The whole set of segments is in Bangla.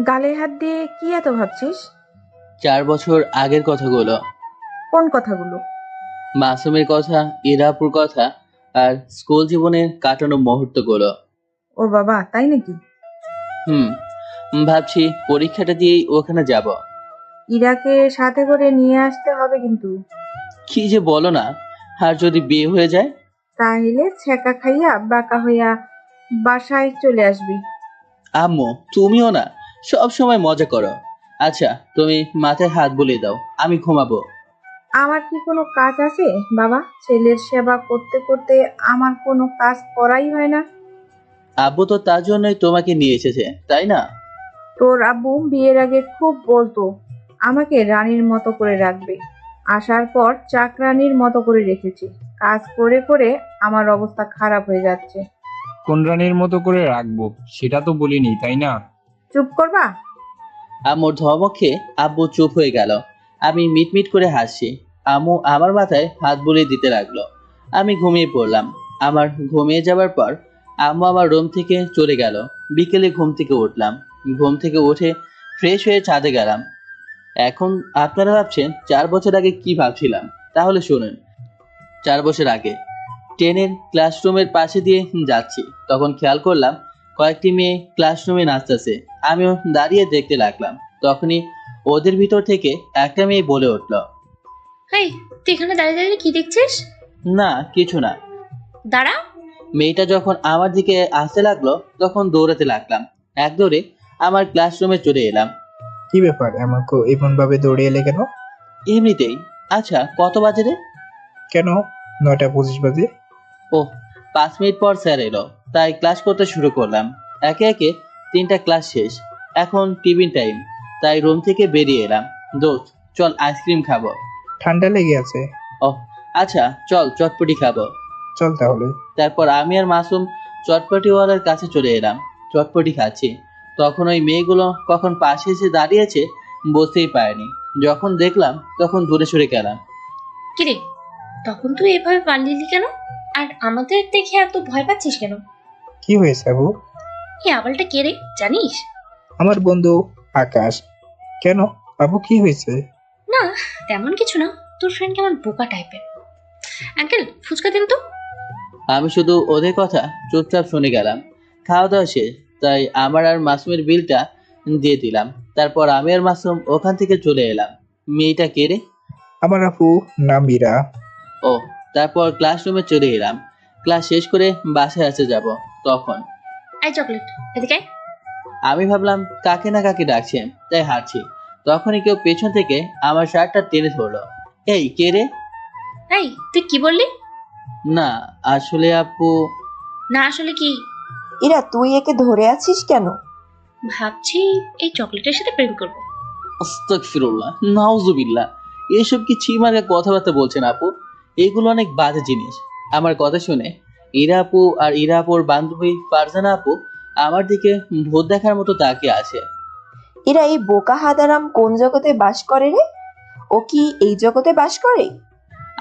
গালে হাত দিয়ে কি এত ভাবছিস? 4 বছর আগের কথাগুলো। কোন কথাগুলো? মাসুমের কথা, ইরাপুর কথা, আর স্কুল জীবনের কাটানো মুহূর্তগুলো। ও বাবা, তাই নাকি? হুম। ভাবছি পরীক্ষাটা দিয়েই ওখানে যাব। ইরাকে সাথে করে নিয়ে আসতে হবে কিন্তু। কি যে বলো না, আর যদি বিয়ে হয়ে যায়? তাহলে ছ্যাঁকা খাইয়া বাঁকা হইয়া বাসায় চলে আসবি। আম্মু, তুমিও না সব সময় মজা করো। আচ্ছা, তুমি মাথায় হাত বুলিয়ে দাও, আমি ঘুমাবো। আমার কি কোনো কাজ আছে বাবা? ছেলের সেবা করতে করতে আমার কোনো কাজ করাই হয় না। আব্বু তো তার জন্যই তোমাকে নিয়ে এসেছে, তাই না? তোর আব্বু বিয়ের আগে খুব বলতো আমাকে রানীর মতো করে রাখবে। আসার পর চাকরানীর মতো করে রেখেছি। কাজ করে করে আমার অবস্থা খারাপ হয়ে যাচ্ছে। কোন রানীর মতো করে রাখবো সেটা তো বলিনি, তাই না? চুপ করবা? আম্মুর ধমক খেয়ে আব্বু চুপ হয়ে গেল। আমি মিটমিট করে হাসছি। আম্মু আমার মাথায় হাত বুলিয়ে দিতে লাগলো। আমি ঘুমিয়ে পড়লাম। আমার ঘুমিয়ে যাবার পর আম্মু আমার রুম থেকে চলে গেল। বিকেলে ঘুম থেকে উঠলাম। ঘুম থেকে উঠে ফ্রেশ হয়ে ছাদে গেলাম। এখন আপনারা ভাবছেন 4 বছর আগে কি ভাবছিলাম, তাহলে শুনুন। 4 বছর আগে ট্রেনের ক্লাসরুমের পাশে দিয়ে যাচ্ছি, তখন খেয়াল করলাম কয়েকটি মেয়ে ক্লাসরুমে নাচতেছে। আমিও দাঁড়িয়ে দেখতে লাগলাম। তখনই ওদের ভিতর থেকে একটা মেয়ে বলে উঠল, হেই, তুই এখানে দাঁড়িয়ে দাঁড়িয়ে কি দেখছিস? না কিছু না। দাঁড়া। মেয়েটা যখন আমার দিকে আসতে লাগলো তখন দৌড়াতে লাগলাম। এক দৌড়ে আমার ক্লাসরুমে চলে এলাম। কি ব্যাপার, আমাকে এমন ভাবে দৌড়ে এলে কেন? এমনিতেই। আচ্ছা, কত বাজে রে? কেন? 9:25 বাজে। ও, 5 মিনিট পর স্যার এলো, তাই ক্লাস করতে শুরু করলাম। একে একে 3টা ক্লাস শেষ। এখন টিফিন টাইম, তাই রুম থেকে বেরিয়ে এলাম। দোস্ত, চল আইসক্রিম খাবো। ঠান্ডা লেগে আছে। ও আচ্ছা, চল চটপটি খাবো। চল তাহলে। তারপর আমি আর মাসুম চটপটিওয়ালার কাছে চলে এলাম। চটপটি খাচ্ছি, তখন ওই মেয়েগুলো কখন পাশে এসে দাঁড়িয়েছে বুঝতেই পারিনি। যখন দেখলাম তখন দূরে সরে গেলাম। কিরে, তখন তুই এভাবে পালিয়ে কেন? আর আমাদের দেখে এত ভয় পাচ্ছিস কেন? কি হয়েছে আবু? এই আবালটা কে রে, জানিস? আমার বন্ধু আকাশ। কেন আবু, কি হয়েছে? না, তেমন কিছু না। তোর ফ্রেন্ড কেমন বোকা টাইপের। আঙ্কেল, ফুচকা দিন তো। আমি শুধু ওদের কথা চুপচাপ শুনে গেলাম। খাওয়া দাওয়া শেষ, তাই আমার আর মাসুমের বিলটা দিয়ে দিলাম। তারপর আমি আর মাসুম ওখান থেকে চলে এলাম। মেয়েটা কে রে? আমার আপু নাম মীরা। ও, তারপর ক্লাসরুমে চলে এলাম। ক্লাস শেষ করে বাসায় আসতে যাব। তখন আই চকলেট, এদিকে আয়। আমি ভাবলাম কাকে না কাকে ডাকছে, তাই হাঁটছি। তখনই কেউ পেছন থেকে আমার শার্টটা টেনে ধরলো। এই, কে রে? এই, তুই কি বললি? না, আসলে আপু। না আসলে কি? ইরা, তুই একে ধরে আছিস কেন? ভাবছি এই চকলেটের সাথে প্রেম করবো। আস্তাগফিরুল্লাহ, নাউজুবিল্লাহ। এসব কি ছিমার্কা কথাবার্তা বলছেন আপু? এগুলো অনেক বাজে জিনিস। আমার কথা শুনে ইরা আপু আর ইরা আপুর বান্ধবী ফারজানা আপু আমার দিকে ভূত দেখার মতো তাকিয়ে আছে। ইরা, এই বোকা হাদারাম কোন জগতে বাস করে রে? ও কি এই জগতে বাস করে?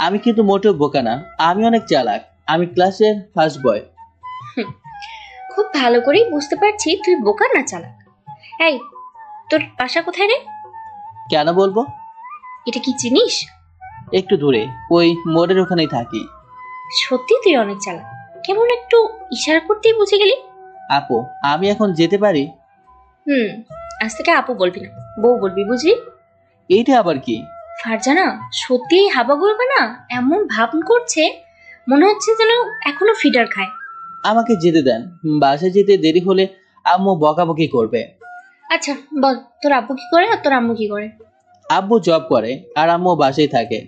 আমি কিন্তু মোটেও বোকা না, আমি অনেক চালাক। আমি ক্লাসের ফার্স্ট বয়। খুব ভালো করেই বুঝতে পারছি তুই বোকা না চালাক। এই, তোর বাসা কোথায় রে? কেন বলবো? এটা কি চিনিস? একটু দূরে, ওই মোড়ের ওখানেই থাকি। সত্যি তুই অনেক চালাক। কেমন একটু ইশারা করতেই বুঝে গেলি। আপু, আমি এখন যেতে পারি? হুম, আজ থেকে আপু বলবি না, বউ বলবি, বুঝলি? এইটা আবার কি? ফারজানা সত্যি হাবা করবে না, এমন ভাব করছে মনে হচ্ছে যেন এখনো ফিডার খায়। আমাকে যেতে দেন। বাসায় যেতে দেরি হলে আম্মু বকাবকি করবে। আচ্ছা বল, তোর আব্বু কি করে আর তোর আম্মু কি করে? আব্বু জব করে আর আম্মু বাসায় থাকে।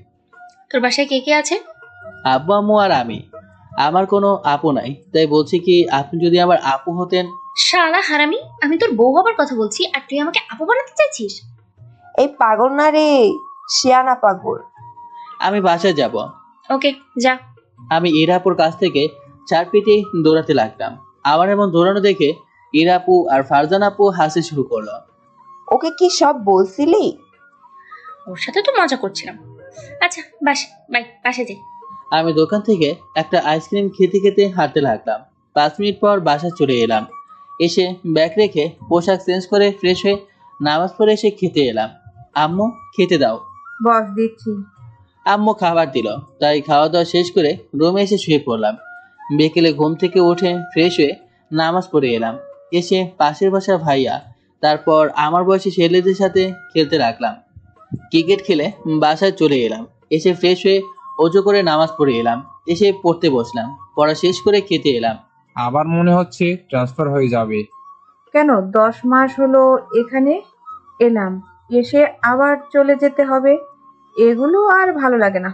তোর বাসায় কে কে আছে? আব্বু, আম্মু আর আমি। আমার কোনো আপু নাই, তাই বলছি কি আপনি যদি আমার আপু হতেন। শালা হারামি, আমি তোর বউ হবার কথা বলছি আর তুই আমাকে আপু বানাতে চাইছিস? এই পাগল না রে, শিয়ানা পাগল। আমি বাসায় যাব। ওকে, যা। আমি ইরাপুর কাছ থেকে চার পিটি দৌড়াতে লাগলাম। আমার এমন দৌড়ানো দেখে ইরাপু আর ফারজান আপু হাসতে শুরু করলো। ওকে কি সব বলছিলি? ওর সাথে তো মজা করছিলাম। আচ্ছা বাই, বাসে যাই। আমি দোকান থেকে একটা আইসক্রিম খেতে খেতে হাঁটতে লাগলাম। 5 মিনিট পর বাসা চলে এলাম। এসে ব্যাগ রেখে পোশাক চেঞ্জ করে ফ্রেশ হয়ে নামাজ পড়ে এসে খেতে এলাম। আম্মু খেতে দাও। বস দিচ্ছি। আম্মু খাবার দিল, তাই খাওয়া দাওয়া শেষ করে রুমে এসে শুয়ে পড়লাম। বিকেলে ঘুম থেকে উঠে ফ্রেশ হয়ে নামাজ পড়ে এলাম। এসে পাশের বাসার ভাইয়া, তারপর আমার বয়সী ছেলেদের সাথে খেলতে রাখলাম। ক্রিকেট খেলে বাসায় চলে এলাম। এসে ফ্রেশ হয়ে অজু করে নামাজ পড়ে এলাম। এসে পড়তে বসলাম। পড়া শেষ করে খেতে এলাম। আবার মনে হচ্ছে ট্রান্সফার হয়ে যাবে। কেন 10 মাস হলো এখানে এলাম, এসে আবার চলে যেতে হবে? এগুলো আর ভালো লাগে না।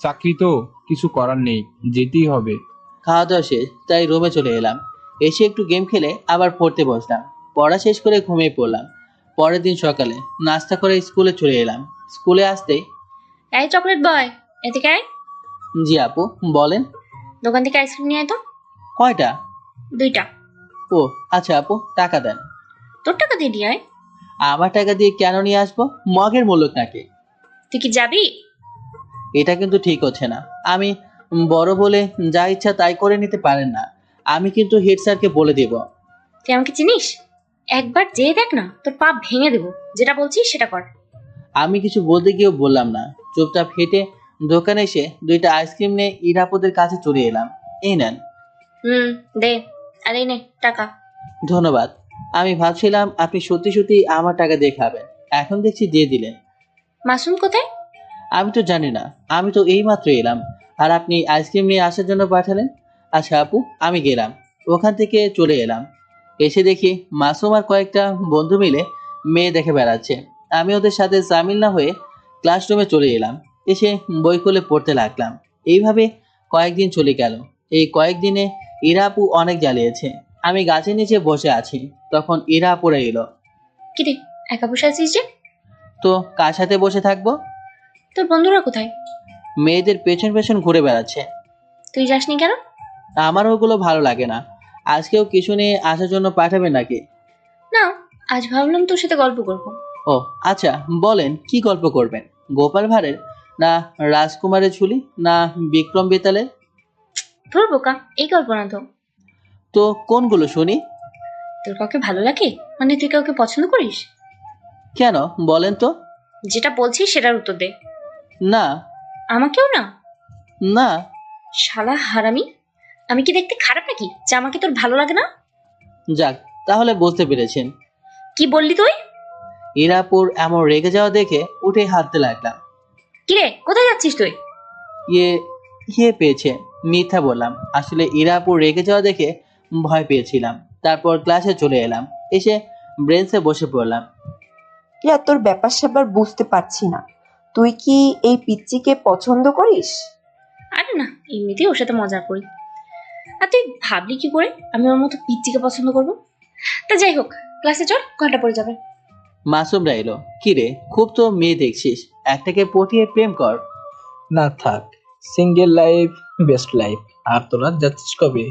চাকরি তো, কিছু করার নেই, যেতেই হবে। খাওয়া দাওয়া শেষ, তাই রুমে চলে এলাম। এসে একটু গেম খেলে আবার পড়তে বসলাম। পড়া শেষ করে ঘুমিয়ে পড়লাম। পরের দিন সকালে নাস্তা করে স্কুলে চলে এলাম। স্কুলে আসতেই, এই চকলেট বয়, এদিকে আয়। জি আপু বলেন। দোকান থেকে আইসক্রিম নিয়ে আয় তো। কয়টা? 2টা। ও আচ্ছা আপু, টাকা দেন। তোর টাকা দিয়ে নিয়ে আয়। আমার টাকা দিয়ে কেন নিয়ে আসবো? মগের মূল্য নাকি? তুই কি যাবি? এটা কিন্তু ঠিক হচ্ছে না। আমি বড় বলে যা ইচ্ছা তাই করে নিতে পারেন না। আমি কিন্তু হেড স্যারকে বলে দেব। তুই আমাকে চিনিস? একবার যেয়ে দেখ না, তোর পা ভেঙে দেবো। যেটা বলছিস সেটা কর। আমি কিছু বলতে গিয়েও বললাম না। চুপচাপ হেঁটে দোকানে এসে 2টা আইসক্রিম নিয়ে ইরাপদের কাছে চলে এলাম। এই নেন। দে। আর এই নে টাকা। ধন্যবাদ। আমি ভাবছিলাম আপনি সত্যি সত্যি আমার টাকা দিয়ে খাবেন, এখন দেখছি দিয়ে দিলেন। মাসুম কোথায়? আমি তো জানি না, আমি তো এইমাত্র এলাম আর আপনি আইসক্রিম নিয়ে আসার জন্য পাঠালেন। আচ্ছা আপু, আমি গেলাম। ওখান থেকে চলে এলাম। এসে দেখি মাসুম আর কয়েকটা বন্ধু মিলে মেয়ে দেখে বেড়াচ্ছে। আমি ওদের সাথে সামিল না হয়ে ক্লাসরুমে চলে এলাম। এসে বই খুলে পড়তে লাগলাম। এইভাবে কয়েকদিন চলে গেল। এই কয়েকদিনে ইরা আপু অনেক জ্বালিয়েছে। আমি গাছের নিচে বসে আছি, তখন ইরা আপুরা এলো। কিরে, একা বসে আছিস যে? তো কার সাথে বসে থাকবো? তোর বন্ধুরা কোথায়? মেয়েদের পেছন পেছন ঘুরে বেড়াচ্ছে। তুই যাসনি কেন? আমার ওগুলো ভালো লাগে না। আজকেও কিছু নিয়ে আসার জন্য পাঠাবেন নাকি? না, আজ ভাবলাম তোর সাথে গল্প করবো। ও আচ্ছা, বলেন কি গল্প করবেন? গোপাল ভাঁড়ের, না রাজকুমারের ঝুলি, না বিক্রম বেতালের? তোর বোকা, এই গল্প না তো। তো কোনগুলো শুনি? তোর কাউকে ভালো লাগে? মানে তুই কাউকে পছন্দ করিস? কেন বলেন তো? যেটা বলছিস সেটার উত্তর দে। না। আমাকেও না? না। শালা হারামি, আমি কি দেখতে খারাপ নাকি যে আমাকে তোর ভালো লাগে না? যাক, তাহলে বুঝতে পেরেছেন। কি বললি তুই? ইরাপুর এমন রেগে যাওয়া দেখে উঠে হাঁটতে লাগলাম। কিরে, কোথায় যাচ্ছিস তুই? ইয়ে ইয়ে পেয়েছে, মিথ্যা বললাম। আসলে ইরাপুর রেগে যাওয়া দেখে ভয় পেয়েছিলাম। তারপর ক্লাসে চলে এলাম। এসে ব্রেঞ্চে বসে পড়লাম। ইয়া, তোর ব্যাপার স্যাপার বুঝতে পারছি না। তুই কি এই পিচ্চিকে পছন্দ করিস? আরে না, এমনিতেই ওর সাথে মজা করি। আর তুই ভাবলি কি করে আমি ওর মতো পিচ্চিকে পছন্দ করবো? তা যাই হোক, ক্লাসে চল, ঘন্টা পড়ে যাবে। মাসুমরা এলো। কিরে, খুব তো মেয়ে দেখছিস, একটাকে পটিয়ে প্রেম কর। না থাক, সিঙ্গেল লাইফ বেস্ট লাইফ। আর তোরা যাচ্ছিস কবে?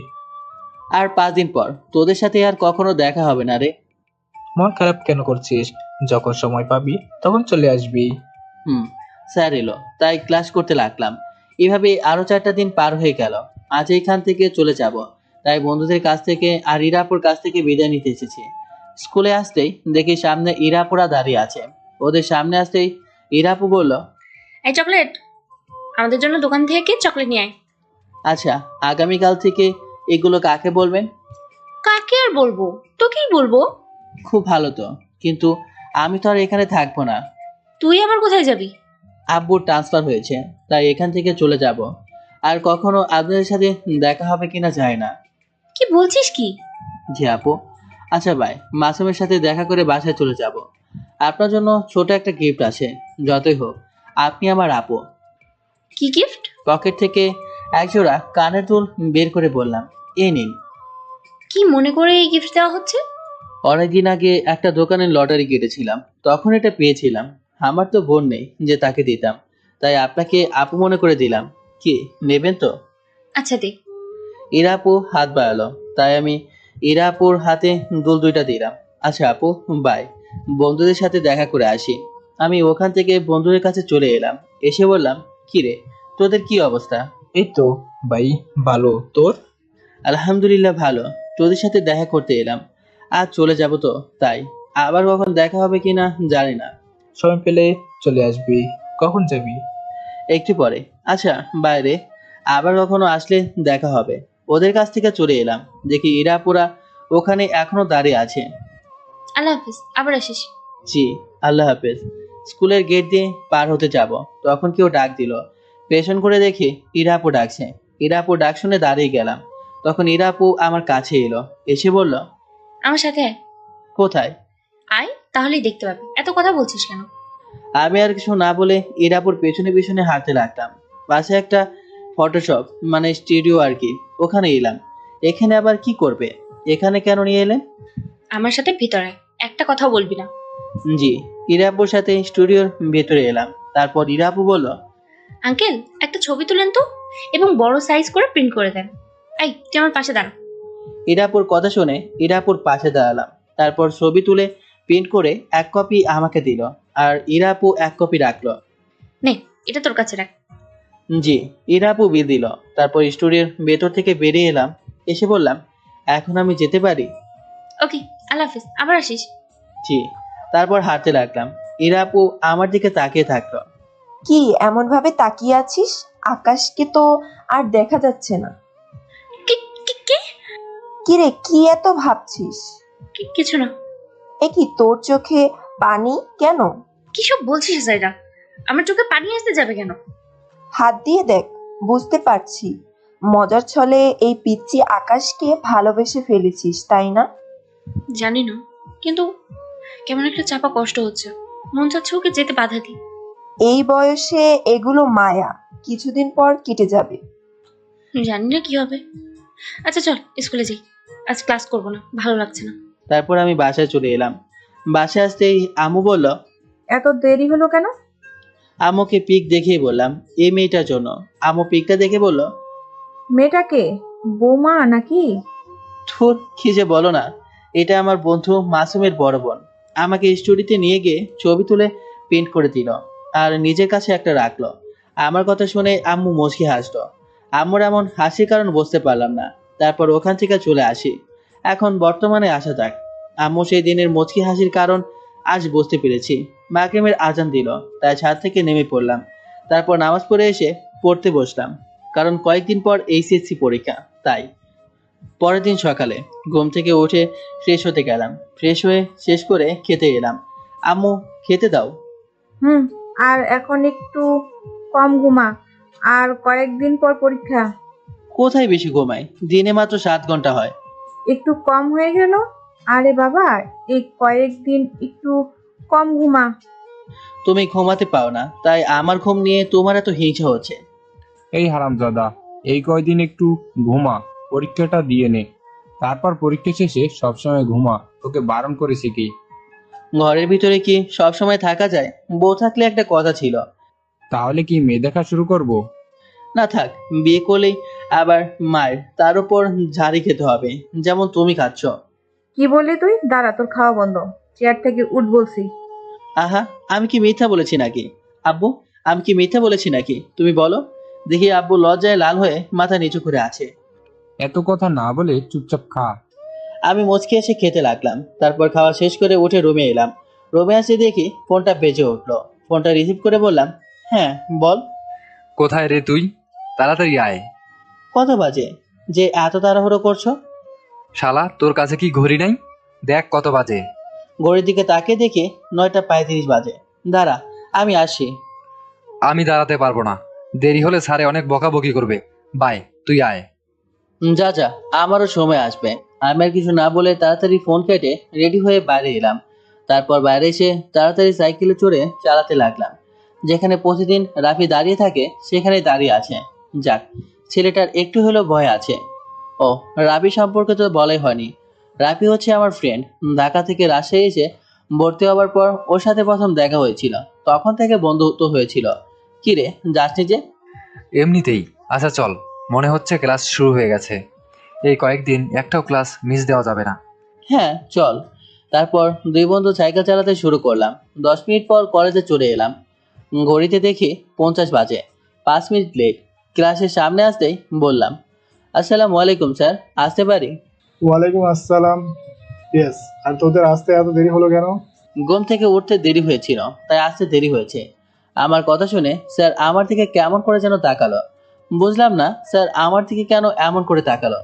আর 5 দিন পর। তোদের সাথে আর কখনো দেখা হবে না রে। মন খারাপ কেন করছিস? যখন সময় পাবি তখন চলে আসবি। স্যার এলো, তাই ক্লাস করতে লাগলাম। এভাবে আরো 4টা দিন পার হয়ে গেল। আজ এইখান থেকে চলে যাব, তাই বন্ধুদের কাছ থেকে আর ইরাপুর কাছ থেকে বিদায় নিতে এসেছি। স্কুলে আসতেই দেখি সামনে ইরাপুরা দাঁড়িয়ে আছে। ওদের সামনে আসতেই ইরাপু বলল, এই চকলেট, আমাদের জন্য দোকান থেকে চকলেট নিয়ে আয়। আচ্ছা, আগামীকাল থেকে এগুলো কাকে বলবেন? কাকে আর বলবো, তোকেই বলবো। খুব ভালো তো, কিন্তু আমি তো আর এখানে থাকবো না। তুই আবার কোথায় যাবি? আব্বুর ট্রান্সফার হয়েছে, তাই এখান থেকে চলে যাব। আর কখনো আপনাদের সাথে দেখা হবে কিনা যায় না। কি বলছিস কি? জি আপু। আচ্ছা ভাই, মাসুমের সাথে দেখা করে বাসায় চলে যাব। আপনার জন্য ছোট একটা গিফট আছে। যতই হোক আপনি আমার আপু। কি গিফট? পকেট থেকে একজোড়া কানের দুল বের করে বললাম, এই নিন। কি মনে করে এই গিফট দেওয়া হচ্ছে? অনেকদিন আগে একটা দোকানে লটারি কেটেছিলাম, তখন এটা পেয়েছিলাম। আমার তো বোন নেই যে তাকে দিতাম, তাই আপনাকে আপু মনে করে দিলাম। কি নেবেন তো? আচ্ছা দে। ইরা আপু হাত বাড়ালো, তাই আমি ইরা আপুর হাতে দুল 2টা দিলাম। আচ্ছা আপু, বাই। বন্ধুদের সাথে দেখা করে আসি। আমি ওখান থেকে বন্ধুদের কাছে চলে এলাম। এসে বললাম, কি রে, তোদের কি অবস্থা? এই তো ভাই, ভালো। তোর? আলহামদুলিল্লাহ ভালো। তোদের সাথে দেখা করতে এলাম। আজ চলে যাব তো, তাই আবার কখন দেখা হবে কিনা জানি না। সময় পেলে চলে আসবি। কখন যাবি? একটু পরে। আচ্ছা, বাইরে আবার কখনো আসলে দেখা হবে। ওদের কাছ থেকে চলে এলাম, দেখি ইরাপুরা ওখানে এখনো দাঁড়িয়ে আছে। আল্লাহ হাফিজ, আবার আসিস। জি, আল্লাহ হাফেজ। স্কুলের গেট দিয়ে পার হতে যাব, তখন কেউ ডাক দিল। পেছন করে দেখি ইরাপু ডাকছে। ইরাপু ডাক শুনে দাঁড়িয়ে গেলাম। তখন ইরাপু আমার কাছে এলো, এসে বলল, আমার সাথে আয়। কোথায়? আয়, তাহলেই দেখতে পাবি। এত কথা বলছিস কেন? আমি আর কিছু না বলে ইরাপুর পেছনে পেছনে হাঁটতে লাগলাম। পাশে একটা ফটোশপ মানে স্টুডিও আর কি, ওখানে এলাম। এখানে আবার কি করবে? এখানে কেন নিয়ে এলেন? আমার সাথে ভিতরে আয়। একটা কথাও বলবি না। জি। ইরাপুর সাথে স্টুডিওর ভেতরে এলাম। তারপর ইরাপু বলল, আঙ্কেল, একটা ছবি তুলেন তো, এবং বড় সাইজ করে প্রিন্ট করে দেন। এই, তুই আমার পাশে দাঁড়া। ইরাপুর কথা শুনে ইরাপুর পাশে দাঁড়ালাম। তারপর ছবি তুলে প্রিন্ট করে এক কপি আমাকে দিল, আর ইরাপু এক কপি রাখলো। নে, এটা তোর কাছে রাখ। জি। ইরাপু বিল দিল। তারপর স্টুডিওর ভেতর থেকে বেরিয়ে এলাম। এসে বললাম, এখন আমি যেতে পারি? ওকে, আল্লাহ হাফিজ, আবার আসিস। জি। তারপর হাঁটতে লাগলাম। ইরাপু আমার দিকে তাকিয়ে থাকলো। কি এমন ভাবে তাকিয়ে আছিস? আকাশকে তো আর দেখা যাচ্ছে না। কি কি কি কিরে, কি এত ভাবছিস? কিছু না। এ কি, তোর চোখে পানি কেন? কি সব বলছিস সাইরা? আমার চোখে পানি আসতে যাবে কেন? হাত দিয়ে দেখ, বুঝতে পারছি মজার ছলে এই পিচ্চি আকাশকে ভালোবেসে ফেলেছিস, তাই না? জানি না, কিন্তু কেমন একটা চাপা কষ্ট হচ্ছে। মন চাচ্ছে ওকে যেতে বাধা দিই। এই বয়সে এগুলো মায়া, কিছুদিন পর কেটে যাবে। জানি না কি হবে। আচ্ছা চল, স্কুলে যাই। আজ ক্লাস করব না, ভালো লাগছে না। তারপর আমি বাসায় চলে এলাম। বাসায় আসতেই আম্মু বলল, এত দেরি হলো কেন? আম্মুকে পিক দেখিয়ে বললাম, এই মেয়েটার জন্য। আম্মু পিকটা দেখে বলল, মেয়েটাকে? বৌমা নাকি? থুর, কি যে বলো না। এটা আমার বন্ধু মাসুমের বড় বোন। আমাকে স্টুডিওতে নিয়ে গিয়ে ছবি তুলে প্রিন্ট করে দিল, আর নিজের কাছে একটা রাখলো। আমার কথা শুনে আম্মু মুচকি হাসলো। আম্মুর এমন হাসির কারণ বুঝতে পারলাম না। তারপর ওখান থেকে চলে আসি। এখন বর্তমানে আসা যাক। আম্মু সেই দিনের মুচকি হাসির কারণ আজ বুঝতে পেরেছি। মাগরিবের আজান দিল, তাই ছাদ থেকে নেমে পড়লাম। তারপর নামাজ পড়ে এসে পড়তে বসলাম, কারণ কয়েকদিন পর এইচএসসি পরীক্ষা, তাই। পরের দিন সকালে ঘুম থেকে উঠে ফ্রেশ হতে গেলাম। ফ্রেশ হয়ে শেষ করে খেতে এলাম। আম্মু, খেতে দাও। হুম। আর এখন একটু কম ঘুমা, আর কয়েকদিন পর পরীক্ষা। কোথায় বেশি ঘুমাই, দিনে মাত্র 7 ঘন্টা হয়। একটু কম হয়ে গেল। আরে বাবা, এই কয়েকদিন একটু কম ঘুমা। তুমি ঘুমাতে পাও না, তাই আমার ঘুম নিয়ে তোমার এত হিংসা হচ্ছে। এই হারামজাদা, এই কয়দিন একটু ঘুমা, পরীক্ষাটা দিয়ে নে। তারপর পরীক্ষা শেষে সবসময় ঘুমা, তোকে বারণ করেছে কি? ঘরের ভিতরে কি সব সময় থাকা যায়? বউ থাকলে একটা কথা ছিল। তাহলে কি মেয়ে দেখা শুরু করব? না থাক, বিয়ে করলেই আবার মায়ের তার উপর ঝাড়ি খেতে হবে, যেমন তুমি খাচ্ছ। কি বললি তুই? দাঁড়া, তোর খাওয়া বন্ধ। চেয়ার থেকে উঠ বলছি। আহা, আমি কি মিথ্যা বলেছি নাকি? আব্বু, আমি কি মিথ্যা বলেছি নাকি? তুমি বলো দেখি। আব্বু লজ্জায় লাল হয়ে মাথা নিচু করে আছে। এত কথা না বলে চুপচাপ খা। আমি মুচকে এসে খেতে লাগলাম। তারপর খাওয়া শেষ করে উঠে রুমে এলাম। রুমে আসে দেখি ফোনটা বেজে উঠলো। ফোনটা রিসিভ করে বললাম, হ্যাঁ বল। কোথায় রে তুই? তাড়াতাড়ি আয়। কত বাজে যে এত তাড়াহুড়ো করছো? শালা, তোর কাছে কি ঘড়ি নাই? দেখ কত বাজে। ঘড়ির দিকে তাকিয়ে দেখি 9টা 35 বাজে। দাঁড়া, আমি আসি। আমি দাঁড়াতে পারবো না, দেরি হলে স্যারে অনেক বকাবকি করবে। বাই, তুই আয়। যা যা, আমারও সময় আসবে। আমি আর কিছু না বলে তাড়াতাড়ি ফোন কেটে রেডি হয়ে বাইরে এলাম। তারপর বাইরে এসে তাড়াতাড়ি সাইকেলে চড়ে চালাতে লাগলাম। যেখানে প্রতিদিন রাফি দাঁড়িয়ে থাকে সেখানেই দাঁড়িয়ে আছে। যাক, ছেলেটার একটু হলেও ভয় আছে। ও, রাফি সম্পর্কে তো বলাই হয়নি। রাফি হচ্ছে আমার ফ্রেন্ড। ঢাকা থেকে রাজশাহী এসে ভর্তি হওয়ার পর ওর সাথে প্রথম দেখা হয়েছিল, তখন থেকে বন্ধুত্ব হয়েছিল। কিরে, যাসনি যে? এমনিতেই। আচ্ছা চল, মনে হচ্ছে ক্লাস শুরু হয়ে গেছে। এই কয়েকদিন একটাও ক্লাস মিস দেওয়া যাবে না। হ্যাঁ চল। তারপর দুই বন্ধু সাইকেল চালাতে শুরু করলাম। 10 মিনিট পর কলেজে চলে এলাম। ঘড়িতে দেখি 50 বাজে, 5 মিনিট লেট। ক্লাসের সামনে আসতেই বললাম, আসসালামু আলাইকুম স্যার, আসতে পারি? ওয়ালাইকুম আসসালাম। ইয়েস, আর তোদের আসতে এত দেরি হলো কেন? ঘুম থেকে উঠতে দেরি হয়েছিল, তাই আসতে দেরি হয়েছে। আমার কথা শুনে স্যার আমার দিকে কেমন করে যেন তাকালো। বুঝলাম না স্যার আমার দিকে কেন এমন করে তাকালো।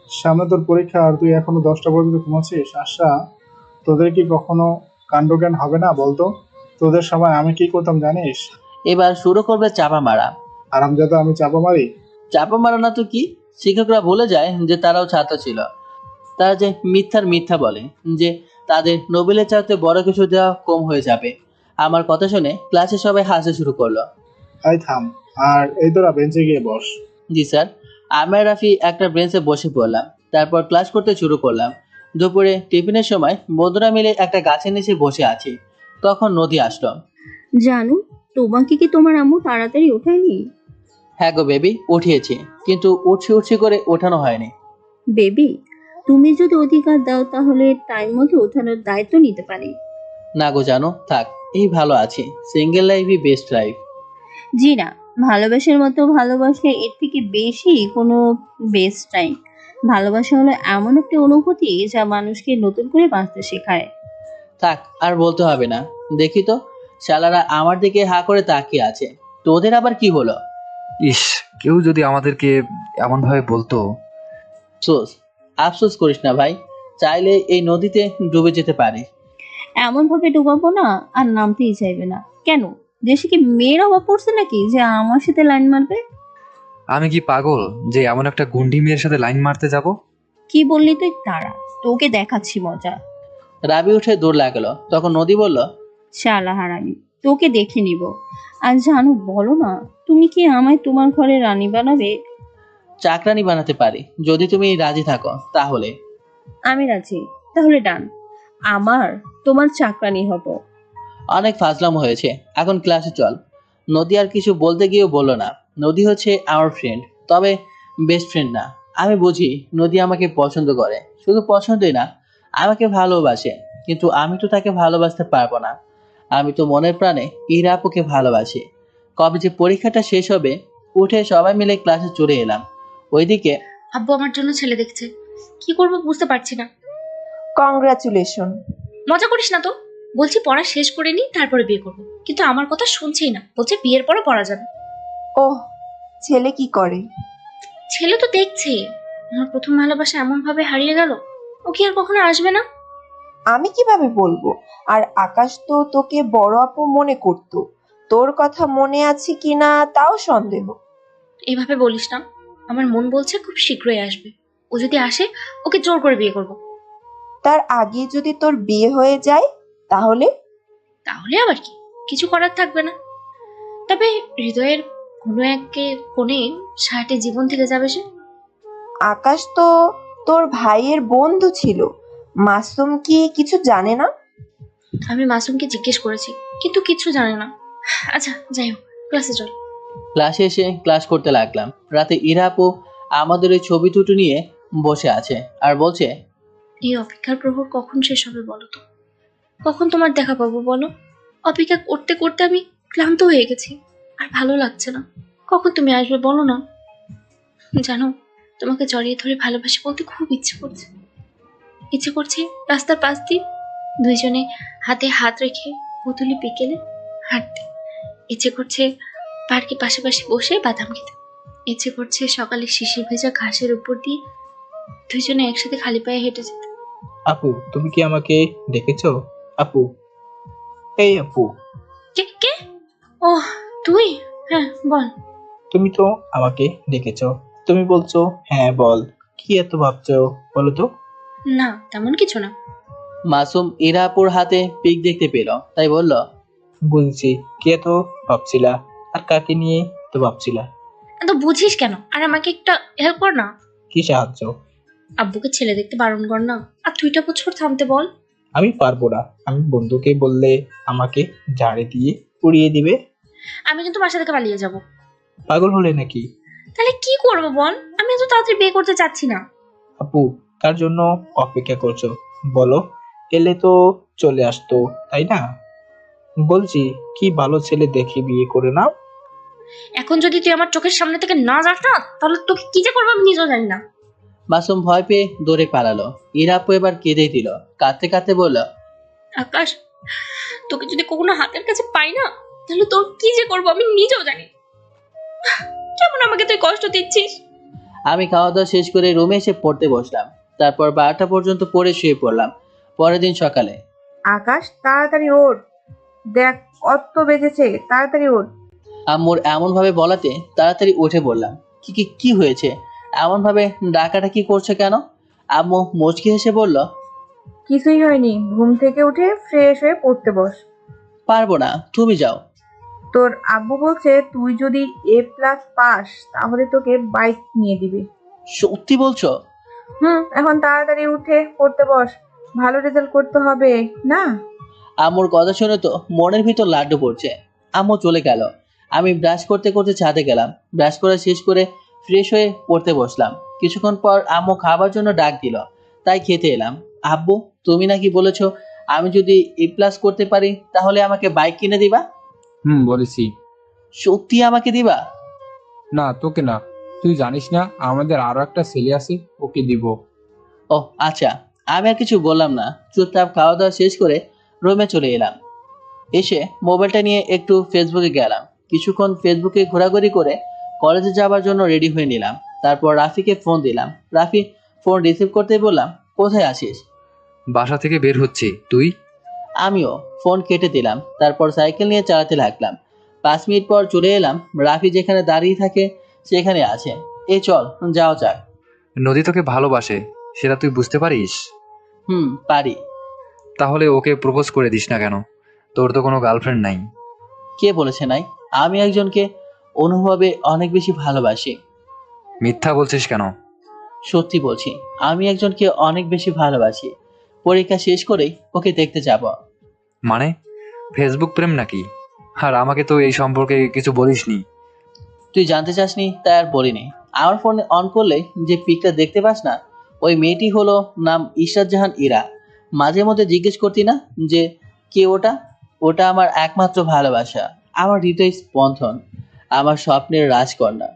সামনে তোর পরীক্ষা আর তুই এখনো 10টা পর্যন্ত ঘুমাচ্ছিস? আশা, তোদের কি কখনো কাণ্ডজ্ঞান হবে না বলতো? তোদের সময় আমি কি করতাম জানিস? এবার শুরু করবে চাপা মারা। আরামজাদা, আমি চাপা মারি? চাপা মারা না তো কি, শিক্ষকরা ভুলে যায় যে তারাও ছাত্র ছিল। তারা যে মিথ্যার মিথ্যা বলে যে তাদের নোবেলের চাইতে বড় কিছু দেওয়া কম হয়ে যাবে। আমার কথা শুনে ক্লাসে সবাই হাসতে শুরু করলো। আই থাম, আর এই তোরা বেঞ্চে গিয়ে বস। জি স্যার। আমি আর রাফি একটা বেঞ্চে বসে পড়লাম, তারপর ক্লাস করতে শুরু করলাম। দুপুরে টিফিনের সময় বন্ধুরা মিলে একটা গাছের নিচে বসে আছি, তখন নদী আসলো। জানো, তোমাকে কি তোমার আম্মু তাড়াতাড়ি ওঠায়নি? হ্যাঁ গো বেবি, উঠিয়েছি, কিন্তু উঠছি উঠছি করে ওঠানো হয়নি। বেবি, তুমি যদি অধিকার দাও তাহলে টাইম মতো ওঠানোর দায়িত্ব নিতে পারি। না গো জানো, থাক, এই ভালো আছি। সিঙ্গেল লাইফই বেস্ট লাইফ। জি না, ভালোবাসার মতো ভালোবাসলে এর থেকে বেশি কোনো বেস্ট নাই। ভালোবাসা হলো এমন একটা অনুভূতি যা মানুষকে নতুন করে বাঁচতে শেখায়। থাক, আর বলতে হবে না। দেখি তো, শালারা আমার দিকে হা করে তাকিয়ে আছে। তোদের আবার কি হলো? ইস, কেউ যদি আমাদেরকে এমনভাবে বলতো। আফসোস, আফসোস করিস না ভাই, চাইলে এই নদীতে ডুবে যেতে পারে। এমন ভাবে ডুবাবো না আর নামতেই চাইবে না। কেন, দেশে কি মেয়ের অভাব পড়ছে নাকি যে আমার সাথে লাইন মারবে? আমি কি পাগল যে এমন একটা গুন্ডি মেয়ের সাথে লাইন মারতে যাব? কি বললি তুই? তারা তোকে দেখাচ্ছি মজা। রাবি উঠে দৌড় লাগলো, তখন নদী বলল, শালা হারামি, তোকে দেখে নিব। আর জানো, বলো না, তুমি কি আমায় তোমার ঘরে রানী বানাবে? চাকরানি বানাতে পারি যদি তুমি রাজি থাকো তাহলে। আমি রাজি, তাহলে ডান। আমার তোমার চাকরানি হব। অনেক ফাজলামো হয়েছে, এখন ক্লাসে চল। নদী আর কিছু বলতে গিয়েও বলল না। নদী হচ্ছে আমার ফ্রেন্ড, তবে বেস্ট ফ্রেন্ড না। আমি বুঝি নদী আমাকে পছন্দ করে, শুধু পছন্দই না, আমাকে ভালোবাসে। কিন্তু আমি তো তাকে ভালোবাসতে পারবো না। আমি তো মনের প্রাণে ইরাপুকে ভালোবাসি। কবে যে পরীক্ষাটা শেষ হবে, উঠে সবাই মিলে ক্লাসে চলে এলাম। ওইদিকে আব্বু আমার জন্য ছেলে দেখছে, কি করব বুঝতে পারছি না। কংগ্রাচুলেশন। মজা করিস না তো, বলছি পড়া শেষ করে নি তারপরে বিয়ে করবো, কিন্তু আমার কথা শুনছেই না, বলছে বিয়ের পরও পড়া যাবে। ওহ, ছেলে কি করে? ছেলে তো দেখছে, আমার প্রথম ভালোবাসা এমন ভাবে হারিয়ে গেল, ও কি আর কখনো আসবে না? আমি কিভাবে বলবো? আর আকাশ তো তোকে বড় আপু মনে করতো। তোর কথা মনে আছে কিনা তাও সন্দেহ। এইভাবে বলিস না, আমার মন বলছে খুব শীঘ্রই আসবে। ও যদি আসে, ওকে জোর করে বিয়ে করব। তার আগে যদি তোর বিয়ে হয়ে যায় তাহলে? তাহলে আবার কি, কিছু করার থাকবে না। তবে হৃদয়ের কোনো একে কোণে সারাটে জীবন থেকে যাবে সে। আকাশ তো তোর ভাইয়ের বন্ধু ছিল। মাসুম কি কিছু জানে না? আমি মাসুমকে জিজ্ঞেস করেছি, কিন্তু কিছু জানে না। আচ্ছা যাই হোক, ক্লাসে চল। ক্লাসে এসে ক্লাস করতে লাগলাম। রাতে ইরাপু আমাদের ওই ছবি দুটো নিয়ে বসে আছে আর বলছে, এই অপেক্ষার প্রহর কখন শেষ হবে বলো তো? কখন তোমার দেখা পাবো বলো? অপেক্ষা করতে করতে আমি ক্লান্ত হয়ে গেছি, আর ভালো লাগছে না। কখন তুমি আসবে বলো না? জানো, তোমাকে জড়িয়ে ধরে ভালোবাসি বলতে খুব ইচ্ছে করছে রাস্তার পাশ দিয়ে দুইজনে হাতে হাত রেখে পুতুলি বিকেলে হাঁটতে। ইচ্ছে করছে পার্কে পাশাপাশি বসে বাদাম খেতে। ইচ্ছে করছে সকালে শিশির ভেজা ঘাসের উপর দিয়ে দুইজনে একসাথে খালি পায়ে হেঁটে যেতে। আপু, তুমি কি আমাকে ডেকেছো? আপু, এই আপু, কে কে? ও তুই? হ্যাঁ বল। তুমি তো আমাকে ডেকেছো। তুমি বলছো হ্যাঁ বল। কি এত ভাবছো বলো তো? না তেমন কিছু না। মাসুম ইরাপুর হাতে পিক দেখতে পেল, তাই বলল, বুঝছি, কি এত ভাবছিলা আর কাকে নিয়ে তো ভাবছিলা? এত বুঝিস কেন? আর আমাকে একটা হেল্প কর না। কি সাহায্য? আব্বুকে ছেলে দেখতে বারণ কর না, আর 2টা বছর থামতে বল। আমি পারবো না। আমি বন্ধুকে বললে আমাকে ঝাড়ে দিয়ে উড়িয়ে দিবে। আমি কিন্তু বাসা থেকে পালিয়ে যাব। পাগল হলে নাকি? তাহলে কি করবো বল? আমি এত তাড়াতাড়ি বিয়ে করতে চাচ্ছি না। আপু, কার জন্য অপেক্ষা করছো বলো? এলে তো চলে আসতো, তাই না? বলছি কি ভালো ছেলে দেখে বিয়ে করে নাও। এখন যদি তুই আমার চোখের সামনে থেকে না যাস না, তাহলে তোকে কি যে করবো আমি নিজেও জানি না। মাসুম ভয় পেয়ে দৌড়ে পালালো। ইরা আপু এবার কেঁদেই দিল, কাঁদতে কাঁদতে বলল, আকাশ, তোকে যদি কখনো হাতের কাছে পাই না, তাহলে তোর কি যে করবো আমি নিজেও জানি। কেমন আমাকে তুই কষ্ট দিচ্ছিস। আমি খাওয়া দাওয়া শেষ করে রুমে এসে পড়তে বসলাম। তারপর 12টা পর্যন্ত পড়ে শুয়ে পড়লাম। পরের দিন সকালে আকাশ, তাড়াতাড়ি ওঠ, দেখ কত বেজেছে, তাড়াতাড়ি ওঠ। আম্মুর এমন ভাবে বলাতে তাড়াতাড়ি উঠে বললাম, কি কি কি হয়েছে? এমন ভাবে ডাকাডাকি করছে কেন? আম্মু মুচকি হেসে বলল, কিছুই হয়নি, ঘুম থেকে উঠে ফ্রেশ হয়ে পড়তে বস। পারবো না, তুমি যাও। তোর আব্বু বলছে তুই যদি A+ পাস তাহলে তোকে বাইক নিয়ে দিবে। সত্যি বলছো? এখন তাড়াতাড়ি উঠে পড়তে বস, ভালো রেজাল্ট করতে হবে না? আম্মুর কথা শুনে তো মনের ভিতর লাড্ডু পড়ছে। আম্মু চলে গেল। আমি ব্রাশ করতে করতে ছাদে গেলাম। ব্রাশ করা শেষ করে ফ্রেশ হয়ে পড়তে বসলাম। কিছুক্ষণ পর আম্মু খাবার জন্য ডাক দিল, তাই খেতে এলাম। আব্বু, তুমি নাকি বলেছো আমি যদি A+ করতে পারি তাহলে আমাকে বাইক কিনে দিবা? বলেছি। সত্যি আমাকে দিবা? না, তোকে না। তুই জানিস না আমাদের আরো একটা ছেলে আছে, ওকে দিব। ও আচ্ছা, আমি আর কিছু বললাম না। চুপচাপ খাওয়া দাওয়া শেষ করে রুমে চলে এলাম। এসে মোবাইলটা নিয়ে একটু ফেসবুকে গেলাম। কিছুক্ষণ ফেসবুকে ঘোরাঘুরি করে কলেজে যাওয়ার জন্য রেডি হয়ে নিলাম। তারপর রাফিকে ফোন দিলাম। রাফি ফোন রিসিভ করতেই বললাম, কোথায় আছিস? বাসা থেকে বের হচ্ছি, তুই? আমিও ফোন কেটে দিলাম। তারপর সাইকেল নিয়ে চালাতে লাগলাম। 5 মিনিট পর চলে এলাম। রাফি যেখানে দাঁড়িয়ে থাকে সেখানে আছে। এই চল যাওয়া যাক। নদী তোকে ভালোবাসে, সেটা তুই বুঝতে পারিস? পারি। তাহলে ওকে প্রপোজ করে দিস না কেন? তোর তো কোনো গার্লফ্রেন্ড নাই। কে বলেছে নাই? আমি একজনকে অনুভবে অনেক বেশি ভালোবাসি। মিথ্যা বলছিস কেন? সত্যি বলছি, আমি একজনকে অনেক বেশি ভালোবাসি। পরীক্ষা শেষ করেই ওকে দেখতে যাব। মানে ফেসবুক প্রেম নাকি? আর আমাকে তো এই সম্পর্কে কিছু বলিসনি। তুই জানতে চাসনি তাই আর বলিনি। আমার ফোনে অন করলে যে পিকটা দেখতে পাস না, ওই মেয়েটি হলো নাম ইশরাত জাহান ইরা। মাঝে মধ্যে জিজ্ঞেস করতি না যে কে ওটা? ওটা আমার একমাত্র ভালোবাসা, আমার হৃদয় স্পন্দন, আমার স্বপ্নের রাজকন্যা,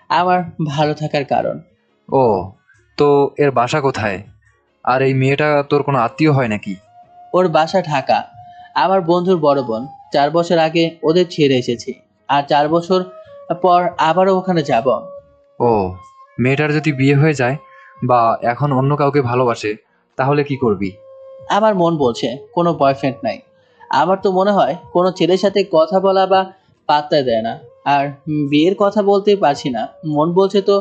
আমার ভালো থাকার কারণ। ও, তো এর বাসা কোথায়? আর এই মেয়েটা তোর কোনো আত্মীয় হয় নাকি? ওর বাসা ঢাকা। আমার বন্ধুর বড় বোন। 4 বছর আগে ওদের ছেড়ে এসেছি, আর 4 বছর পর আবারও ওখানে যাব। ও, মেয়েটার যদি বিয়ে হয়ে যায় বা এখন অন্য কাউকে ভালোবাসে, তাহলে কি করবি? আমার মন বলছে কোনো বয়ফ্রেন্ড নাই। আমার তো মনে হয় কোনো ছেলের সাথে কথা বলা বা পাত্তা দেয় না। আর বিয়ের কথা বলতেই পারছি না। মন বলছে তো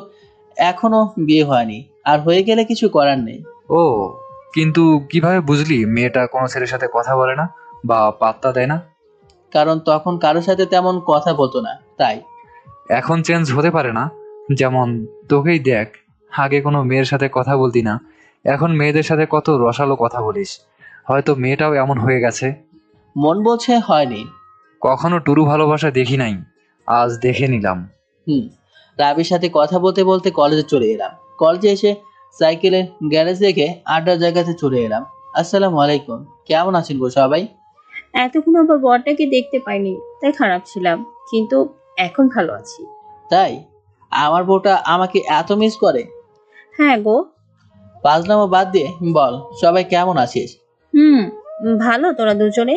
এখনো বিয়ে হয়নি, আর হয়ে গেলে কিছু করার নেই। ও, কিন্তু কিভাবে বুঝলি মেয়েটা কোনো ছেলের সাথে কথা বলে না বা পাত্তা দেয় না? কারণ তখন কারোর সাথে তেমন কথা বলতো না, তাই। এখন চেঞ্জ হতে পারে না? যেমন তোকেই দেখ, আগে কোনো মেয়ের সাথে কথা বলতি না, এখন মেয়েদের সাথে কত রসালো কথা বলিস। হয়তো মেয়েটাও এমন হয়ে গেছে। মন বলছে হয়নি। কখনো টুরু ভালোবাসা দেখি নাই, আজ দেখে নিলাম। রাবির সাথে কথা বলতে বলতে কলেজে চলে এলাম। কলেজে এসে সাইকেলের গ্যারেজ দেখে আড্ডার জায়গাতে চলে এলাম। আসসালামু আলাইকুম, কেমন আছেন গো সবাই? এতক্ষণ আবার বরটাকে দেখতে পাইনি, তাই খারাপ ছিলাম, কিন্তু এখন ভালো আছি। তাই? আমার বউটা আমাকে এত মিস করে? হ্যাঁ গো। পাজলামো বাদ দিয়ে বল, সবাই কেমন আছিস? ভালো, তোরা দুজনে?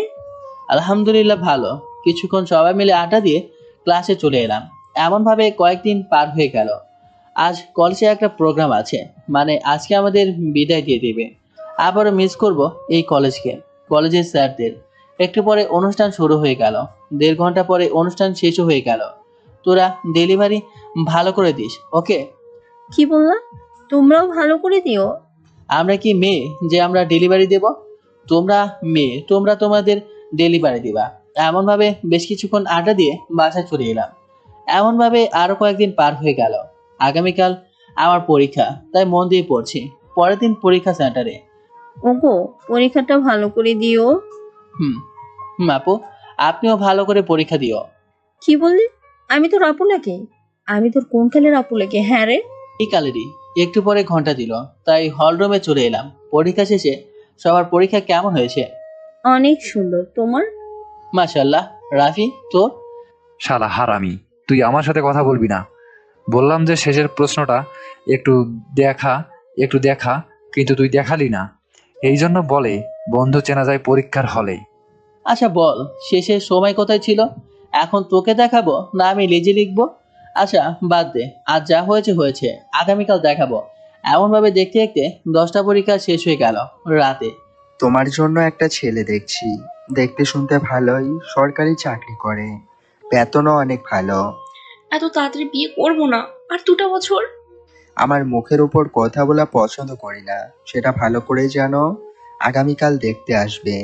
আলহামদুলিল্লাহ ভালো। কিছুক্ষণ সবাই মিলে আড্ডা দিয়ে ক্লাসে চলে এলাম। এমন ভাবে কয়েকদিন পার হয়ে গেল। আজ কলেজে একটা প্রোগ্রাম আছে, মানে আজকে আমাদের বিদায় দিয়ে দেবে। আবারও মিস করব এই কলেজকে, কলেজের স্যারদের। একটু পরে অনুষ্ঠান শুরু হয়ে গেল। 1.5 ঘন্টা পরে অনুষ্ঠান শেষও হয়ে গেল। তোরা ডেলিভারি ভালো করে দিস, ওকে? কি বললা? তোমরাও ভালো করে দিও? আমরা কি মেয়ে যে আমরা ডেলিভারি দেব? তোমরা মেয়ে, তোমরা তোমাদের ডেলিভারি দিবা। এমনভাবে বেশ কিছুক্ষণ আড্ডা দিয়ে বাসায় চলে এলাম। এমনভাবে আরো কয়েকদিন পার হয়ে গেল। আগামীকাল আমার পরীক্ষা, তাই মন দিয়ে পড়ছি। পরের দিন পরীক্ষা সেন্টারে। ওগো, পরীক্ষাটা ভালো করে দিও। আপু, আপনিও ভালো করে পরীক্ষা দিও। কি বললি? আমি তোর আপু নাকি? আমি তোর কোন কালের আপু লাগে? হ্যাঁ রে, এই কালেরই। একটু পরে ঘন্টা দিল, তাই হলরুমে চলে এলাম। পরীক্ষা শেষে সবার পরীক্ষা কেমন হয়েছে? অনেক সুন্দর। তোমার? মাশাআল্লাহ। রাফি, তোর? শালা হারামি, তুই আমার সাথে কথা বলবি না। বললাম যে শেষের প্রশ্নটা একটু দেখা একটু দেখা, কিন্তু তুই দেখালি না। এই জন্য বলে বন্ধু চেনা যায় পরীক্ষার হলে। আচ্ছা বল, শেষের সময় কোথায় ছিল? এখন তোকে দেখাবো না আমি নিজে লিখবো? আচ্ছা বাদ দে, আজ যা হয়েছে হয়েছে, আগামীকাল দেখাবো। এমনভাবে দেখতে দেখতে 10টা পরীক্ষা শেষ হয়ে গেল রাতে। তোমার জন্য একটা ছেলে দেখছি, দেখতে শুনতে ভালোই, সরকারি চাকরি করে, বেতনও অনেক ভালো। এত তাড়াতাড়ি বিয়ে করবো না, আর 2টা বছর। আমার মুখের উপর কথা বলা পছন্দ করি না, সেটা ভালো করে জানো। আগামীকাল দেখতে আসবে।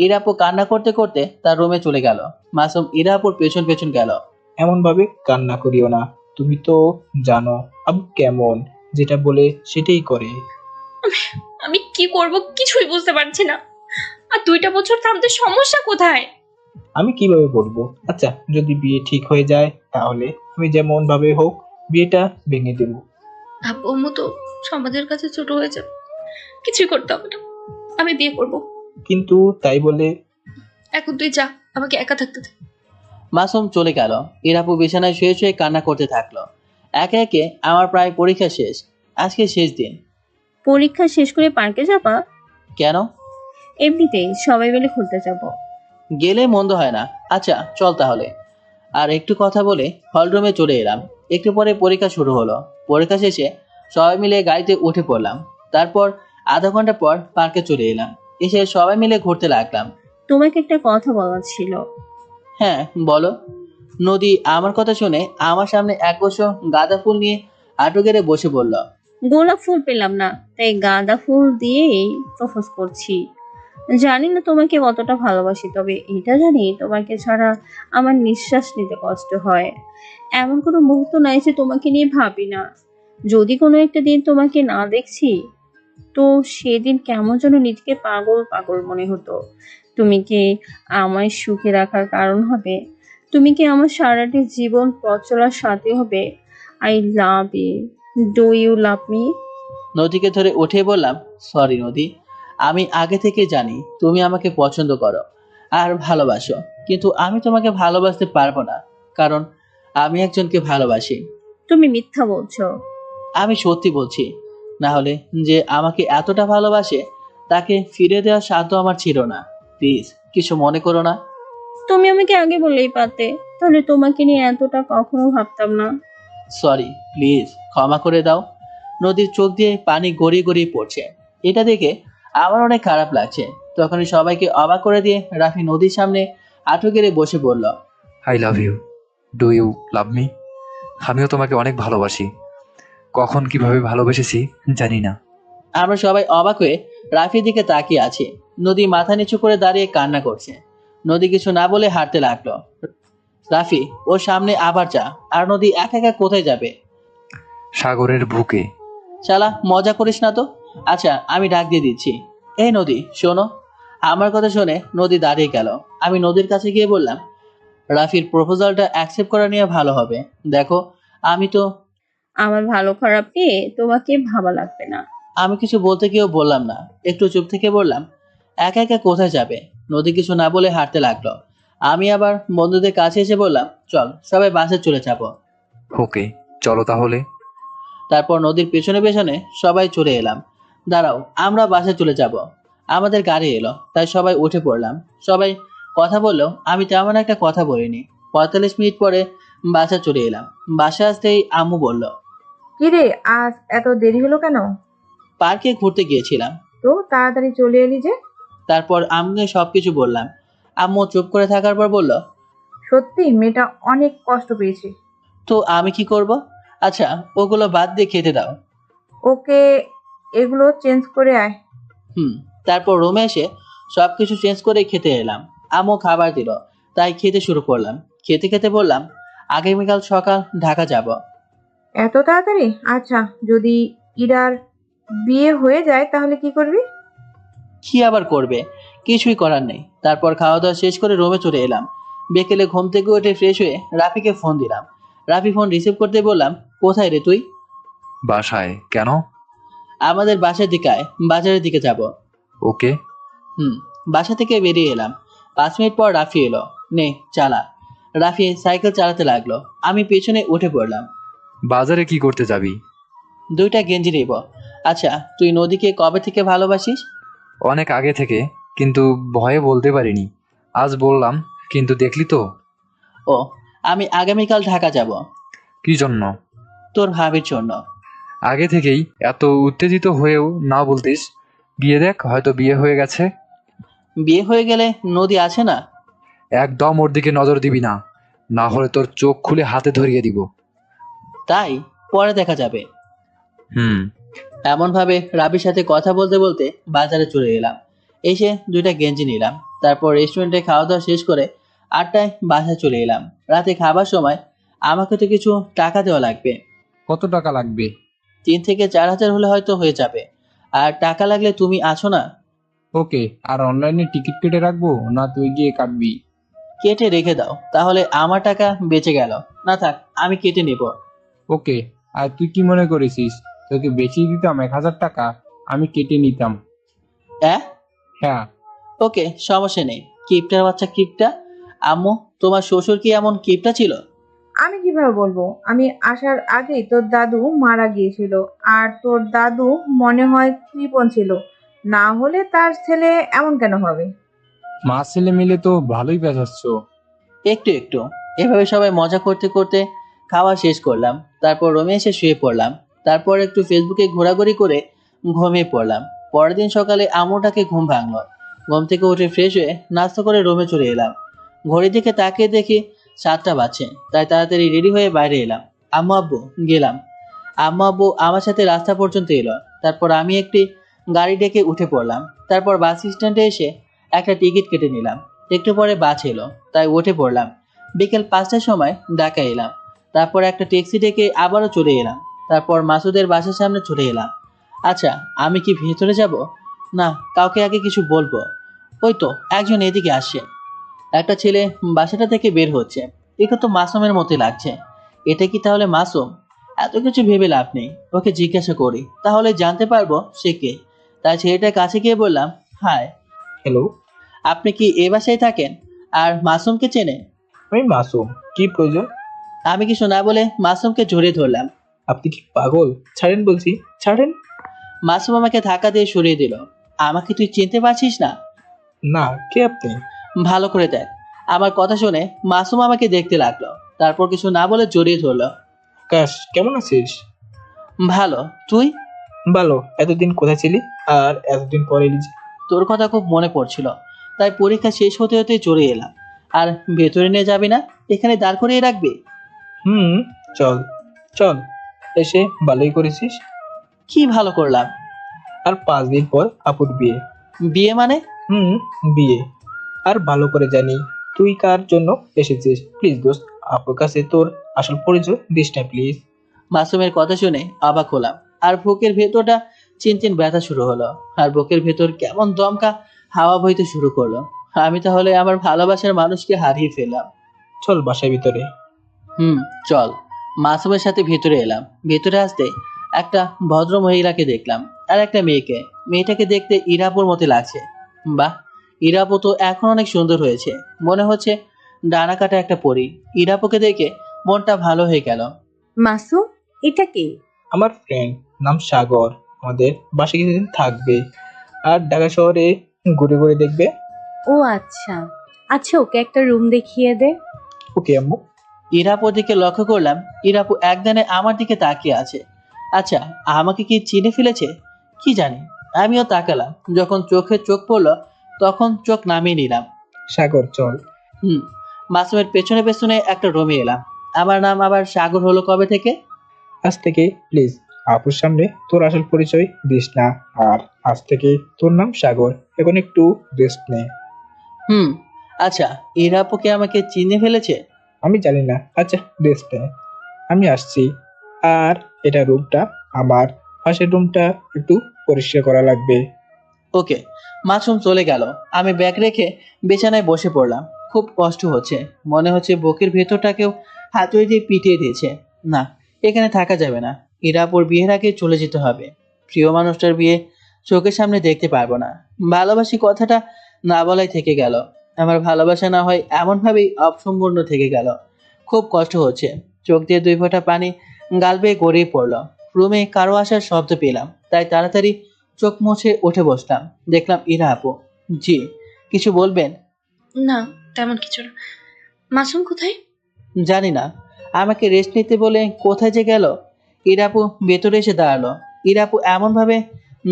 ইরাপু কান্না করতে করতে তার রুমে চলে গেল। মাসুম ইরাপুর পেছন পেছন গেল। এমন ভাবে কান্না করিও না, তুমি তো জানো আব্বু কেমন, যেটা বলে সেটাই করে। আমি কি করব কিছুই বুঝতে পারছি না। আর 2টা বছর থামতে সমস্যা কোথায়? আমি কিভাবে বলবো? আচ্ছা যদি বিয়ে ঠিক হয়ে যায় তাহলে আমি যেমন ভাবে হোক বিয়েটা ভেঙে দেবো। আব্বু আম্মু তো সমাজের কাছে ছোট হয়ে যাবে, কিছুই করতে হবে না, আমি বিয়ে করব। কিন্তু তাই বলে এখন তুই যা, আমাকে একা থাকতে দে। মাসুম চলে গেল। ইরাপু বিছানায় শুয়ে শুয়ে কান্না করতে থাকলো। একে একে আমার প্রায় পরীক্ষা শেষ, আজকে শেষ দিন। পরীক্ষা শেষ করে পার্কে যাবা? কেন? এমনিতেই সবাই মিলে ঘুরতে যাব। গেলে মন্দ হয় না। আচ্ছা চল তাহলে। আর একটু কথা বলে হলরুমে চলে এলাম। একটু পরে পরীক্ষা শুরু হলো। পরীক্ষা শেষে সবাই মিলে গাড়িতে উঠে পড়লাম। তারপর আধা ঘন্টা পর পার্কে চলে এলাম। এসে সবাই মিলে ঘুরতে লাগলাম। তোমাকে একটা কথা বলার ছিল। হ্যাঁ বলো। নদী আমার কথা শুনে আমার সামনে এক বছর গাঁদা ফুল নিয়ে হাঁটু গেড়ে বসে বলল, গোলাপ ফুল পেলাম না, তাই গাঁদা ফুল দিয়েই প্রপোজ করছি। জানি না তোমাকে কতটা ভালোবাসি, তবে এটা জানি তোমাকে ছাড়া আমার নিঃশ্বাস নিতে কষ্ট হয়। এমন কোনো মুহূর্ত নাই যে তোমাকে নিয়ে ভাবি না। যদি কোনো একটা দিন তোমাকে না দেখছি, তো সেদিন কেমন যেন নিজেকে পাগল পাগল মনে হতো। তুমি কি আমায় সুখে রাখার কারণ হবে? তুমি কি আমার সারাটি জীবন পথ চলার সাথে হবে? I love you. Do you love me? নদীকে ধরে উঠে বললাম, সরি নদী, আমি আগে থেকে জানি তুমি আমাকে পছন্দ করো আর ভালোবাসো, কিন্তু আমি তোমাকে ভালোবাসতে পারবো না, কারণ আমি একজনকে ভালোবাসি। তুমি মিথ্যা বলছো। আমি সত্যি বলছি, না হলে যে আমাকে এতটা ভালোবাসে তাকে ফিরে দেওয়ার সাধ্য আমার ছিল না। প্লিজ কিছু মনে করো না। তুমি আমাকে আগে বললেই পারতে, তাহলে তোমাকে নিয়ে এতটা কখনো ভাবতাম না। সরি, প্লিজ ক্ষমা করে দাও। নদীর চোখ দিয়ে পানি গড়িয়ে গড়িয়ে পড়ছে। এটা দেখে আমার অনেক খারাপ লাগছে। তখনই সবাইকে অবাক করে দিয়ে রাফি নদীর সামনে হাঁটু গেড়ে বসে বলল, I love you. Do you love me? আমিও তোমাকে অনেক ভালোবাসি। কখন কিভাবে ভালোবেসেছি জানি না। আমরা সবাই অবাক হয়ে রাফির দিকে তাকিয়ে আছি। নদী মাথা নিচু করে দাঁড়িয়ে কান্না করছে। নদী কিছু না বলে হাঁটতে লাগলো। রাফি ওর সামনে আবার যা, আর নদী একা একা কোথায় যাবে? সাগরের বুকে। শালা মজা করিস না তো। আচ্ছা আমি ডাক দিয়ে দিচ্ছি। এই নদী শোনো। আমার কথা শুনে নদী দাঁড়িয়ে গেল। আমি নদীর কাছে গিয়ে বললাম, রাফির প্রপোজালটা অ্যাকসেপ্ট করা নিয়ে ভালো হবে। দেখো আমি তো আমার ভালো খারাপ নিয়ে তোমাকে ভাবা লাগবে না। আমি কিছু বলতে গিয়েও বললাম না, একটু চুপ থেকে বললাম, একা একা কোথায় যাবে? নদী কিছু না বলে হাঁটতে লাগলো। আমি আবার বন্ধুদের কাছে এসে বললাম, চল সবাই বাসে চলে যাবো। ওকে চলো তাহলে। তারপর নদীর পেছনে পেছনে সবাই চলে এলাম। দাঁড়াও, আমরা বাসে চলে যাব। আমাদের গাড়ি এলো, তাই সবাই উঠে পড়লাম। সবাই কথা বললো, আমি তেমন একটা কথা বলিনি। 45 মিনিট পরে বাসা চলে এলাম। বাসা আসতেই আম্মু বলল, কিরে আজ এত দেরি হলো কেন? পার্কে ঘুরতে গিয়েছিলাম। তো তাড়াতাড়ি চলে এলি যে? তারপর আম্মুকে সবকিছু বললাম। আম্মু চুপ করে থাকার পর বলল, সত্যি মেয়েটা অনেক কষ্ট পেয়েছে। তো আমি কি করব? আচ্ছা ওগুলো বাদ দিয়ে খেতে দাও। ওকে, এগুলো চেঞ্জ করে আয়। তারপর রুমে এসে সবকিছু চেঞ্জ করে খেতে এলাম। আম্মু খাবার দিল, তাই খেতে শুরু করলাম। খেতে খেতে বললাম, আগামীকাল সকাল ঢাকা যাব। এত তাড়াতাড়ি? আচ্ছা, যদি ইরার বিয়ে হয়ে যায় তাহলে কি করবি? কি আবার করবে? কিছুই করার নেই। তারপর খাওয়া দাওয়া শেষ করে রুমে চলে এলাম। বিকেলে ঘুম থেকে উঠে ফ্রেশ হয়ে রাফিকে ফোন দিলাম। রাফি ফোন রিসিভ করতে বললাম, কোথায় রে তুই? বাসায়। কেন? আমাদের বাসার দিকে আয়, বাজারের দিকে যাব। ওকে। বাসা থেকে বেরিয়ে এলাম। 5 মিনিট পর রাফি এলো। নে চালা। রাফি সাইকেল চালাতে লাগলো, আমি পেছনে উঠে পড়লাম। বাজারে কি করতে যাবি? 2টা গেঞ্জি নেব। আচ্ছা, তুই নদীকে কবে থেকে ভালোবাসিস? অনেক আগে থেকে, কিন্তু ভয়ে বলতে পারিনি। আজ বললাম, কিন্তু দেখলি তো। ও, আমি আগামীকাল ঢাকা যাব। কি জন্য? তোর ভাবির জন্য। আগে থেকেই এত উত্তেজিত হয়েও না বলতিস। গিয়ে দেখ, হয়তো বিয়ে হয়ে গেছে। বিয়ে হয়ে গেলে নদী আছে না? একদম ওর দিকে নজর দিবি না, না হলে তোর চোখ খুলে হাতে ধরিয়ে দিব। তাই পরে দেখা যাবে। হুম। এমন ভাবে রাবির সাথে কথা বলতে বলতে বাজারে চলে এলাম। এসে 2টা গেঞ্জি নিলাম। তারপর রেস্টুরেন্টে খাওয়া দাওয়া শেষ করে 8টায় বাসায় চলে এলাম। রাতে খাবার সময় আমাকে তো কিছু টাকা দেওয়া লাগবে। কত টাকা লাগবে? 3 থেকে 4 হাজার হলে হয়তো হয়ে যাবে। আর টাকা লাগলে তুমি আছো না? ওকে, আর অনলাইনে টিকিট কেটে রাখবো না তুই গিয়ে কাটবি? কেটে রেখে দাও, তাহলে আমার টাকা বেঁচে গেল। না থাক, আমি কেটে নেব। ওকে। আর তুই কি মনে করেছিস তোকে বেশি দিতাম 1,000 টাকা? আমি কেটে নিতাম। হ্যাঁ। ওকে, সমস্যা নেই। কিপটার বাচ্চা কিপটা। আম্মু, তোমার শ্বশুর কি এমন কিপটা ছিল? আমি কিভাবে বলবো? আমি আসার আগেই তোর দাদু মারা গিয়েছিল। আর তোর দাদু মনে হয় কৃপণ ছিল, না হলে তার ছেলে এমন কেন হবে? মা ছেলে মিলে তো ভালোই পেঁচাচ্ছ। একটু একটু। এভাবে সবাই মজা করতে করতে খাওয়া শেষ করলাম। তারপর রুমে এসে শুয়ে পড়লাম। তারপর একটু ফেসবুকে ঘোরাঘুরি করে ঘুমিয়ে পড়লাম। পরের দিন সকালে আম্মুটাকে ঘুম ভাঙলো। ঘুম থেকে উঠে ফ্রেশ হয়ে নাস্তা করে রুমে চলে এলাম। ঘড়ি দিকে তাকিয়ে দেখি 7টা বাজছে, তাই তাড়াতাড়ি রেডি হয়ে বাইরে এলাম। আম্মু আব্বু গেলাম। আম্মু আব্বু আমার সাথে রাস্তা পর্যন্ত এলো। তারপর আমি একটি গাড়ি ডেকে উঠে পড়লাম। তারপর বাস স্ট্যান্ডে এসে একটা টিকিট কেটে নিলাম। একটু পরে বাস এলো, তাই উঠে পড়লাম। বিকেল 5টার সময় ঢাকা এলাম। তারপর একটা ট্যাক্সি ডেকে আবারও চলে এলাম। তারপর মাসুদের বাসার সামনে চলে এলাম। আচ্ছা, আমি কি ভেতরে যাব? না, কাউকে আগে কিছু বলবো। ওই তো একজন এদিকে আসছে। একটা ছেলে বাসাটা থেকে বের হচ্ছে। একে তো মাসুমের মতোই লাগছে। এটা কি তাহলে মাসুম? এত কিছু ভেবে লাভ নেই, ওকে জিজ্ঞাসা করি, তাহলে জানতে পারবো সে কে। তাই ছেলেটার কাছে গিয়ে বললাম, হাই। হ্যালো, আপনি কি এ বাসায় থাকেন? আর মাসুমকে চেনে? আমি মাসুম। কি প্রয়োজন? আমি কিছু না বলে মাসুমকে জড়িয়ে ধরলাম। আপনি কি পাগল? ছাড়েন বলছি, ছাড়েন। মাসুম আমাকে ধাক্কা দিয়ে সরিয়ে দিল। আমাকে তুই চিনতে পারছিস না? না, কে আপনি? ভালো করে দেখ। আমার কথা শুনে মাসুম আমাকে দেখতে লাগলো। তারপর কিছু না বলে জড়িয়ে ধরলো। আকাশ, কেমন আছিস? ভালো, তুই? ভালো। এতদিন কোথায় ছিলি? আর এতদিন পরে এলি যে? তোর কথা খুব মনে পড়ছিল, তাই পরীক্ষা শেষ হতে হতে চলে এলাম। আর ভেতরে নিয়ে যাবি না? এখানে দাঁড় করিয়ে রাখবি? হুম, চল চল। এসে ভালোই করেছিস। কি ভালো করলাম? আর 5 দিন পর আপুর বিয়ে। বিয়ে মানে? হুম, বিয়ে। আর ভালো করে জানি তুই কার জন্য এসেছিস। প্লিজ দোস্ত, আপুর কাছে তোর আসল পরিচয় দিস না প্লিজ। মাসুমের কথা শুনে অবাক হলাম। আর বুকের ভেতরটা চিনচিন ব্যথা শুরু হলো। আর বুকের ভেতর কেমন দমকা হাওয়া বইতে শুরু করলো। আমি তাহলে আমার ভালোবাসার মানুষকে হারিয়ে ফেললাম। চল বাসার ভিতরে। চল। মাসুমের সাথে ভেতরে এলাম। ভেতরে আসতে একটা ভদ্র মহিলাকে দেখলাম আর একটা মেয়েকে। মেয়েটাকে দেখতে ইরাপুর মতো লাগছে। বাহ, ইরাপু তো এখন অনেক সুন্দর হয়েছে। মনে হচ্ছে ডানা কাটা একটা পরী। ইরাপুকে দেখে মনটা ভালো হয়ে গেল। মাসুম, এটা কে? আমার ফ্রেন্ড, নাম সাগর। আমাদের বাসায় কিছুদিন থাকবে আর ঢাকা শহরে ঘুরে ঘুরে দেখবে। ও আচ্ছা আচ্ছা, ওকে একটা রুম দেখিয়ে দে। ওকে আম্মু। ইরাপুর দিকে লক্ষ্য করলাম। ইরাপু একদানে আমার দিকে তাকিয়ে আছে। আচ্ছা, আমাকে কি চিনে ফেলেছে? কি জানি। আমিও তাকালাম। যখন চোখে চোখ পড়লো তখন চোখ নামিয়ে নিলাম। সাগর, চল। মাসুমের পেছনে পেছনে একটা রুমে এলাম। আমার নাম আবার সাগর হলো কবে থেকে? আজ থেকে প্লিজ আপুর সামনে তোর আসল পরিচয় দিস না। আর আজ থেকে তোর নাম সাগর। এখন একটু রেস্ট নে। আচ্ছা, ইরাপুকে আমাকে চিনে ফেলেছে? আমি জানি না। আচ্ছা, রেস্ট নে, আমি আসছি। আর এটা রুমটা আমার। পাশের রুমটা একটু পরিষ্কার করা লাগবে। ওকে। মাসুম চলে গেল। আমি ব্যাগ রেখে বিছানায় বসে পড়লাম। খুব কষ্ট হচ্ছে। মনে হচ্ছে বুকের ভেতরটাকেও হাতুড়ি দিয়ে পিটিয়ে দিয়েছে। না, এখানে থাকা যাবে না। ইরাপুর বিয়ের আগে চলে যেতে হবে। প্রিয় মানুষটার বিয়ে চোখের সামনে দেখতে পারবো না। ভালোবাসি কথাটা না বলাই থেকে গেল। আমার ভালোবাসা না হয় এমনভাবেই অসম্পূর্ণ থেকে গেল। খুব কষ্ট হচ্ছে। চোখ দিয়ে 2 ফোঁটা পানি গাল বেয়ে গড়িয়ে পড়ল। রুমে কারো আসার শব্দ পেলাম, তাই তাড়াতাড়ি চোখ মুছে উঠে বসলাম। দেখলাম ইরা আপু। জি, কিছু বলবেন? না, তেমন কিছু না। মাসুম কোথায়? জানি না, আমাকে রেস্ট নিতে বলে কোথায় যে গেল। ইরাপু ভেতরে এসে দাঁড়ালো। ইরাপু এমন ভাবে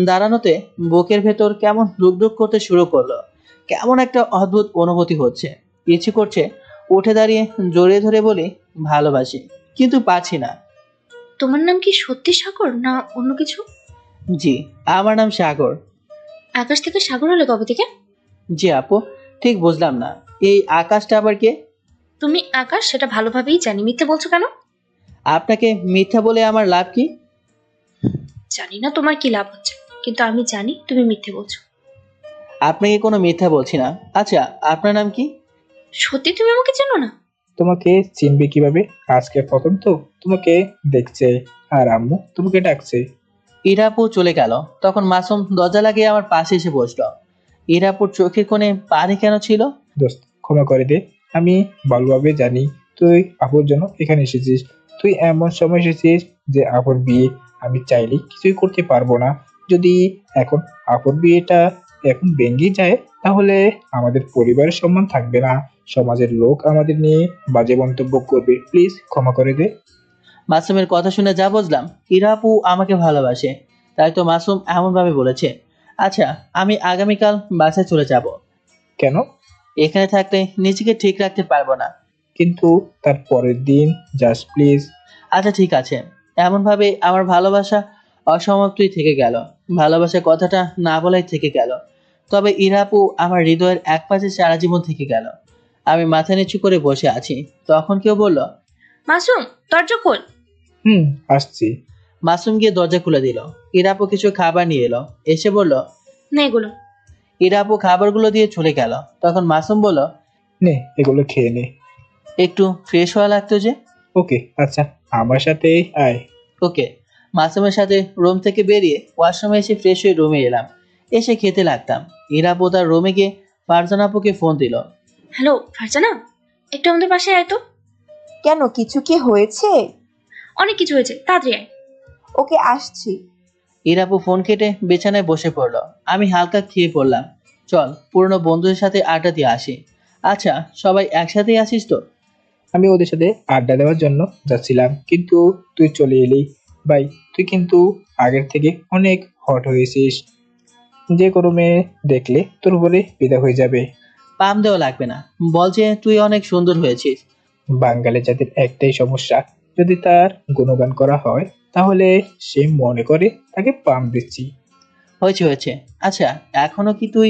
দাঁড়ানোতে বুকের ভেতর কেমন ধুকধুক করতে শুরু করলো। কেমন একটা অদ্ভুত অনুভূতি হচ্ছে। ইচ্ছে করছে উঠে দাঁড়িয়ে জড়িয়ে ধরে বলি ভালোবাসি, কিন্তু পারছি না। তোমার নাম কি সত্যি সাগর না অন্য কিছু? জি, আমার নাম সাগর। আকাশ থেকে সাগর হলে কবে থেকে? জি আপু, ঠিক বুঝলাম না, এই আকাশটা আবার কে? তুমি আকাশ সেটা ভালোভাবেই জানি, মিথ্যে বলছো কেন? আপনাকে মিথ্যা বলে আমার লাভ কি? জানি না তোমার কি লাভ হচ্ছে, কিন্তু আমি জানি তুমি মিথ্যে বলছো। আপনাকে কোনো মিথ্যা বলছি না। আচ্ছা, আপনার নাম কি? সত্যি তুমি আমাকে চেনো না? তোমাকে চিনবে কিভাবে? আজকে প্রথম তো তোমাকে দেখছে, আর আম্মু তোমাকে ডাকছে। ইরাপু চলে গেল। তখন মাসুম দরজা লাগিয়ে আমার পাশে এসে বসলো। ইরাপুর চোখের কোণে পানি কেন ছিল? দোস্ত, ক্ষমা করে দে। আমি ভালোভাবে জানি তুই আপুর জন্য এখানে এসেছিস। তুই এমন সময় এসেছিস যে আপুর বিয়ে আমি চাইলেই কিছুই করতে পারবো না। যদি এখন আপুর বিয়েটা এখন ভেঙে যায়, তাহলে আমাদের পরিবারের সম্মান থাকবে না, সমাজের লোক আমাদের নিয়ে বাজে মন্তব্য করবে। প্লিজ ক্ষমা করে দে। মাসুমের কথা শুনে যা বুঝলাম, ইরাপু আমাকে ভালোবাসে, তাই তো মাসুম এমন ভাবে বলেছে। আচ্ছা, আমি আগামীকাল বাসায় চলে যাব। কেন? এখানে থাকলে নিজেকে ঠিক রাখতে পারবো না। কিন্তু তার পরের দিন জাস্ট প্লিজ। আচ্ছা ঠিক আছে। এমন ভাবে আমার ভালোবাসা অসমাপ্তই থেকে গেল। ভালোবাসার কথাটা না বলাই থেকে গেল। তবে ইরাপু আমার হৃদয়ের এক পাশে সারা জীবন থেকে গেল। আমি মাথা নিচু করে বসে আছি। তখন কেউ বলল, মাসুম, দরজা খোল। আসছি। মাসুম গিয়ে দরজা খুলে দিল। ইরাপু কিছু খাবার নিয়ে এলো, এসে বলল, না এগুলো। ইরাপু খাবারগুলো দিয়ে চলে গেল। তখন মাসুম বলল, নে এগুলো খেয়ে নে। একটু ফ্রেশ হওয়া লাগতো যে। ওকে, আচ্ছা আমার সাথে আয়। ওকে। মাসুমের সাথে রুম থেকে বেরিয়ে ওয়াশরুমে এসে ফ্রেশ হয়ে রুমে এলাম। এসে খেতে লাগতাম। ইরাপু তার রুমে গিয়ে ফারজানা আপুকে ফোন দিল। হ্যালো ফারজানা, একটু আমাদের বাসায় আয় তো। কেন, কিছু কি হয়েছে? অনেক কিছু হয়েছে, তাড়াতাড়ি আয়। ওকে, আসছি। ইরাপু ফোন কেটে বিছানায় বসে পড়ল। আমি হালকা খেয়ে পড়লাম। চল পুরনো বন্ধুদের সাথে আড্ডা দিয়ে আসি। আচ্ছা, সবাই একসাথেই আসিস তো? আমি ওদের সাথে আড্ডা দেওয়ার জন্য যাচ্ছিলাম, কিন্তু তুই চলে এলি। ভাই, তুই কিন্তু আগের থেকে অনেক হট হয়েছিস। যে কোনো মেয়ে দেখলে তোর উপরে ফিদা হয়ে যাবে। পাম দেওয়া লাগবে না, বল যে তুই অনেক সুন্দর হয়েছিস। বাঙালি জাতির একটাই সমস্যা, যদি তার গুণগান করা হয় তাহলে সে মনে করে তাকে পাম দিচ্ছি। হয়েছে হয়েছে। আচ্ছা, এখনো কি তুই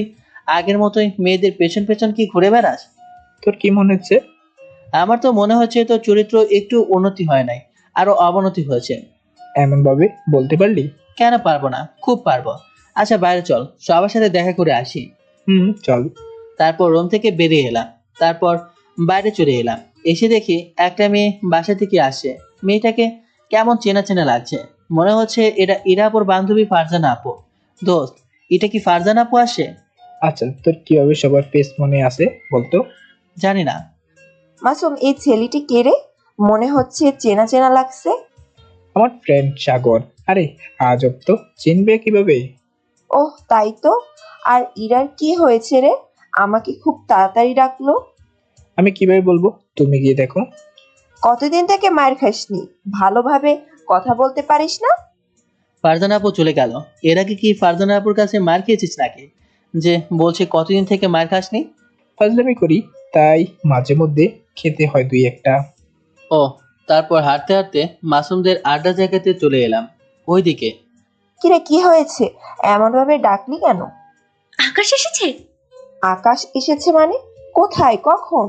আগের মতোই মেয়েদের পেছন পেছন কি ঘুরে বেড়াস? তোর কি মনে হচ্ছে? আমার তো মনে হচ্ছে তোর চরিত্র একটু উন্নতি হয় নাই, আরো অবনতি হয়েছে। এমন ভাবে বলতে পারলি? কেন পারবো না, খুব পারবো। আচ্ছা বাইরে চল, সবার সাথে দেখা করে আসি। চল। তারপর রুম থেকে বেরিয়ে এলাম। তারপর বাইরে চলে এলাম। এসে দেখি একটা মেয়ে বাসা থেকে আসে। মেয়েটাকে কেমন চেনা চেনা লাগছে। মনে হচ্ছে এটা ইরাপুর বান্ধবী ফারজানা আপু। দোস্ত, এটা কি ফারজানা আপু আসে? আচ্ছা, তোর কিভাবে সবার ফেস মনে আছে বলতো? জানি না। মাসুম, এই ছেলেটি কে রে? মনে হচ্ছে চেনা চেনা লাগছে। আমার ফ্রেন্ড সাগর। আরে আজব তো, চিনবে কিভাবে? ওহ, তাই তো। আর ইরার কি হয়েছে রে? আমাকে খুব তাড়াতাড়ি ডাকলো। আমি কিভাবে বলবো, তুমি গিয়ে দেখো। কতদিন থেকে মায়ের খাসনি? ভালোভাবে কথা বলতে পারিস না? ফারজানা আপু চলে গেল। এর আগে কি ফারজানা আপুর কাছে মার খেয়েছিস নাকি, যে বলছে কতদিন থেকে মার খাসনি? ফাজলামি করি, তাই মাঝে মধ্যে খেতে হয় দুই একটা। ও, তারপর হাঁটতে হাঁটতে মাসুমদের আড্ডা জায়গাতে চলে এলাম। ওইদিকে। কিরে, কি হয়েছে? এমন ভাবে ডাকলি কেন? আকাশ এসেছে? আকাশ এসেছে মানে? কোথায়, কখন?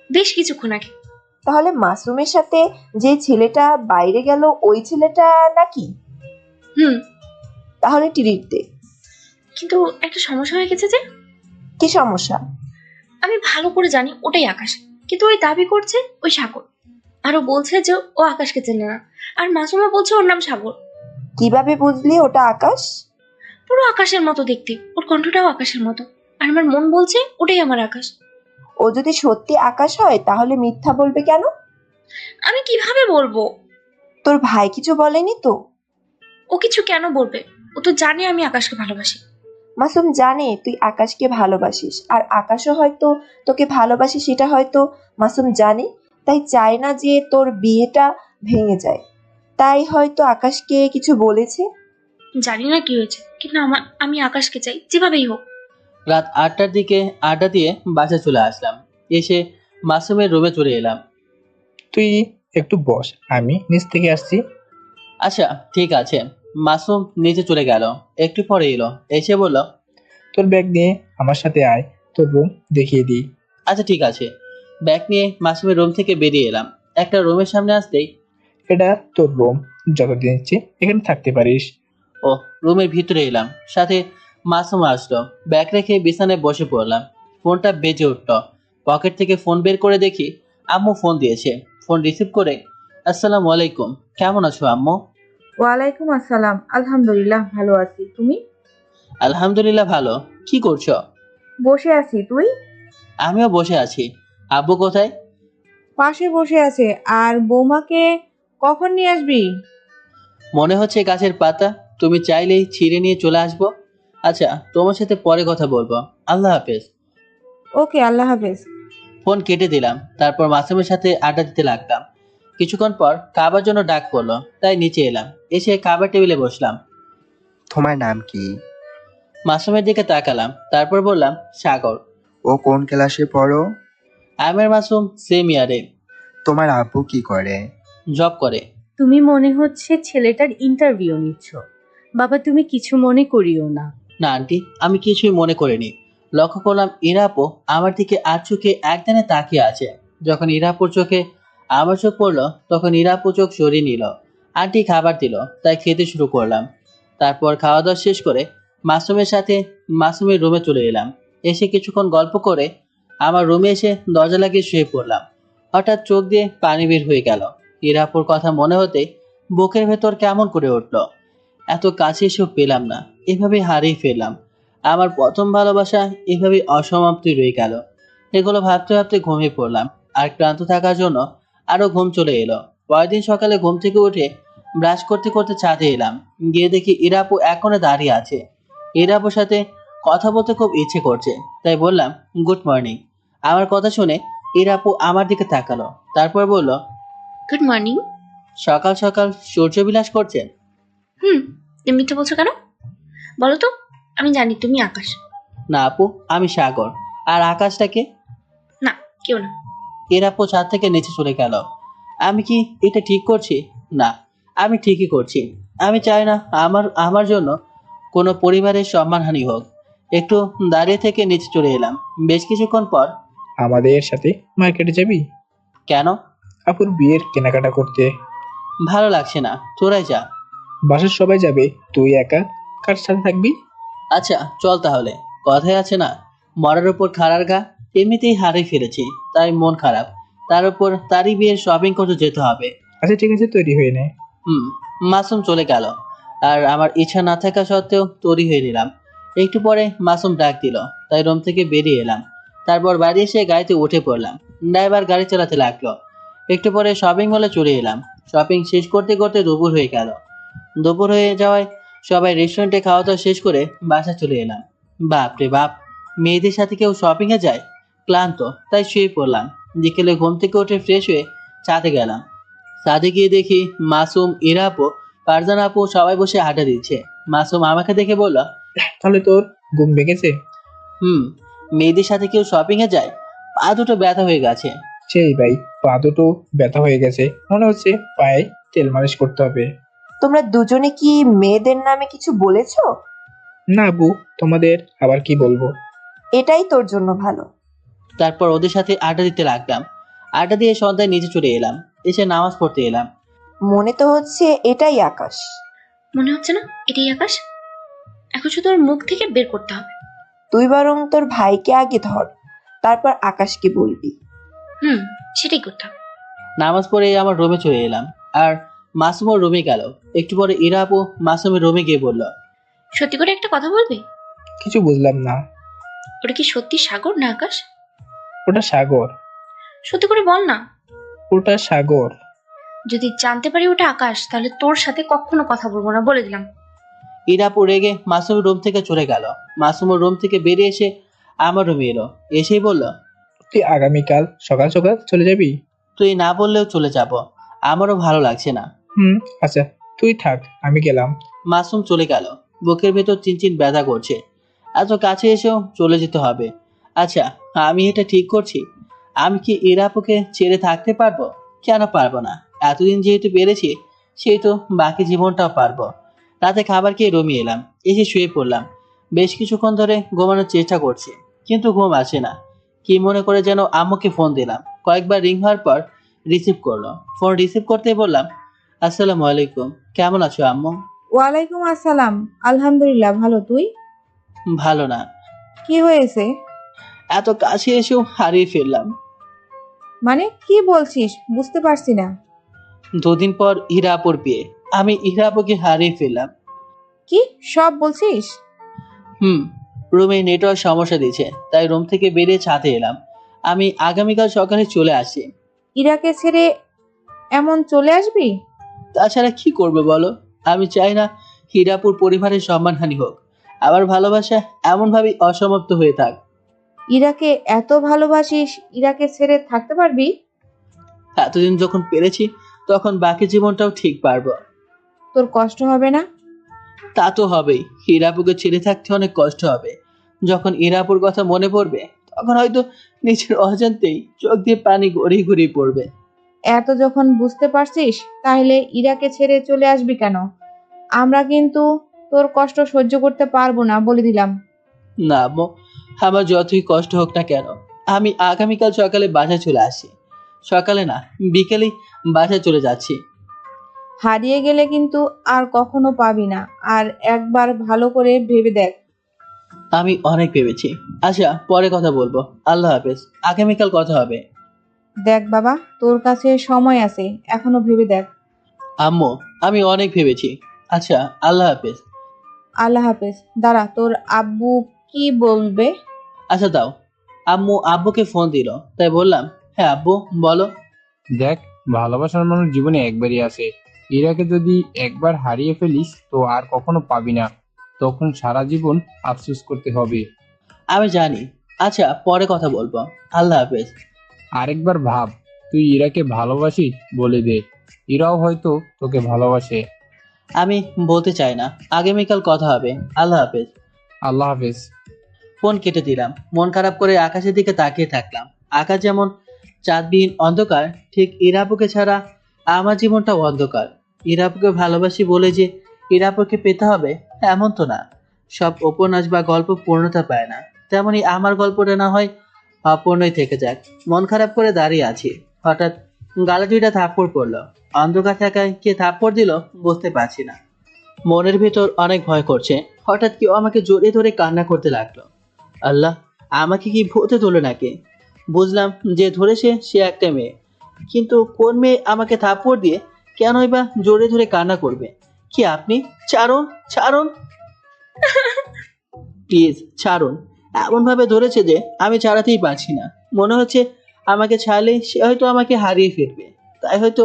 বেশ কিছুক্ষণ আগে। তাহলে মাসুমের সাথে যে ছেলেটা বাইরে গেল ওই ছেলেটা নাকি? তাহলে টিরিট দে। কিন্তু একটা সমস্যা হয়ে গেছে যে। কি সমস্যা? আমি ভালো করে জানি ওটাই আকাশ, কিন্তু ওই দাবি করছে ওই সাগর। আরো বলছে যে ও আকাশকে চেনে না। আর মাসুমা বলছে ওর নাম সাগর। কিভাবে বুঝলি ওটা আকাশ? পুরো আকাশের মতো দেখতে, ওর কণ্ঠটাও আকাশের মতো। আর আমার মন বলছে ওটাই আমার আকাশ। ও যদি সত্যি আকাশ হয় তাহলে মিথ্যা বলবে কেন? আমি কিভাবে বলবো? তোর ভাই কিছু বলেনি তো? ও কিছু কেন বলবে? ও তো জানে আমি আকাশকে ভালোবাসি। মাসুম জানে তুই আকাশকে ভালোবাসিস, আর আকাশও হয়তো তোকে ভালোবাসে, সেটা হয়তো মাসুম জানে, তাই চায় না যে তোর বিয়েটা ভেঙে যায়। তাই হয়তো আকাশকে কিছু বলেছে। জানি না কি হয়েছে, কিন্তু আমি আকাশকে চাই যেভাবেই হোক। রাত 8টার দিকে আড্ডা দিয়ে বাসা চলে আসলাম। এসে মাসুমের রুমে চলে এলাম। তুই একটু বস, আমি নিচ থেকে আসছি। আচ্ছা ঠিক আছে। মাসুম নিচে চলে গেল। একটু পরে এলো, এসে বলল, তোর ব্যাগ নিয়ে আমার সাথে আয়, তোর রুম দেখিয়ে দিই। আচ্ছা ঠিক আছে। ব্যাগ নিয়ে মাসুমের রুম থেকে বেরিয়ে এলাম। একটা রুমের সামনে আসতেই, এটা তোর রুম, যতদিন ইচ্ছে এখানে থাকতে পারিস। ও, রুমের ভিতরে এলাম। সাথে মাসুম আসলো। ব্যাগ রেখে বিছানায় বসে পড়লাম। ফোনটা বেজে উঠল। পকেট থেকে ফোন বের করে দেখি আম্মু ফোন দিয়েছে। ফোন রিসিভ করে, আসসালামু আলাইকুম, কেমন আছো আম্মু? ওয়ালাইকুম আসসালাম, আলহামদুলিল্লাহ ভালো আছি। তুমি? আলহামদুলিল্লাহ ভালো। কি করছো? বসে আছি। তুই? আমিও বসে আছি। আব্বু কোথায়? পাশে বসে আছে। আর বৌমাকে কখন নিয়ে আসবি? মনে হচ্ছে গাছের পাতা, তুমি চাইলেই ছিঁড়ে নিয়ে চলে আসবো। আচ্ছা, তোমার সাথে পরে কথা বলবো। আল্লাহ হাফেজ। ওকে, আল্লাহ হাফেজ। ফোন কেটে দিলাম। তারপর মাসুমের সাথে আড্ডা দিতে লাগলাম। কিছুক্ষণ পর খাবার জন্য ডাক পড়লো, তাই নিচে এলাম। এসে খাবার টেবিলে বসলাম। তোমার নাম কি? মাসুমের দিকে তাকালাম, তারপর বললাম, সাগর। ও কোন ক্লাসে পড়ো? আমের মাসুম সেম ইয়ারে। তোমার আব্বু কি করে? জব করে। তুমি মনে হচ্ছে ছেলেটার ইন্টারভিউ নিচ্ছ। বাবা, তুমি কিছু মনে করিও না। না আন্টি, আমি কিছুই মনে করিনি। লক্ষ্য করলাম ইরাপো আমার দিকে আর চোখে একদানে তাকিয়ে আছে। যখন ইরাপুর চোখে আমার চোখ পড়লো, তখন ইরাপু চোখ সরিয়ে নিল। আন্টি খাবার দিল, তাই খেতে শুরু করলাম। তারপর খাওয়া দাওয়া শেষ করে মাসুমের সাথে মাসুমের রুমে চলে এলাম। এসে কিছুক্ষণ গল্প করে আমার রুমে এসে দরজা লাগিয়ে শুয়ে পড়লাম। হঠাৎ চোখ দিয়ে পানি বের হয়ে গেল। ইরাপুর কথা মনে হতে বুকের ভেতর কেমন করে উঠলো। এত কাছে এসেও পেলাম না, এভাবে হারিয়ে ফেললাম। আমার প্রথম ভালোবাসা এভাবে অসমাপ্তি রয়ে গেল। এগুলো ভাবতে ভাবতে ঘুমিয়ে পড়লাম। আর ক্লান্ত থাকার জন্য আরো ঘুম চলে এলো। পরের দিন সকালে ঘুম থেকে উঠে ব্রাশ করতে করতে ছাদে এলাম। গিয়ে দেখি ইরাপু এখনো দাঁড়িয়ে আছে। ইরাপুর সাথে কথা বলতে খুব ইচ্ছে করছে, তাই বললাম, গুড মর্নিং। আমার কথা শুনে ইরাপু আমার দিকে তাকালো, তারপর বলল, গুড মর্নিং। সকাল সকাল সূর্য বিলাস করছেন? তুমি মিথ্যা বলছো কেন? বলো তো। আমি জানি তুমি আকাশ। না আপু, আমি সাগর। আর আকাশটাকে? না, কেউ না। ইরাপু ছাদ থেকে নিচে চলে গেল। আমি কি এটা ঠিক করছি? না, আমি ঠিকই করছি। আমি চাই না আমার আমার জন্য কোনো পরিবারের সম্মানহানি হোক। একটু দাঁড়িয়ে থেকে নিচে চলে এলাম। বেশ কিছুক্ষণ পর, আমাদের সাথে মার্কেটে যাবি? কেন? আপুর বিয়ের কেনাকাটা করতে। ভালো লাগছে না, তোরাই যা। বাসার সবাই যাবে, তুই একা কার সাথে থাকবি? আচ্ছা চল তাহলে। কথায় আছে না, মরার উপর খাড়ার ঘা। এমনিতেই হারিয়ে ফেলেছি, তাই মন খারাপ। তার উপর তারই বিয়ের শপিং করতে যেতে হবে। আচ্ছা ঠিক আছে, তৈরি হয়ে নে। মাসুম চলে গেল। আর আমার ইচ্ছা না থাকা সত্ত্বেও তৈরি হয়ে নিলাম। একটু পরে মাসুম ডাক দিল, তাই রুম থেকে বেরিয়ে এলাম। তারপর বাড়ি এসে গাড়িতে উঠে পড়লাম। ড্রাইভার গাড়ি চালাতে লাগলো। একটু পরে শপিং মলে চলে এলাম। শপিং শেষ করতে করতে দুপুর হয়ে গেল। দুপুর হয়ে যাওয়ায় সবাই রেস্টুরেন্টে খাওয়া দাওয়া শেষ করে বাসা চলে এলাম। বাপ রে বাপ, মেয়েদের সাথে কেউ শপিং এ যায়? ক্লান্ত, তাই শুয়ে পড়লাম। বিকেলে ঘুম থেকে উঠে ফ্রেশ হয়ে ছাদে গেলাম। ছাদে গিয়ে দেখি মাসুম, ইরাপু, ফারজানা আপু সবাই বসে আড্ডা দিচ্ছে। মাসুম আমাকে দেখে বলল, তাহলে তোর ঘুম ভেঙেছে? মেয়েদের সাথে কেউ শপিং এ যায়? পা দুটো ব্যথা হয়ে গেছে। সেই ভাই, পা দুটো ব্যথা হয়ে গেছে, মনে হচ্ছে পায়ে তেল মালিশ করতে হবে। তোমরা দুজনে কি মেয়েদের নামে কিছু বলেছো? না আপু, তোমাদের আবার কি বলবো। এটাই তোর জন্য ভালো। তারপর ওদের সাথে আড্ডা দিতে লাগলাম। আড্ডা দিয়ে সন্ধ্যায় নিচে চলে এলাম। এসে নামাজ পড়তে এলাম। মনে তো হচ্ছে এটাই আকাশ। মনে হচ্ছে না এটাই আকাশ? এখন শুধু ওর মুখ থেকে বের করতে হবে। তুই বরং তোর ভাইকে আগে ধর, তারপর আকাশকে বলবি। সেটাই করতে হবে। নামাজ পড়ে আমার রুমে চলে এলাম। আর মাসুমও রুমে গেল। একটু পরে ইরা আপু মাসুমের রুমে গিয়ে বলল, সত্যি করে একটা কথা বলবি? কিছু বুঝলাম না। ওটা কি সত্যি সাগর না আকাশ? ওটা সাগর। সত্যি করে বল না। ওটা সাগর। যদি জানতে পারি ওটা আকাশ, তাহলে তোর সাথে কখনো কথা বলবো না, বলে দিলাম। ইরাপু রেগে মাসুমের রুম থেকে চলে গেল। মাসুমের রুম থেকে বেরিয়ে এসে আমার রুমে এলো। এসেই বলল, তুই আগামীকাল সকাল সকাল চলে যাবি? তুই না বললেও চলে যাব, আমারও ভালো লাগছে না। আচ্ছা, তুই থাক, আমি গেলাম। মাসুম চলে গেল। বুকের ভেতর চিনচিন ব্যথা করছে। এত কাছে এসেও চলে যেতে হবে। আচ্ছা, আমি এটা ঠিক করছি? আমি কি ইরাপুকে ছেড়ে থাকতে পারবো? কেন পারবো না? এতদিন যেহেতু পেরেছি, সেহেতু বাকি জীবনটাও পারবো। রাতে খাবার খেয়ে রুমে এলাম। এসে শুয়ে পড়লাম। বেশ কিছুক্ষণ ধরে ঘুমানোর চেষ্টা করছি, কিন্তু ঘুম আসে না। কি মনে করে যেন আম্মুকে ফোন দিলাম। কয়েকবার রিং হওয়ার পর রিসিভ করলো। ফোন রিসিভ করতেই বললাম, আসসালামু আলাইকুম, কেমন আছো আম্মু? ওয়ালাইকুম আসসালাম। আলহামদুলিল্লাহ, ভালো। তুই? ভালো না। কি হয়েছে? এত কাছে এসেও হারিয়ে ফেললাম। মানে কি বলছিস? বুঝতে পারছি না। দুদিন পর ইরাপুর বিয়ে, আমি ইরাপুকে হারিয়ে ফেললাম। কি সব বলছিস? রুমে নেটওয়ার্ক সমস্যা দিচ্ছে, তাই রুম থেকে বেরিয়ে ছাদে এলাম। আমি আগামীকাল সকালে চলে আসি। ইরাকে ছেড়ে এমন চলে আসবি? তাছাড়া কি করবে বলো? আমি চাই না হীরাপুর পরিবারের সম্মানহানি হোক। আমার ভালোবাসা এমনভাবেই অসমাপ্ত হয়ে থাক। ইরাকে এত ভালোবাসিস, ইরাকে ছেড়ে থাকতে পারবি? এতদিন যখন পেরেছি, তখন বাকি জীবনটাও ঠিক পারবো। তোর কষ্ট হবে না? তা তো হবেই। হীরাপুকে ছেড়ে থাকতে অনেক কষ্ট হবে। যখন ইরাপুর কথা মনে পড়বে, তখন হয়তো নিজের অজান্তেই চোখ দিয়ে পানি গড়িয়ে গড়িয়ে পড়বে। এত যখন বুঝতে পারছিস, তাহলে ইরাকে ছেড়ে চলে আসবি কেন? আমরা কিন্তু তোর কষ্ট সহ্য করতে পারবো না, বলে দিলাম। না আম্মু, আমার যতই কষ্ট হোক না কেন, আমি আগামীকাল সকালে বাসায় চলে আসি। সকালে না, বিকেলেই বাসায় চলে যাচ্ছি। হারিয়ে গেলে কিন্তু আর কখনো পাবি না। আর একবার ভালো করে ভেবে দেখ। আমি অনেক ভেবেছি। আচ্ছা, পরে কথা বলবো। আল্লাহ হাফেজ, আগামীকাল কথা হবে। দেখ বাবা, তোর কাছে সময় আছে, এখনো ভেবে দেখ। আম্মু, আমি অনেক ভেবেছি। আচ্ছা, আল্লাহ হাফেজ। আল্লাহ হাফেজ। দাঁড়া, তোর আব্বু কি বলবে? আচ্ছা দাও। আম্মু আব্বুকে ফোন দিল, তাই বললাম, হ্যাঁ আব্বু বলো। দেখ, ভালোবাসার মানুষ জীবনে একবারই আসে। ইরাকে যদি একবার হারিয়ে ফেলিস তো আর কখনো পাবি না। তখন সারা জীবন আফসোস করতে হবে। আমি জানি। আচ্ছা, পরে কথা বলবো। আল্লাহ হাফেজ। আরেকবার ভাব, তুই ইরাকে ভালোবাসিস বলে দে। ইরাও হয়তো তোকে ভালোবাসে। আমি বলতে চাই না। আগামীকাল কথা হবে। আল্লাহ হাফেজ। আল্লাহ হাফেজ। ফোন কেটে দিলাম। মন খারাপ করে আকাশের দিকে তাকিয়ে থাকলাম। আকাশ যেমন চাঁদবিহীন অন্ধকার, ঠিক ইরাপুকে ছাড়া আমার জীবনটাও অন্ধকার। ইরাপুকে ভালোবাসি বলে যে ইরাপুকে পেতে হবে, এমন তো না। সব উপন্যাস বা গল্প পূর্ণতা পায় না, তেমনি আমার গল্পটা না হয় অপূর্ণই থেকে যাক। মন খারাপ করে দাঁড়িয়ে আছি। হঠাৎ গালে দুইটা থাপ্পড় পড়লো। অন্ধকার থাকায় কে থাপ্পড় দিল বুঝতে পারছি না। মনের ভেতর অনেক ভয় করছে। হঠাৎ কেউ আমাকে জড়িয়ে ধরে কান্না করতে লাগলো। আল্লাহ, আমাকে কি ভূতে তোলে নাকি? বুঝলাম যে ধরেছে সে একটা মেয়ে, কিন্তু কোন মেয়ে আমাকে থাপ্পড় দিয়ে কেনই বা জড়িয়ে ধরে কান্না করবে? কি আপনি? ছাড়ুন, ছাড়ুন, প্লিজ ছাড়ুন। এমন ভাবে ধরেছে যে আমি ছাড়াতেই পারছি না। মনে হচ্ছে আমাকে ছাড়লেই সে হয়তো আমাকে হারিয়ে ফেলবে, তাই হয়তো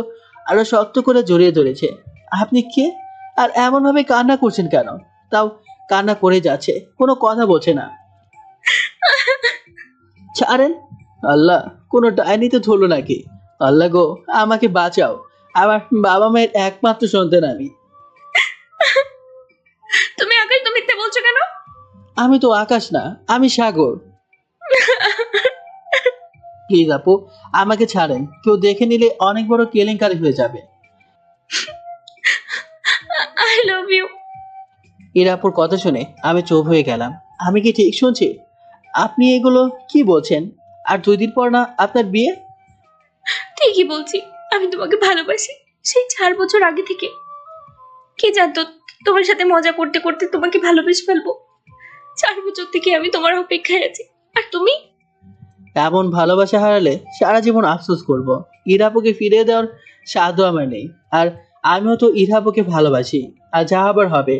আরো শক্ত করে জড়িয়ে ধরেছে। আপনি কে? আর এমন ভাবে কান্না করছেন কেন? তাও কান্না করে যাচ্ছে, কোনো কথা বলছে না। ছাড়েন। আল্লাহ, কোনো ডাইনি তো ধরলো নাকি? আল্লাহ গো, আমাকে বাঁচাও। আমার বাবা মায়ের একমাত্র সন্তান আমি। তুমি আকাশ, তুমি মিথ্যে বলছো কেন? আমি তো আকাশ না, আমি সাগর। প্লিজ আপু, আমাকে ছাড়েন। কেউ দেখে নিলে অনেক বড় কেলেঙ্কারি হয়ে যাবে। I love you. ইরাপুর কথা শুনে আমি চুপ হয়ে গেলাম। আমি কি ঠিক শুনছি? আপনি এগুলো কি বলছেন? আর 2 দিন পর না আপনার বিয়ে? ঠিকই বলছি, আমি তোমাকে ভালোবাসি সেই 4 বছর আগে থেকে। কে জানতো তোমার সাথে মজা করতে করতে তোমাকে ভালোবেসে ফেলবো। 4 বছর থেকে আমি তোমার অপেক্ষায় আছি, আর তুমি? এমন ভালোবাসা হারালে সারা জীবন আফসোস করব। ইরাপুকে ফিরিয়ে দেওয়ার সাধ্য আমার নেই। আর আমিও তো ইরাপুকে ভালোবাসি। আর যা আবার হবে,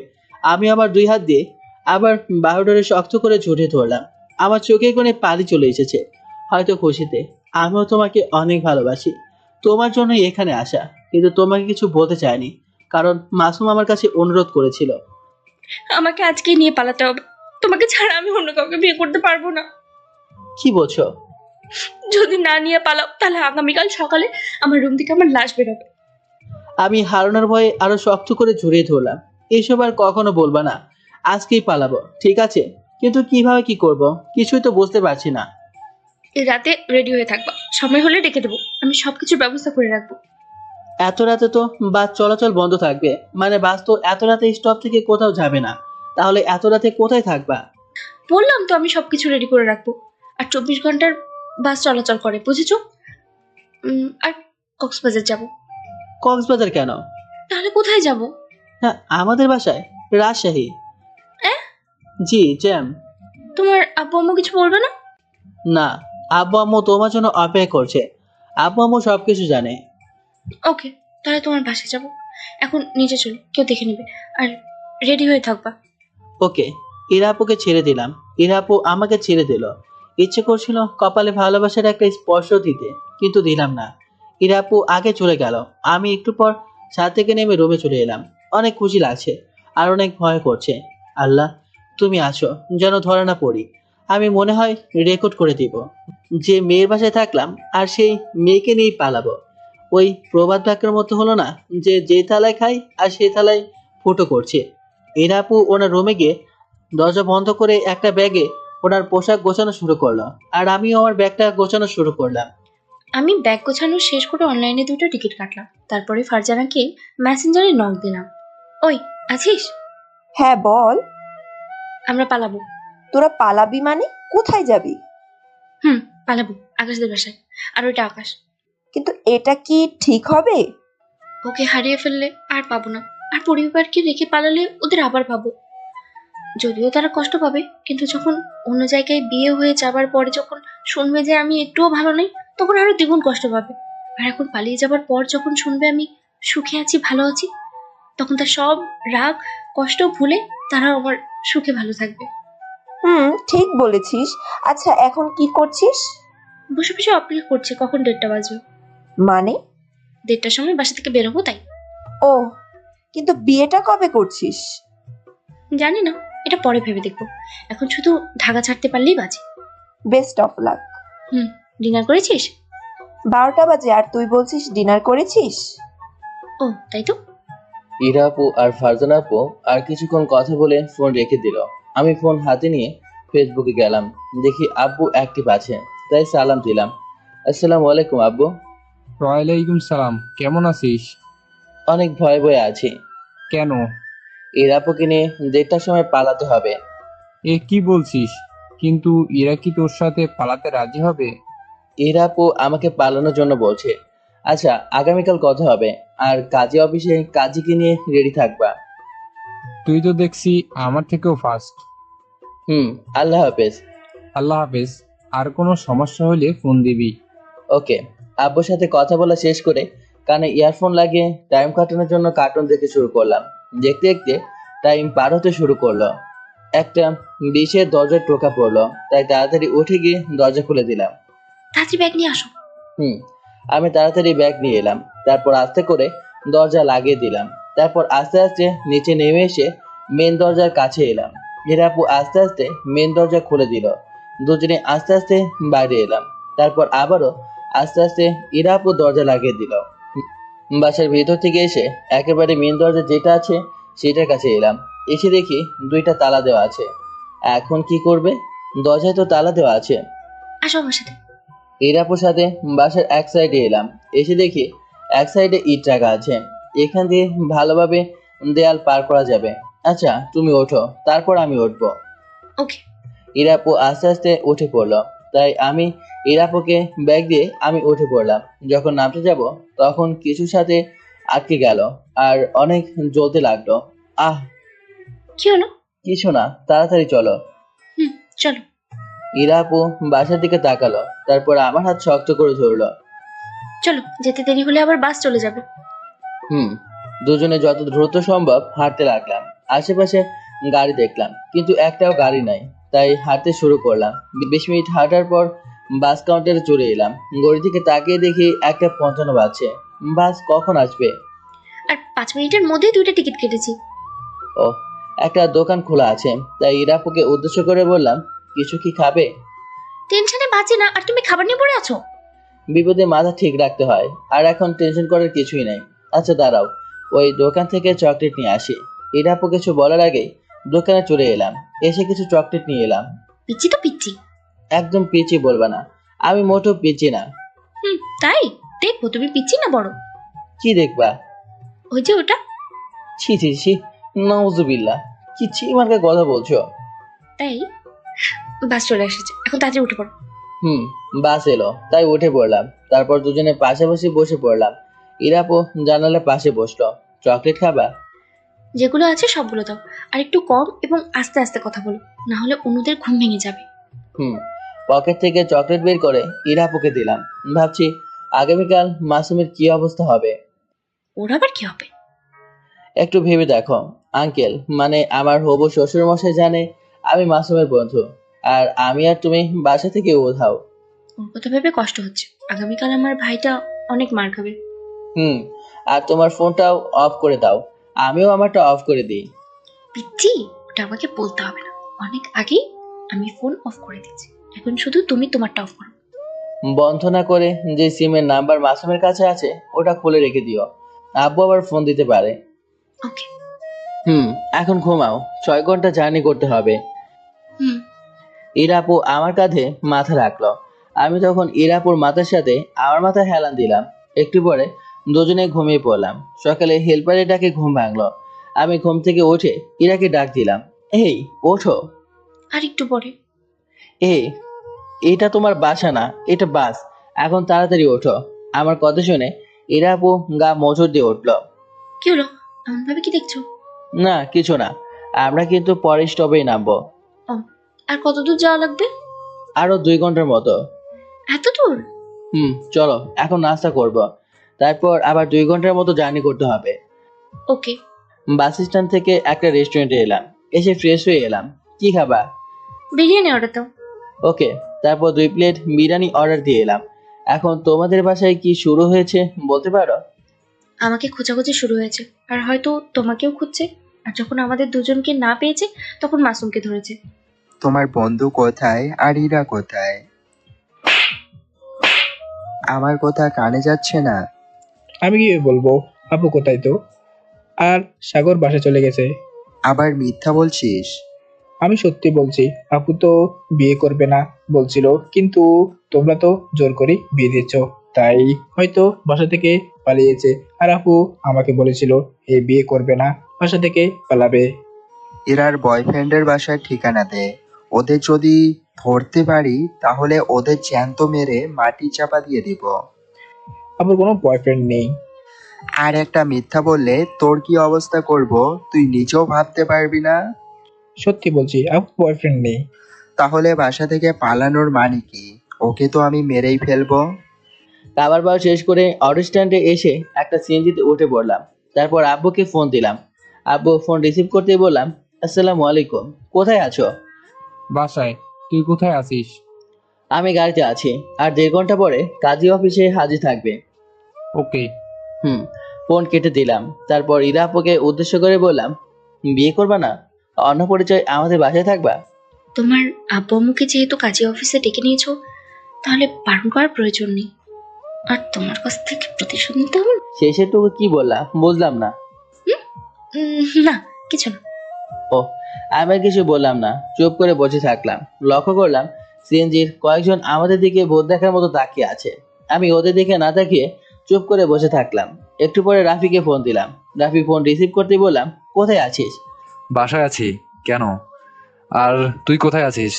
আমি আমার 2 হাত দিয়ে আবার বাহুডোরে শক্ত করে জড়িয়ে ধরলাম। আমার চোখে কোণে পানি চলে এসেছে। হয়তো খুশিতে। আমিও তোমাকে অনেক ভালোবাসি, তোমার জন্যই এখানে আসা। কিন্তু তোমাকে কিছু বলতে চাইনি, কারণ মাসুম আমার কাছে অনুরোধ করেছিল। আমাকে আজকেই নিয়ে পালাতে হবে। তোমাকে ছাড়া আমি অন্য কাউকে বিয়ে করতে পারবো না। কি বলছো? যদি না নিয়ে পালাও তাহলে আগামীকাল সকালে আমার রুম থেকে আমার লাশ বেরোবে। আমি হারানোর ভয়ে আরো শক্ত করে জড়িয়ে ধরলাম। এসব আর কখনো বলবা না, আজকেই পালাবো, ঠিক আছে? কিন্তু কিভাবে কি করব কিছুই তো বুঝতে পারছি না। এই রাতে রেডি হয়ে থাকবা, সময় হলে ডেকে দেবো। আমি সবকিছুর ব্যবস্থা করে রাখবো। এত রাতে তো বাস চলাচল বন্ধ থাকবে, মানে বাস তো এত রাতে স্টপ থেকে কোথাও যাবে না। তাহলে এত রাতে কোথায় থাকবা? বললাম তো আমি সবকিছু রেডি করে রাখবো। আর 24 ঘন্টার বাস চলাচল করে, বুঝেছো? আর কক্সবাজার যাব। কক্সবাজার কেন? তাহলে কোথায় যাব? হ্যাঁ, আমাদের বাসায়, রাজশাহী। অ্যাঁ? জি জ্যাম। তোমার আব্বু আম্মু কিছু বলবে না? না, আব্বু আম্মু তোমার জন্য অপেক্ষা করছে। আব্বু আম্মু সবকিছু জানে। ওকে, তাহলে তোমার বাসায় যাব। এখন নিচে চলো, কেউ দেখে নেবে। আর রেডি হয়ে থাকবা। ওকে। ইরাপুকে ছেড়ে দিলাম, ইরাপু আমাকে ছেড়ে দিল। ইচ্ছে করছিল কপালে ভালোবাসার একটা স্পর্শ দিতে, কিন্তু দিলাম না। ইরাপু আগে চলে গেল। আমি একটু পর ছাদ থেকে নেমে রুমে চলে এলাম। অনেক খুশি লাগছে আর অনেক ভয় করছে। আল্লাহ, তুমি আছো, যেন ধরে না পড়ি। আমি মনে হয় রেকর্ড করে দিব যে মেয়ের বাসায় থাকলাম আর সেই মেয়েকে নিয়েই পালাবো। ওই প্রবাদ বাক্যের মতো হলো না যে যে থালায় খাই আর সেই থালায় ফুটো করছে। ইরাপু ওনার রুমে গিয়ে দরজা বন্ধ করে একটা ব্যাগে ওনার পোশাক গোছানো শুরু করলো, আর আমিও আমার ব্যাগটা গোছানো শুরু করলাম। আমি ব্যাগ গোছানো শেষ করে অনলাইনে 2টা টিকিট কাটলাম। তারপরে ফারজানাকে মেসেঞ্জারে নক দিলাম। ওই, আছিস? হ্যাঁ বল। আমরা পালাবো। তোরা পালাবি মানে? কোথায় যাবি? পালাবো আকাশদের বাসায়। আর ওইটা আকাশ। কিন্তু এটা কি ঠিক হবে? ওকে হারিয়ে ফেললে আর পাবো না। আর পরিবারকে রেখে পালালে ওদের আবার পাবো। যদিও তারা কষ্ট পাবে, কিন্তু যখন অন্য জায়গায় বিয়ে হয়ে যাবার পরে যখন শুনবে যে আমি একটুও ভালো নেই, তখন আরো দ্বিগুণ কষ্ট পাবে। আর এখন পালিয়ে যাবার পর যখন শুনবে আমি সুখে আছি, ভালো আছি, তখন তার সব রাগ কষ্ট ভুলে তারা আমার সুখে ভালো থাকবে। ঠিক বলেছিস। আচ্ছা এখন কি করছিস? বসে বসে অপেক্ষা করছি কখন 1:30 বাজবে। মানে? 1:30টার সময় বাসা থেকে বেরোবো তাই। ও, কিন্তু বিয়েটা কবে করছিস? জানি না, এটা পরে ভেবে দেখবো। এখন শুধু ঢাকা ছাড়তে পারলেই বাজে। Best of luck. ডিনার করেছিস? 12টা বাজে আর তুই বলছিস ডিনার করেছিস? ও তাই তো। ইরা আপু আর ফারজানা আপু আর কিছুক্ষণ কথা বলে ফোন রেখে দিল। আমি ফোন হাতে নিয়ে ফেসবুকে গেলাম, দেখি আব্বু অ্যাক্টিভ আছে, তাই সালাম দিলাম। আসসালামু আলাইকুম আব্বু। ওয়ালাইকুম সালাম, কেমন আছিস? অনেক ভয়ে ভয়ে আছি। কেন? ইরা আপুকে নিয়ে 1:30টার সময় পালাতে হবে। এ কি বলছিস? কিন্তু এরা কি তোর সাথে পালাতে রাজি হবে? ইরা আপু আমাকে পালানোর জন্য বলছে। আচ্ছা, আগামীকাল কথা হবে। আর কাজী অফিসে কাজীকে নিয়ে রেডি থাকবা। তুই তো দেখছি আমার থেকেও ফাস্ট। আল্লাহ হাফেজ। আল্লাহ হাফেজ। আর কোনো সমস্যা হলে ফোন দিবি। ওকে। আব্বুর সাথে কথা বলা শেষ করে কানে ইয়ারফোন লাগিয়ে টাইম কাটানোর জন্য কার্টুন দেখতে শুরু করলাম। দেখতে দেখতে টাইম পার হতে শুরু করলো। একটা 20-এর দরজায় টোকা পড়লো, তাই তাড়াতাড়ি উঠে গিয়ে দরজা খুলে দিলাম। তাড়াতাড়ি ব্যাগ নিয়ে আসো। আমি তাড়াতাড়ি ব্যাগ নিয়ে এলাম, তারপর আস্তে করে দরজা লাগিয়ে দিলাম। তারপর আস্তে আস্তে নিচে নেমে এসে মেন দরজার কাছে এলাম। ইরা আপু আস্তে আস্তে মেন দরজা খুলে দিল। দুজনে আস্তে আস্তে বাইরে এলাম। তারপর আবারও আস্তে আস্তে ইরা আপু দরজা লাগিয়ে দিল। বাসার ভিতর থেকে এসে একেবারে মেন দরজা যেটা আছে সেটার কাছে এলাম। এসে দেখি 2টা তালা দেওয়া আছে। এখন কি করবে? দরজায় তো তালা দেওয়া আছে। আসো আমার সাথে। ইরাপুর সাথে বাসার এক সাইডে এলাম। এসে দেখি এক সাইডে ইট রাখা আছে। এখান দিয়ে ভালোভাবে দেয়াল পার করা যাবে। আচ্ছা তুমি ওঠো, তারপর আমি উঠবো। ওকে। ইরাপু আস্তে আস্তে উঠে পড়লো, তাই আমি ইরাপুকে ব্যাগ দিয়ে আমি উঠে পড়লাম। যখন নামতে যাব তখন কিছুর সাথে আটকে গেল আর অনেক জ্বলতে লাগলো। আহ, কি হলো? কিছু না, তাড়াতাড়ি চলো। চলো। ইরাপু বাসার দিকে তাকালো, তারপর আমার হাত শক্ত করে ধরলো। চলো, যেতে দেরি হলে আবার বাস চলে যাবে। দুজনে যত দ্রুত সম্ভব হাঁটতে লাগলাম। আশেপাশে গাড়ি দেখলাম, কিন্তু একটাও গাড়ি নাই, তাই হাঁটতে শুরু করলাম। 20 মিনিট হাঁটার পর বাস কাউন্টারে চলে এলাম। ঘড়ি থেকে তাকিয়ে দেখি 1:55 বাজছে। বাস কখন আসবে? আর 5 মিনিটের মধ্যেই 2টা টিকিট কেটেছি। ও, একটা দোকান খোলা আছে, তাই ইরাপুকে উদ্দেশ্য করে বললাম, কিছু কি খাবে? টেনশনে বাঁচি না, আর তুমি খাবার নিয়ে পড়ে আছো। বিপদে মাথা ঠিক রাখতে হয়, আর এখন টেনশন করার কিছুই নেই। আচ্ছা দাঁড়াও, ওই দোকান থেকে চকলেট নিয়ে আসি। ইরাপু কিছু বলার আগেই দোকানে চলে এলাম। এসে কিছু চকলেট নিয়ে এলাম। পিচ্ছি তো পিচ্ছি। একদম পিচি বলবা না, আমি মোটেও পিচি না। তাই দেখবো তুমি পিচ্ছি না বড়। কি দেখবা? ওই যে ওটা। ছি ছি ছি, নাউজুবিল্লাহ, কি ছি মার্কা কথা বলছো? তাই বাস চলে এসেছে, এখন তাড়াতাড়ি উঠে পড়ো। বাস এলো, তাই উঠে পড়লাম। তারপর দুজনে পাশাপাশি বসে পড়লাম। ইরাপু জানালার পাশে বসলো। চকলেট খাবা? যেগুলো আছে সবগুলো দাও, আর একটু কম এবং আস্তে আস্তে কথা বলো, না হলে অন্যদের ঘুম ভেঙে যাবে। পকেট থেকে চকলেট বের করে ইরাপুকে দিলাম। ভাবছি আগামীকাল মাসুমের কি অবস্থা হবে। ওর আবার কি হবে? একটু ভেবে দেখো, আঙ্কেল মানে আমার হবু শ্বশুর মশাই জানে আমি মাসুমের বন্ধু, আর আমি আর তুমি বাসা থেকে উধাও। ওর কথা ভেবে কষ্ট হচ্ছে। আগামীকাল আমার ভাইটা অনেক মার খাবে। আর তোমার ফোনটাও অফ করে দাও, আমিও আমারটা অফ করে দিই। পিচ্ছি, ওটা আমাকে বলতে হবে না, অনেক আগেই আমি ফোন অফ করে দিয়েছি। এখন শুধু তুমি তোমারটা অফ করো। বন্ধ না করে যে সিমের নাম্বার মাসুমের কাছে আছে ওটা খুলে রেখে দিও, আব্বু আবার ফোন দিতে পারে। ওকে। এখন ঘুমাও, 6 ঘন্টা জার্নি করতে হবে। ইরাপু আমার কাঁধে মাথা রাখলো। আমি তখন ইরাপুর মাথার সাথে আমার মাথা হেলান দিলাম। একটু পরে দুজনে ঘুমিয়ে পড়লাম। সকালে হেল্পারের ডাকে ঘুম ভাঙলো। আমি ঘুম থেকে উঠে ইরাকে ডাক দিলাম, এই ওঠো। আর একটু পরে। এটা তোমার বাসা না, এটা বাস। এখন তাড়াতাড়ি ওঠো। আমার কথা শুনে ইরাপু গা মোচড় দিয়ে উঠলো। কি হলো, এমন ভাবে কি দেখছো? না কিছু না, আমরা কিন্তু পরের স্টপেই নামবো। আর কত দূর যাওয়া লাগবে? আরো 2 ঘন্টার মতো। এত দূর? চলো এখন নাস্তা করব, তারপর আবার 2 ঘন্টার মতো জার্নি করতে হবে। ওকে। বাস স্ট্যান্ড থেকে একটা রেস্টুরেন্টে এলাম। এসে ফ্রেশ হয়ে এলাম। কি খাবা? বিরিয়ানি অর্ডার দাও। ওকে। তারপর 2 প্লেট বিরিয়ানি অর্ডার দিয়ে এলাম। এখন তোমাদের বাসায় কি শুরু হয়েছে বলতে পারো? আমাকে খোঁজাখুঁজি শুরু হয়েছে, আর হয়তো তোমাকেও খুঁজছে। আর যখন আমাদের দুজনকে না পেয়েছে তখন মাসুমকে ধরেছে। তোমার বন্ধু কোথায় আর ইরা কোথায়? আমার কথা কানে যাচ্ছে না? আমি কি বলবো, আপু কোথায় তো? আর সাগর বাসা চলে গেছে। আবার মিথ্যা বলছিস? আমি সত্যি বলছি, আপু তো বিয়ে করবে না বলছিল, কিন্তু তোমরা তো জোর করে বিয়ে দিচ্ছ, তাই হয়তো বাসা থেকে পালিয়েছে। আর আপু আমাকে বলেছিল এ বিয়ে করবে না, বাসা থেকে পালাবে। ইরার বয়ফ্রেন্ডের বাসার ঠিকানা দে। ওদের যদি ধরতে পারি তাহলে ওদের জ্যান্ত মেরে মাটি চাপা দিয়ে দিব। আপুর কোনো বয়ফ্রেন্ড নেই। আর একটা মিথ্যা বললে তোর কি অবস্থা করব তুই নিজেও ভাবতে পারবি না। সত্যি বলছি, আপুর বয়ফ্রেন্ড নেই। তাহলে বাসা থেকে পালানোর মানে কি? ওকে তো আমি মেরেই ফেলবো। খাবার বার শেষ করে অটো স্ট্যান্ডে এসে একটা সিএনজিতে উঠে পড়লাম। তারপর আব্বুকে ফোন দিলাম। আব্বু ফোন রিসিভ করতেই বললাম, আসসালামু আলাইকুম, কোথায় আছো? বাসায়। তুই কোথায় আছিস? আমি গাড়িতে আছি, আর 1.5 ঘন্টা পরে কাজী অফিসে হাজির থাকবে। ওকে। ফোন কেটে দিলাম। তারপর ইরাপুকে উদ্দেশ্য করে বললাম, বিয়ে করবা না? অন্য পরিচয় আমাদের বাসায় থাকবা? তোমার আব্বু আম্মুকে যেহেতু কাজী অফিসে ডেকে নিয়েছো, তাহলে বারণ করার প্রয়োজন নেই। আর তোমার কাছ থেকে প্রতিশোধ নিতে হবে। শেষেরটুকু কি বললা বুঝলাম না। না কিছু না। ও, আমি কিছু বললাম না, চুপ করে বসে থাকলাম। লক্ষ্য করলাম সিএনজির কয়েকজন আমাদের দিকে ভূত দেখার মতো তাকিয়ে আছে। আমি ওদের দিকে না তাকিয়ে চুপ করে বসে থাকলাম। একটু পরে রাফিকে ফোন দিলাম। রাফি ফোন রিসিভ করতে বললাম, কোথায় আছিস? বাসায় আছি। কেন? আর তুই কোথায় আছিস?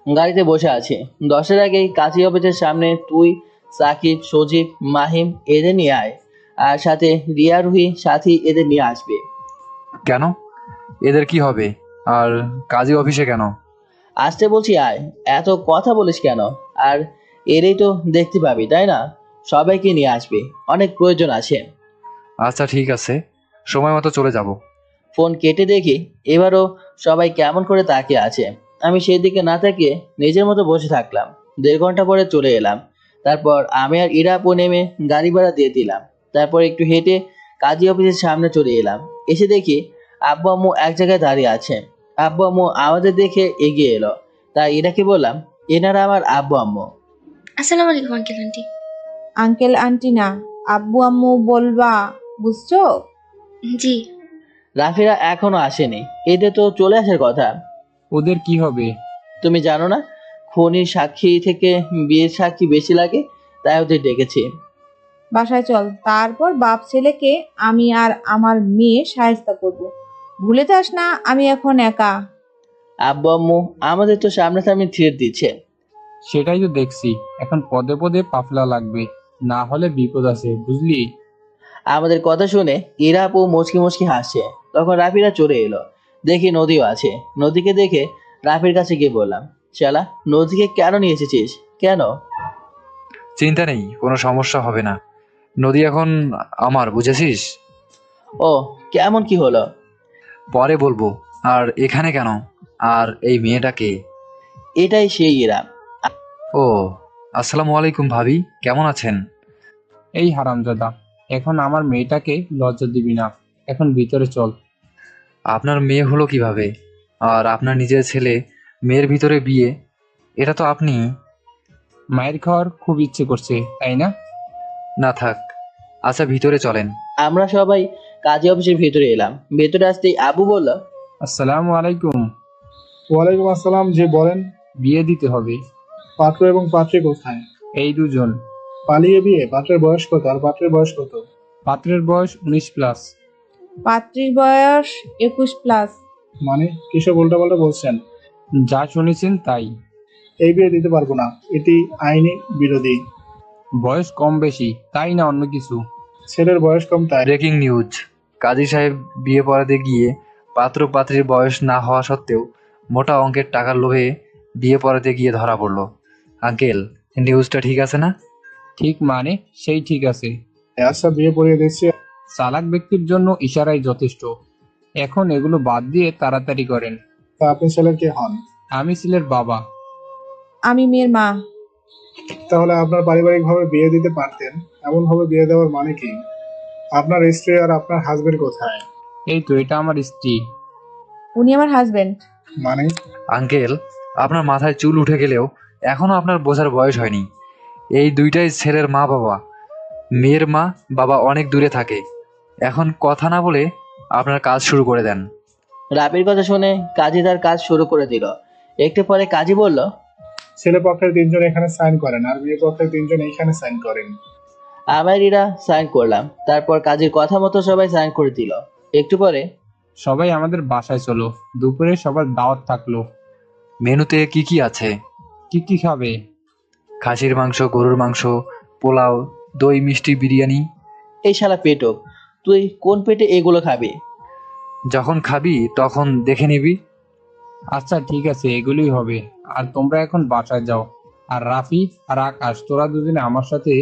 গাড়িতে বসে আছি। 10-এর আগেই কাজী অফিসের সামনে তুই, সাকিব, সজীব, মাহিম এদের নিয়ে আয়, আর সাথে রিয়া, রুহি, সাথী এদের নিয়ে আসবে। কেন? এদের কি হবে? আর কাজী অফিসে কেন? আসতে বলছি আয়, এত কথা বলিস কেন? আর এরই তো দেখতে পাবি তাই না? সবাইকে নিয়ে আসবে, অনেক প্রয়োজন আছে। আচ্ছা ঠিক আছে, সময় মতো চলে যাব। ফোন কেটে দেখি এবারও সবাই কেমন করে তাকিয়ে আছে। আমি সেই দিকে না তাকিয়ে নিজের মতো বসে থাকলাম। 1.5 ঘন্টা পরে চলে এলাম। তারপর আমি আর ইরা আপু নেমে গাড়ি ভাড়া দিয়ে দিলাম। তারপর একটু হেঁটে কাজী অফিসের সামনে চলে এলাম। এসে দেখি আব্বু আম্মু এক জায়গায় দাঁড়িয়ে আছে। আব্বু আম্মু আমাদের দেখে এগিয়ে এলো। তাই ইরাকে বললাম, এনারা আমার আব্বু আম্মু। আসসালামু আলাইকুম আঙ্কেল আন্টি। আঙ্কেল আন্টি না, আব্বু আম্মু বলবা, বুঝছো? জি। রাফিরা এখনো আসেনি, এদের তো চলে আসার কথা। ওদের কি হবে? তুমি জানো না, খুনির সাক্ষী থেকে বিয়ের সাক্ষী বেশি লাগে, তাই ওদের ডেকেছি। বাসায় চল, তারপর বাপ ছেলেকে আমি আর আমার মেয়ে শায়েস্তা করব। ভুলে যাস না আমি এখন একা। আব্বু আম্মু আমাদের তো সামনাসামনি থ্রেট দিচ্ছে। সেটাই তো দেখছি, এখন পদে পদে পাফলা লাগবে, না হলে বিপদ আছে, বুঝলি? আমাদের কথা শুনে ইরা আপু মুচকি মুচকি হাসছে। তখন রাফিরা চলে এলো। দেখি নদীও আছে। নদীকে দেখে রাফির কাছে গিয়ে বললাম, শালা নদীকে কেন নিয়ে এসেছিস? কেন? চিন্তা নেই, কোনো সমস্যা হবে না। নদী এখন আমার, বুঝেছিস? ও, কেমন কি হলো? পরে বলবো। আর এখানে কেন? আর এই মেয়েটাকে? এটাই সেই ইরা। ও, আসসালামু আলাইকুম ভাবি, কেমন আছেন? এই হারামজাদা, এখন আমার মেয়েটাকে লজ্জা দিবি না, এখন ভিতরে চল। আপনার মেয়ে হলো কিভাবে? আর আপনার নিজের ছেলে, মেয়ের ভিতরে বিয়ে, এটা তো আপনি। মায়ের খাওয়ার খুব ইচ্ছে করছে, তাই না? না থাক, আচ্ছা ভিতরে চলেন। আমরা সবাই কাজী অফিসের ভিতরে এলাম। ভেতরে আসতেই আবু বলল, আসসালামু আলাইকুম। ওয়ালাইকুম আসসালাম, জি বলেন। বিয়ে দিতে হবে। পাত্র এবং পাত্রী কোথায়? এই দুজন। পালিয়ে বিয়ে? পাত্রের বয়স কত আর পাত্রের বয়স কত? পাত্রের বয়স 19+। পাত্রীর বয়স 21+। মানে কিসব উল্টাপাল্টা বলছেন? যা শুনেছেন তাই। এই বিয়ে দিতে পারবো না, এটি আইনি বিরোধী। বয়স কম বেশি তাই না অন্য কিছু? ছেলের বয়স কম তাই। ব্রেকিং নিউজ, কাজী সাহেব বিয়ে পড়াতে গিয়ে পাত্র পাত্রীর বয়স না হওয়া সত্ত্বেও মোটা অঙ্কের টাকার লোভে বিয়ে পড়াতে গিয়ে ধরা পড়লো। আঙ্কেল, নিউজটা ঠিক আছে না? ঠিক মানে সেই ঠিক আছে। আচ্ছা, বিয়ে পড়িয়ে দিচ্ছি। চালাক ব্যক্তির জন্য ইশারাই যথেষ্ট। এখন এগুলো বাদ দিয়ে তাড়াতাড়ি করেন। তা আপনি ছেলের কে হন? আমি ছেলের বাবা। আমি মেয়ের মা। তাহলে আপনার পারিবারিক ভাবে বিয়ে দিতে পারতেন, এমন ভাবে বিয়ে দেওয়ার মানে কি? আপনার স্ত্রী আর আপনার হাজবেন্ড কোথায়? এই তো, এটা আমার স্ত্রী। উনি আমার হাজবেন্ড। মানে? আঙ্কেল, আপনার মাথায় চুল উঠে গেলেও এখনো আপনার বোঝার বয়স হয়নি। এই দুইটাই ছেলের মা বাবা। মেয়ের মা বাবা অনেক দূরে থাকে। এখন কথা না বলে আপনার কাজ শুরু করে দেন। রাফির কথা শুনে কাজী তার কাজ শুরু করে দিল। একটু পরে কাজী বলল, ছেলে পক্ষের 3 জন এখানে সাইন করেন আর মেয়ে পক্ষের 3 জন এখানে সাইন করেন। আমার ইরা সাইন করলাম। তারপর কাজীর কথা মতো সবাই সাইন করে দিল। একটু পরে, সবাই আমাদের বাসায় চলো, দুপুরে সবার দাওয়াত থাকলো। মেনুতে কি কি আছে? কি কি খাবে? খাসির মাংস, গরুর মাংস, পোলাও, দই, মিষ্টি, বিরিয়ানি। এই শালা পেটক, তুই কোন পেটে এগুলো খাবি? যখন খাবি তখন দেখে নিবি। আচ্ছা ঠিক আছে, এগুলোই হবে। আর তোমরা এখন বাসায় যাও। আর রাফি আর আকাশ, তোরা দুজনে আমার সাথে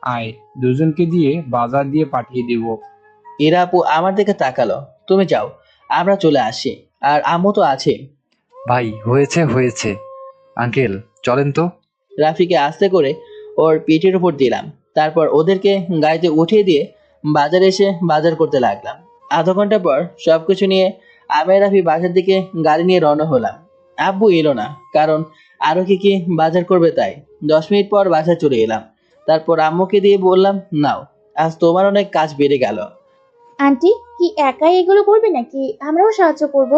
আয়, দুজনকে দিয়ে বাজার দিয়ে পাঠিয়ে দিব। ইরা আপু আমার দিকে তাকালো, তুমি যাও, আমরা চলে আসি। আর আম্মু তো আছে। ভাই, হয়েছে হয়েছে। আঙ্কেল, চলেন তো। রাফিকে আস্তে করে ওর পিঠের উপর দিলাম। তারপর ওদেরকে গাড়িতে উঠিয়ে দিয়ে বাজারে এসে বাজার করতে লাগলাম। আধা ঘন্টা পর সবকিছু নিয়ে আমি আর রাফি বাসার দিকে গাড়ি নিয়ে রওনা হলাম। আব্বু এলো না, কারণ আরো কি কি বাজার করবে তাই। 10 মিনিট পর বাসায় চলে এলাম। তারপর আম্মুকে দিয়ে বললাম, নাও, আজ তোমার অনেক কাজ বেড়ে গেল। আন্টি কি একাই এগুলো করবে নাকি আমরাও সাহায্য করব?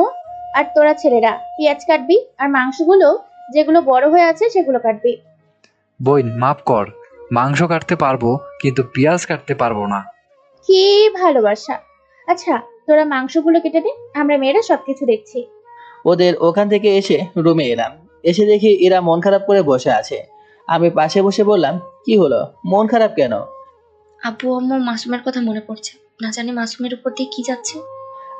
আর তোরা ছেলেরা পেঁয়াজ কাটবি আর মাংসগুলো যেগুলো বড় হয়ে আছে সেগুলো কাটবি। বোন, মাফ কর, মাংস কাটতে পারবো কিন্তু পেঁয়াজ কাটতে পারবো না। কি ভালোবাসা! আচ্ছা, তোরা মাংসগুলো কেটে দে, আমরা মেয়েরা সবকিছু দেখছি। ওদের ওখান থেকে এসে রুমে এলাম। এসে দেখি এরা মন খারাপ করে বসে আছে। আমি পাশে বসে বললাম, কি হলো, মন খারাপ কেন? আব্বু আম্মুর মাসুমের কথা মনে পড়ছে, না জানি মাসুমের উপর দিয়ে কি যাচ্ছে।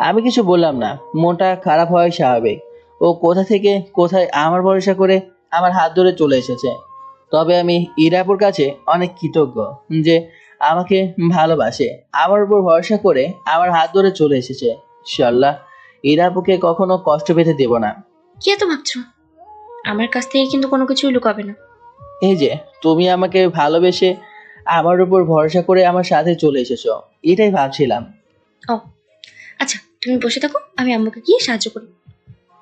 আমি কিছু বললাম না। মনটা খারাপ হওয়াই স্বাভাবিক। ও কোথা থেকে কোথায় আমার ভরসা করে আমার হাত ধরে চলে এসেছে। তবে আমি ইরাপুর কাছে অনেক কৃতজ্ঞ যে আমাকে ভালোবাসে, আমার উপর ভরসা করে আমার হাত ধরে চলে এসেছে। ইনশাআল্লাহ ইরাপুকে কখনো কষ্ট পেতে দেব না। কি এত ভাবছো? আমার কাছ থেকে কিন্তু কোনো কিছুই লুকাবে না। এই যে তুমি আমাকে ভালোবেসে আমার উপর ভরসা করে আমার সাথে চলে এসেছো, এটাই ভাবছিলাম। ও আচ্ছা, তুমি বসে থাকো, আমি আম্মুকে গিয়ে সাহায্য করি।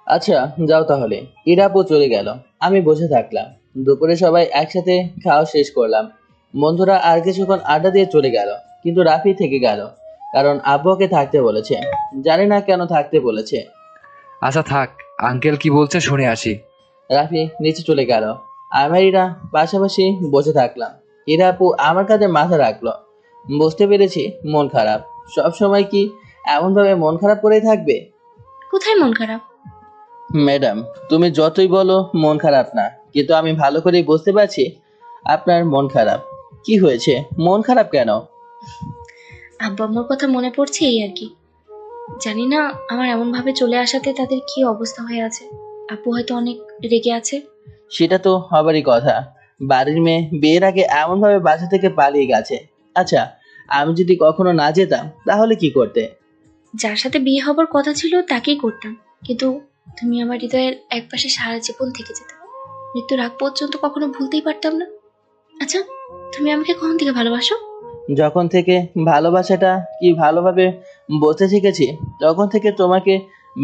আচ্ছা যাও তাহলে। ইরাপু চলে গেল, আমি বসে থাকলাম। দুপুরে সবাই একসাথে খাওয়া শেষ করলাম। বন্ধুরা আর কিছুক্ষণ আড্ডা দিয়ে চলে গেল, কিন্তু রাফি থেকে গেল, কারণ আব্বুকে থাকতে বলেছে। জানি না কেন থাকতে বলেছে। আচ্ছা থাক, আঙ্কেল কি বলছে শুনে আসি। রাফি নিচে চলে গেল, আমার ইরা পাশাপাশি বসে থাকলাম। ইরাপু আমার কাঁধে মাথা রাখলো। বুঝতে পেরেছি মন খারাপ। সব সময় কি এমন ভাবে মন খারাপ করেই থাকবে? কোথায় মন খারাপ? ম্যাডাম, তুমি যতই বলো মন খারাপ না, কিন্তু আমি ভালো করেই বুঝতে পারছি আপনার মন খারাপ। কি হয়েছে, মন খারাপ কেন? আব্বু আম্মুর কথা মনে পড়ছে, এই আর কি। জানি না আমার এমন ভাবে চলে আসাতে তাদের কি অবস্থা হয়ে আছে। আপু হয়তো অনেক রেগে আছে। সেটা তো হবারই কথা। বাড়ির মেয়ে বিয়ের আগে এমন ভাবে বাসা থেকে পালিয়ে গেছে। আচ্ছা, আমি যদি কখনো না যেতাম তাহলে কি করতে? যার সাথে বিয়ে হবার কথা ছিল তাকেই করতাম, কিন্তু তুমি আমার হৃদয়ের একপাশে সারা জীবন থেকে যেতে, মৃত্যুর আগ পর্যন্ত কখনো ভুলতেই পারতাম না। আচ্ছা, তুমি আমাকে কখন থেকে ভালোবাসো? যখন থেকে ভালোবাসাটা কি ভালোভাবে বলতে শিখেছি, তখন থেকে তোমাকে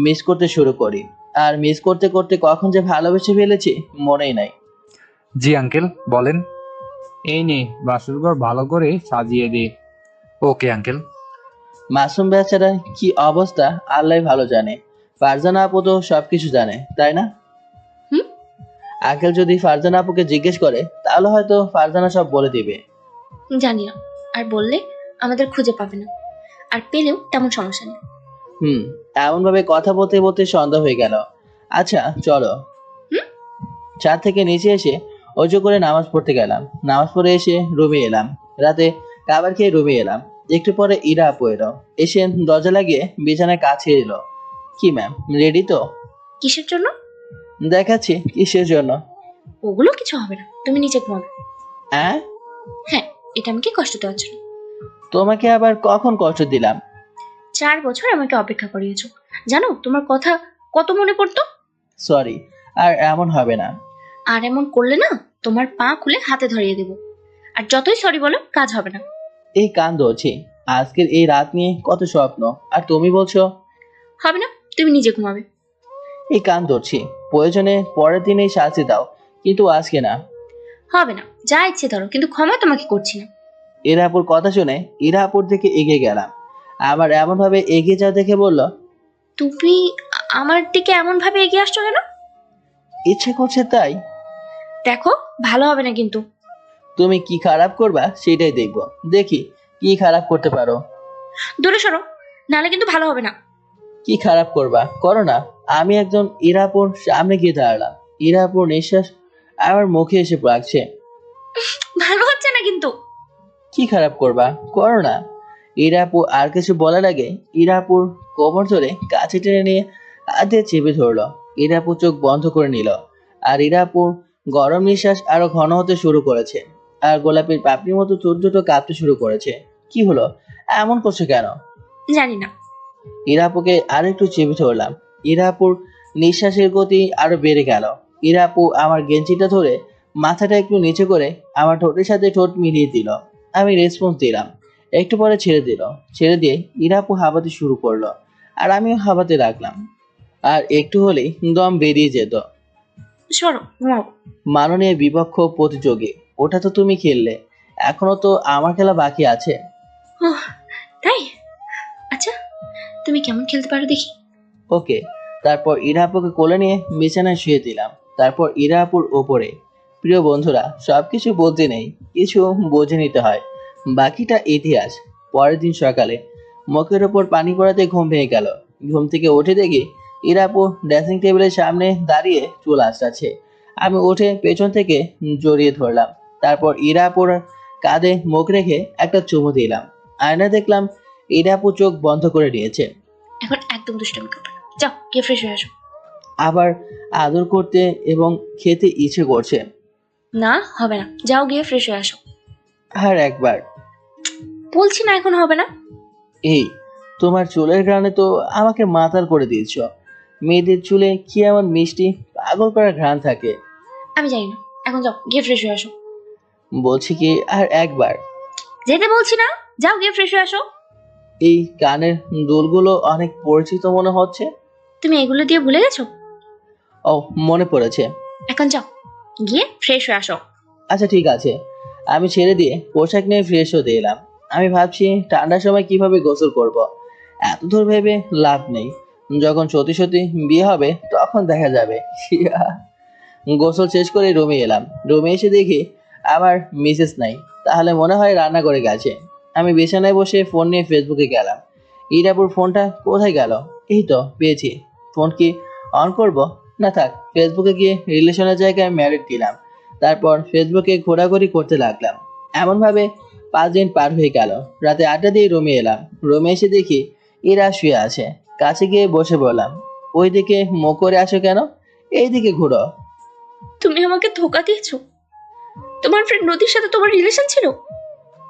মিস করতে শুরু করি। আর মিস করতে করতে কখন যে ভালোবেসে ফেলেছি মনেই নাই। জি আঙ্কেল বলেন। এই নে বাসরঘর ভালো করে সাজিয়ে দে। Okay uncle. মাসুম বেচারা কি অবস্থা আল্লাহ ভালো জানে। ফারজানা আপু তো সবকিছু জানে, তাই না? হুম? আঙ্কেল যদি ফারজানা আপুকে জিজ্ঞেস করে তাহলে হয়তো ফারজানা সব বলে দিবে। জানি না, আর বললে আমাদের খুঁজে পাবে না, আর পেলেও তেমন সমস্যা নেই। এমন ভাবে কথা বলতে বলতে সন্ধ্যা হয়ে গেল। আচ্ছা চলো। হুম? ছাদ থেকে নিচে এসে অজু করে নামাজ পড়তে গেলাম। নামাজ পড়ে এসে রুমে এলাম। রাতে খাবার খেয়ে রুমে এলাম। একটু পরে ইরা আপু এলো, এসে দরজা লাগিয়ে বিছানায় কাছে এলো। কি ম্যাম, রেডি তো? কিসের জন্য? দেখাচ্ছি কিসের জন্য। ওগুলো কিছু হবে না, তুমি নিচে ঘুমাবে। হ্যাঁ, এটা আমাকে কষ্ট দেওয়ার জন্য। তোমাকে আবার কখন কষ্ট দিলাম? 4 বছর আমাকে অপেক্ষা করিয়েছো, জানো তোমার কথা কত মনে পড়তো। সরি, আর এমন হবে না। আর এমন করলে না, তোমার পা খুলে হাতে ধরিয়ে দেবো। আর যতই সরি বলো, কাজ হবে না। এই কান ধরছি, আজকের এই রাত নিয়ে কত স্বপ্ন, আর তুমি বলছো হবে না, তুমি নিজে ঘুমাবে। এই কান ধরছি, প্রয়োজনে পরের দিনেই শাস্তি দাও, কিন্তু আজকে না। হবে না, যা ইচ্ছে ধরো, কিন্তু ক্ষমা তোমাকে করছি না। ইরাপুর কথা শুনে ইরাপুর দিকে এগিয়ে গেলাম। আবার এমন ভাবে এগিয়ে যাওয়া দেখে বলল, তুমি আমার দিকে এমন ভাবে এগিয়ে আসছো কেন? ইচ্ছে করছে তাই। দেখো, ভালো হবে না কিন্তু। তুমি কি খারাপ করবা সেটাই দেখবো, দেখি কি খারাপ করতে পারো। দূরে সরো, নাহলে কিন্তু ভালো হবে না। কি খারাপ করবা করো না। আমি একজন ইরাপুর সামনে গিয়ে দাঁড়ালাম। ইরাপুর নিঃশ্বাস আমার মুখে এসে লাগছে। ভালো হচ্ছে না কিন্তু। কি খারাপ করবা করো না। ইরাপু আর কিছু বলার আগে ইরাপুর কোমর ধরে কাছে টেনে নিয়ে হাতে চেপে ধরলো। ইরাপু চোখ বন্ধ করে নিল, আর ইরাপুর গরম নিঃশ্বাস আরো ঘন হতে শুরু করেছে, আর গোলাপের পাপড়ির মতো ছোট ছোট কাঁপতে শুরু করেছে। কি হলো, এমন করছে কেন? জানি না। ইরাপুকে আর একটু চেপে ধরলাম। ইরাপুর নিঃশ্বাসের গতি আরো বেড়ে গেল। ইরাপু আমার গেঞ্জিটা ধরে মাথাটা একটু নিচে করে আমার ঠোঁটের সাথে ঠোঁট মিলিয়ে দিল। আমি রেসপন্স দিলাম। একটু পরে ছেড়ে দিল। ছেড়ে দিয়ে ইরাপু হাবাতে শুরু করলো, আর আমিও হাবাতে লাগলাম। আর একটু হলেই দম বেরিয়ে যেত। সরো, ঘুমাও। মাননীয় বিপক্ষ প্রতিযোগী, ওটা তো তুমি খেললে, এখনো তো আমার খেলা বাকি আছে। ওহ, তাই? আচ্ছা, তুমি কেমন খেলতে পারো দেখি। ওকে। তারপর ইরাপুকে কোলে নিয়ে বিছানায় শুয়ে দিলাম। তারপর ইরাপুর ওপরে। প্রিয় বন্ধুরা, সবকিছু বলতে নেই, কিছু বুঝে নিতে হয়, বাকিটা ইতিহাস। পরের দিন সকালে মুখের ওপর পানি পড়াতে ঘুম ভেঙে গেল। ঘুম থেকে উঠে দেখি ইরাপু ড্রেসিং টেবিলের সামনে দাঁড়িয়ে চুল আঁচড়াচ্ছে। আমি উঠে পেছন থেকে জড়িয়ে ধরলাম। তারপর ইরাপুর কাঁধে মুখ রেখে একটা চুমু দিলাম। আয়না দেখলাম ইরাপু চোখ বন্ধ করে নিয়েছে। এখন একদম দুষ্টামি করবে না, যাও গিয়ে ফ্রেশ হয়ে আসো। আবার আদর করতে এবং খেতে ইচ্ছে করছে। না, হবে না, যাও গিয়ে ফ্রেশ হয়ে আসো। আর একবার বলছি না, এখন হবে না। এই, তোমার চুলের ঘ্রাণে তো আমাকে মাতাল করে দিয়েছো। মেয়েদের চুলে কি এমন মিষ্টি পাগল করা ঘ্রাণ থাকে? আমি জানি না, এখন যাও গিয়ে ফ্রেশ হয়ে আসো। বলছি কি আর একবার। যেতে বলছি না, যাও গিয়ে ফ্রেশ হয়ে আসো। এই কানের দুলগুলো অনেক পরিচিত মনে হচ্ছে। তুমি এগুলো দিয়ে ভুলে গেছো? ও, মনে পড়েছে। এখন যাও গিয়ে ফ্রেশ হয়ে আসো। আচ্ছা ঠিক আছে। আমি ছেড়ে দিয়ে পোশাক নিয়ে ফ্রেশ হতে এলাম। আমি ভাবছি ঠান্ডার সময় কিভাবে গোসল করব। এত দূর ভেবে লাভ নেই, যখন সত্যি সত্যি বিয়ে হবে তখন দেখা যাবে। গোসল শেষ করে রুমে এলাম। রুমে এসে দেখি আমার মিসেস নাই, তাহলে মনে হয় রান্না করে গেছে। আমি বিছানায় বসে ফোন নিয়ে ফেসবুকে গেলাম। ইরাপুর ফোনটা কোথায় গেল? এই তো পেয়েছি। ফোন কি অন করব? না থাক, ফেসবুকে গিয়ে রিলেশনের জায়গায় ম্যারিড দিলাম। তারপর ফেসবুকে ঘোরাঘুরি করতে লাগলাম। এমনভাবে 5 দিন পার হয়ে গেল। রাতে 8টা দিয়ে রুমে এলাম। রুমে এসে দেখি ইরা শুয়ে আছে। কাছে গিয়ে বসে বললাম, ওইদিকে মুখ করে আসো কেন? এইদিকে ঘুরো। তুমি আমাকে ধোকা দিয়েছো। তোমার ফ্রেন্ড নদীর সাথে তোমার রিলেশন ছিল?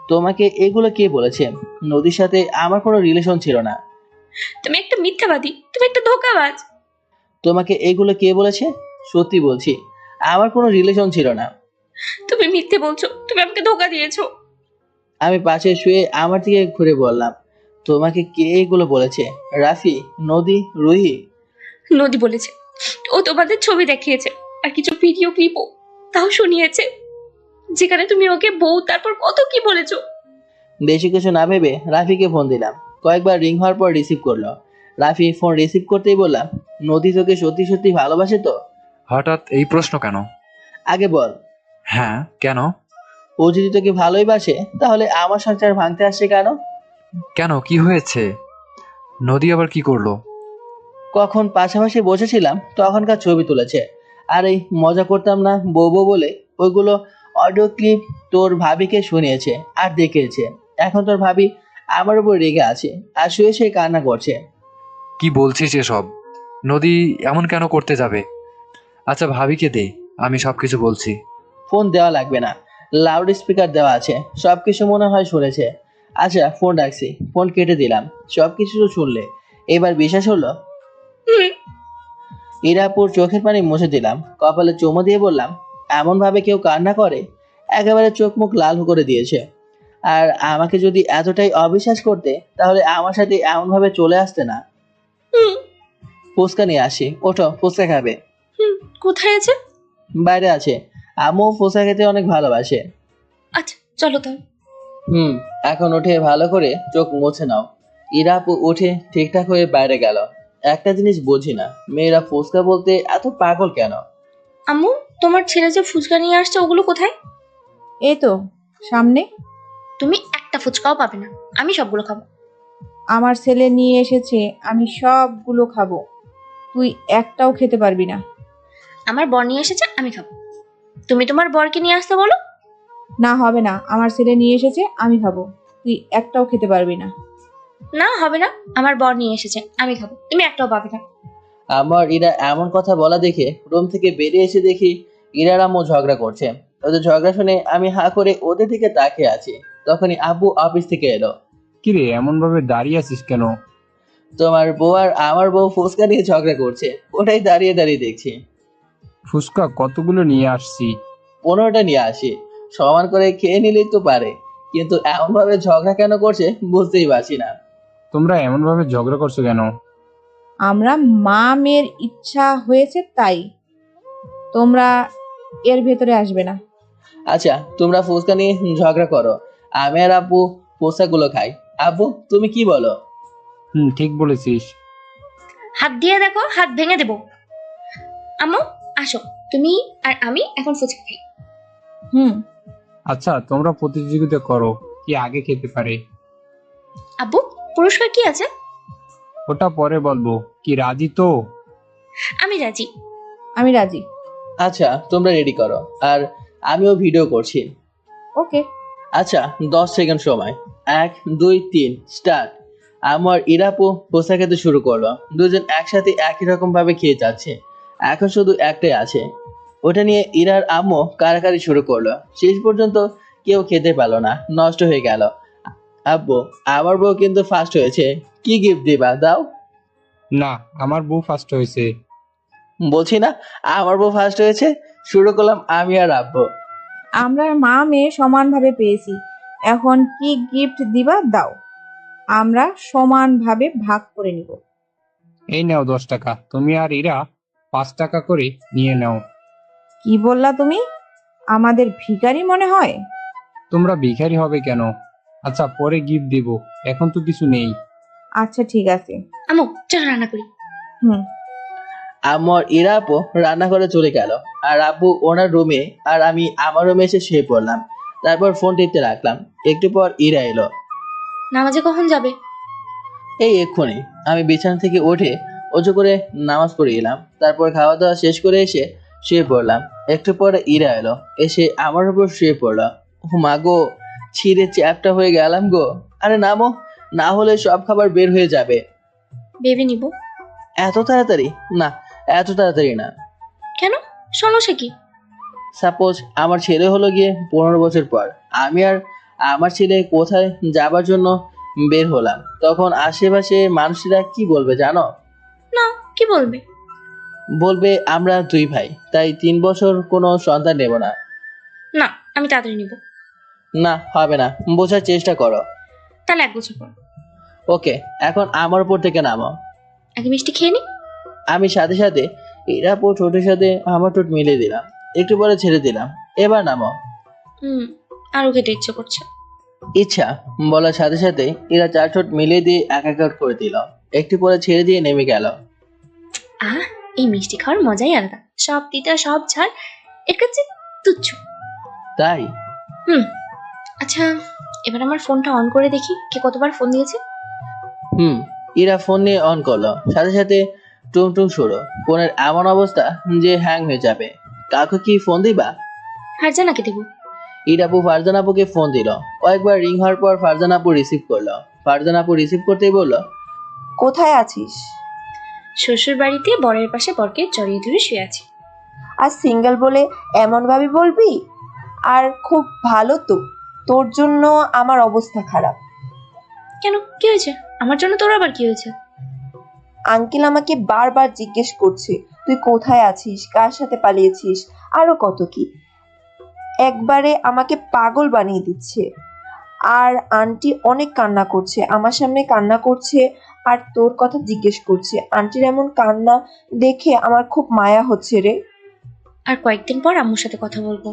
তোমাকে এগুলো কে বলেছে? নদীর সাথে আমার কোনো রিলেশন ছিল না। তুমি একটা মিথ্যাবাদী, তুমি একটা ধোকাবাজ। তোমাকে এগুলো কে বলেছে? সত্যি বলছি, আমার কোনো রিলেশন ছিল না। তুমি মিথ্যে বলছো, তুমি আমাকে ধোকা দিয়েছো। আমি পাশে শুয়ে আমার দিকে ঘুরে বললাম, তোমাকে কে এগুলো বলেছে? রাফি, নদী, রুহি? নদী বলেছে। ও তোমাদের ছবি দেখিয়েছে আর কিছু ভিডিও ক্লিপও তাও শুনিয়েছে, যেখানে তুমি ওকে বউ তারপর কত কি বলেছো। বেশি কিছু না ভেবে রাফিকে ফোন দিলাম। কয়েকবার রিং হওয়ার পর রিসিভ করলো। রাফি ফোন রিসিভ করতেই বললাম, নদী তোকে সত্যি সত্যি ভালোবাসে তো? হঠাৎ এই প্রশ্ন কেন? আগে বল। হ্যাঁ, কেন? ও যদি তোকে ভালোই বাসে তাহলে আমার সংসার ভাঙতে আসছে কেন? কেন, কি হয়েছে? নদী আবার কি করলো? কখন পাশাপাশি বসেছিলাম তখনকার ছবি তুলেছে। আর এই মজা করতাম না বউ বউ বলে, ওইগুলো অডিও ক্লিপ তোর ভাবিকে শুনিয়েছে আর দেখিয়েছে। এখন তোর ভাবি আমার উপর রেগে আছে আর শুয়ে সে কান্না করছে। কি বলছিস এসব? নদী এমন কেন করতে যাবে? আচ্ছা ভাবিকে দে, আমি সবকিছু বলছি। ফোন দেওয়া লাগবে না, লাউড স্পিকার দেওয়া আছে, সবকিছু মনে হয় শুনেছে। আচ্ছা ফোন রাখছি। ফোন কেটে দিলাম। সবকিছু তো শুনলে, এবার বিশ্বাস হলো? ইরাপুর চোখের পানি মুছে দিলাম। কপালে চুমো দিয়ে বললাম, এমন ভাবে কেউ কান্না করে? একেবারে চোখ মুখ লাল করে দিয়েছে। আর আমাকে যদি এতটাই অবিশ্বাস করতে তাহলে আমার সাথে এমন ভাবে চলে আসতে না। ফুচকা নিয়ে আসি, ওঠো ফুচকা খাবে। কোথায় আছে? বাইরে আছে। আম্মু ফুচকা খেতে অনেক ভালোবাসে। আচ্ছা চলো তাহলে। এখন উঠে ভালো করে চোখ মুছে নাও। ইরাপু উঠে ঠিকঠাক হয়ে বাইরে গেল। একটা জিনিস বুঝি না, মেয়েরা ফুচকা বলতে এত পাগল কেন? আম্মু, তোমার ছেলে যে ফুচকা নিয়ে আসছে ওগুলো কোথায়? এই তো সামনে। তুমি একটা ফুচকাও পাবে না, আমি সবগুলো খাবো। আমার ছেলে নিয়ে এসেছে, আমি সবগুলো খাবো, তুই একটাও খেতে পারবি না। আমার বর নিয়ে এসেছে, আমি খাবো। তুমি তোমার বরকে নিয়ে আসতে বলো। না হবে না, আমার ছেলে নিয়ে এসেছে, আমি খাবো, তুই একটাও খেতে পারবি না। না হবে না, আমার বর নিয়ে এসেছে, আমি খাবো, তুমি একটাও পাবে না। আমার ইরা এমন কথা বলা দেখে রুম থেকে বেরিয়ে এসে দেখি ইরার আম্মু ঝগড়া করছে। ওদের ঝগড়া শুনে আমি হা করে ওদের দিকে তাকিয়ে আছি। তখনই আব্বু অফিস থেকে এলো। কিরে এমন ভাবে দাঁড়িয়ে আছিস কেন? তোমার বউ আর আমার বউ ফুচকা নিয়ে ঝগড়া করছে, ওটাই দাঁড়িয়ে দাঁড়িয়ে দেখছি। ফুচকা কতগুলো নিয়ে আসছি। 15টা নিয়ে আসি, সমান করে খেয়ে নিলেই তো পারে, কিন্তু এমন ভাবে ঝগড়া কেন করছে বুঝতেই পারছি না। তোমরা এমন ভাবে ঝগড়া করছো কেন? আমরা মা মেয়ের ইচ্ছা হয়েছে তাই, তোমরা এর ভেতরে আসবে না। আচ্ছা তোমরা ফুচকা নিয়ে ঝগড়া করো, আমি আর আব্বু ফুচকাগুলো খাই। আব্বু তুমি কি বলো? ঠিক বলেছিস। হাত দিয়ে দেখো, হাত ভেঙে দেবো। আম্মু আসো, তুমি আর আমি এখন ফুচকা খাই। আচ্ছা তোমরা প্রতিযোগিতা করো, কি আগে খেতে পারে। আব্বু পুরস্কার কি আছে? ওটা পরে বলবো, কি রাজি তো? আমি রাজি। আমি রাজি। আচ্ছা তোমরা রেডি করো, আর আমিও ভিডিও করছি। ওকে। আচ্ছা 10 সেকেন্ড সময়। 1 2 3 স্টার্ট। আমার ইরাপু পোষা খেতে শুরু করলো। দুজন একসাথে একই রকম ভাবে খেয়ে যাচ্ছে। এখন শুধু একটাই আছে, ওটা নিয়ে ইরার আম্মু কারাকারি শুরু করলো। শেষ পর্যন্ত কেউ খেতে পারলো না, নষ্ট হয়ে গেল। আব্বু আমার বউ কিন্তু ফার্স্ট হয়েছে, কি গিফট দিবা দাও? না, আমার বউ ফার্স্ট হয়েছে। বলছি না আমার বউ ফার্স্ট হয়েছে, শুরু করলাম আমি আর আব্বু। আমরা মা মেয়ে সমানভাবে পেয়েছি, এখন কি গিফট দিবা দাও, আমরা সমানভাবে ভাগ করে নিব। এই নাও 10 টাকা, তুমি আর ইরা 5 টাকা করে নিয়ে নাও। কি বললা তুমি? আমাদের ভিখারি মনে হয়? তোমরা ভিখারি হবে কেন? আচ্ছা পরে গিফট দিব, এখন তো কিছু নেই। আচ্ছা ঠিক আছে। আমু চল রান্না করি। হুম। আম্মু আর ইরা আপু রান্না করে চলে গেল, আর আব্বু ওনার রুমে আর আমি আমার রুমে এসে শুয়ে পড়লাম। তারপর ফোন টিপতে রাখলাম। একটু পর ইরা এলো। নামাজে কখন যাবে? এই এক্ষুনি। আমি বিছানা থেকে উঠে অজু করে নামাজ পড়ে এলাম। তারপর খাওয়া দাওয়া শেষ করে এসে শুয়ে পড়লাম। একটু পরে ইরা এলো, এসে আমার উপর শুয়ে পড়লো। ও মা গো, ছিঁড়ে চ্যাপটা হয়ে গেলাম গো। আরে নামো, না হলে সব খাবার বের হয়ে যাবে। বেবি নিব। এত তাড়াতাড়ি না, এত তাড়াতাড়ি না। কেন, সমস্যা কি? সাপোজ আমার ছেলে হলো গিয়ে 15 বছর পর, আমি আর আমার ছেলে কোথায় যাবার জন্য বের হলাম, তখন আশেপাশে মানুষরা কি বলবে জানো? না, কি বলবে? বলবে আমরা 2 ভাই, তাই 3 বছর কোনো সন্তান নেব না। না, আমি তাড়াতাড়ি নিব। না হবে না, বোঝার চেষ্টা করো। তাহলে 1 বছর পর। ওকে, এখন আমার উপর থেকে নামো। আগে মিষ্টি খেয়ে নি। আমি সাথে সাথে এরা ঠোঁটের সাথে আমার ঠোঁট মিলিয়ে দিলাম। একটু পরে ছেড়ে দিলাম। এবার নামো। আরো খেতে ইচ্ছে করছে। ইচ্ছা বলার সাথে সাথে এরা 4 ঠোঁট মিলিয়ে দিয়ে একাকার করে দিল। একটু পরে ছেড়ে দিয়ে নেমে গেল। এই মিষ্টি খাওয়ার মজাই আলাদা, সব তিতা সব ঝাল, এর কাছে তুচ্ছ। তাই? আচ্ছা, এবার আমার ফোনটা অন করে দেখি কে কতবার ফোন দিয়েছে। ইরা ফোন নিয়ে অন করলো, সাথে সাথে টুং টুং শুরু। ফোনের এমন অবস্থা যে হ্যাং হয়ে যাবে। কাকু কি ফোন দিবা? ফারজানাকে দেবো। ইরাপু ফারজান আপুকে ফোন দিল। কয়েকবার রিং হওয়ার পর ফারজান আপু রিসিভ করলো। ফারজান আপু রিসিভ করতেই বলল, কোথায় আছিস? শ্বশুর বাড়িতে বরের পাশে বরকে জড়িয়ে ধরে শুয়ে আছি। আর সিঙ্গেল বলে এমন ভাবে বলবি? আর খুব ভালো তো, তোর জন্য আমার অবস্থা খারাপ। কেন, কি হয়েছে? আমার জন্য তোর আবার কি হয়েছে? আঙ্কেল আমাকে বারবার জিজ্ঞেস করছে তুই কোথায় আছিস, কার সাথে পালিয়েছিস, আরো কত কি। একবারে আমাকে পাগল বানিয়ে দিচ্ছে। আর আন্টি অনেক কান্না করছে, আমার সামনে কান্না করছে আর তোর কথা জিজ্ঞেস করছে। আন্টির এমন কান্না দেখে আমার খুব মায়া হচ্ছে রে। আর কয়েকদিন পর আম্মুর সাথে কথা বলবো।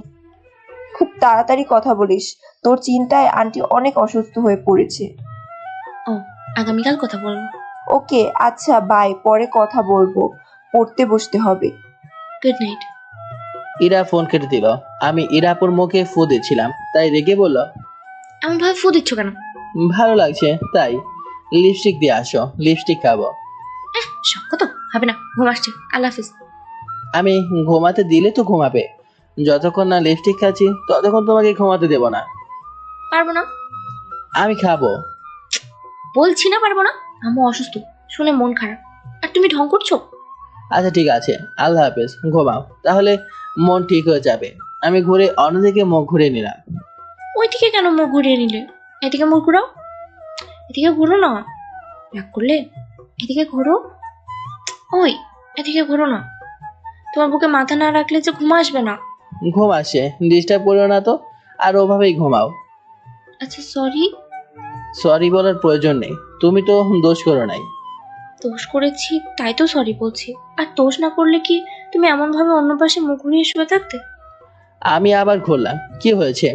খুব তাড়াতাড়ি কথা বলিস, তোর চিন্তায় আন্টি অনেক অসুস্থ হয়ে পড়েছে। আগামীকাল কথা বলবো। ওকে আচ্ছা বাই, পরে কথা বলবো, পড়তে বসতে হবে। Good night. ইরা ফোন কেটে দিল। আমি ইরাপুর মুখে ফু দিচ্ছিলাম, তাই রেগে বলল, এমন ভাবে ফু দিচ্ছ কেন? ভালো লাগছে তাই। লিপস্টিক দিয়ে আসো, লিপস্টিক খাবো। সব কথা হবে না, ঘুম আসছে। আল্লাহ হাফিজ। আমি ঘুমাতে দিলে তো ঘুমাবে, যতক্ষণ না লিপস্টিক খাচ্ছি ততক্ষণ তোমাকে ঘুমাতে দেব না। পারবো না। আমি খাবো। বলছি না পারবো না। আম্মু অসুস্থ, শুনে মন খারাপ, আর তুমি ঢং করছো। আচ্ছা ঠিক আছে, আল্লাহ হাফেজ, ঘুমাও, তাহলে মন ঠিক হয়ে যাবে। আমি ঘুরে অন্যদিকে মুখ ঘুরিয়ে নিলাম। ওইদিকে কেন মুখ ঘুরিয়ে নিলে? এদিকে মুখ ঘুরাও। এদিকে ঘুরো না, রাগ করলে। এদিকে ঘোরো। ওই এদিকে ঘোরো না। তোমার বুকে মাথা না রাখলে যে ঘুম আসবে না। ঘুম আসে, ডিস্টার্ব করো না তো, আর ওভাবেই ঘুমাও। আচ্ছা সরি। সরি বলার প্রয়োজন নেই, তুমি তো দোষ করো নাই। দোষ করেছি তাই তো সরি বলছি। আর দোষ না করলে কি তুমি এমন ভাবে অন্য পাশে মুখ ঘুরিয়ে শুয়ে থাকতে? আমি আবার ঘুরলাম, কি হয়েছে?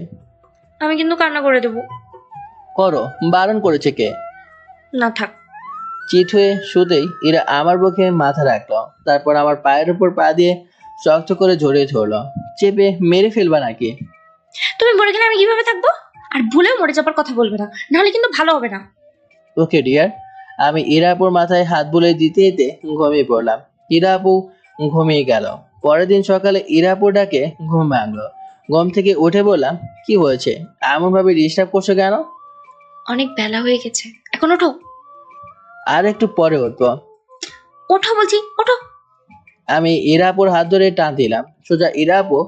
আমি কিন্তু কান্না করে দেবো। করো, বারণ করেছে কে? না থাক। চিত হয়ে শুতেই এরা আমার বুকে মাথা রাখলো। তারপর আমার পায়ের উপর পা দিয়ে শক্ত করে জড়িয়ে ধরলো। চেপে মেরে ফেলবা নাকি? তুমি মরে গেলে আমি কিভাবে থাকবো? আর ভুলেও মরে যাবার কথা বলবে না, নাহলে কিন্তু ভালো হবে না। Okay dear. আমি ইরাপুর মাথায় হাত বুলিয়ে দিতে দিতে ঘুমিয়ে পড়লাম। ইরাপু ঘুমিয়ে গেল। পরের দিন সকালে ইরাপুর ডাকে ঘুম ভাঙলো। ঘুম থেকে উঠে বললাম, কি হয়েছে, এমন ভাবে ডিস্টার্ব করছো কেন? অনেক বেলা হয়ে গেছে, এখন ওঠো। আর একটু পরে উঠবো। ওঠো বলছি, ওঠো। আমি ইরাপুর হাত ধরে টান দিলাম। সোজা ইরাপু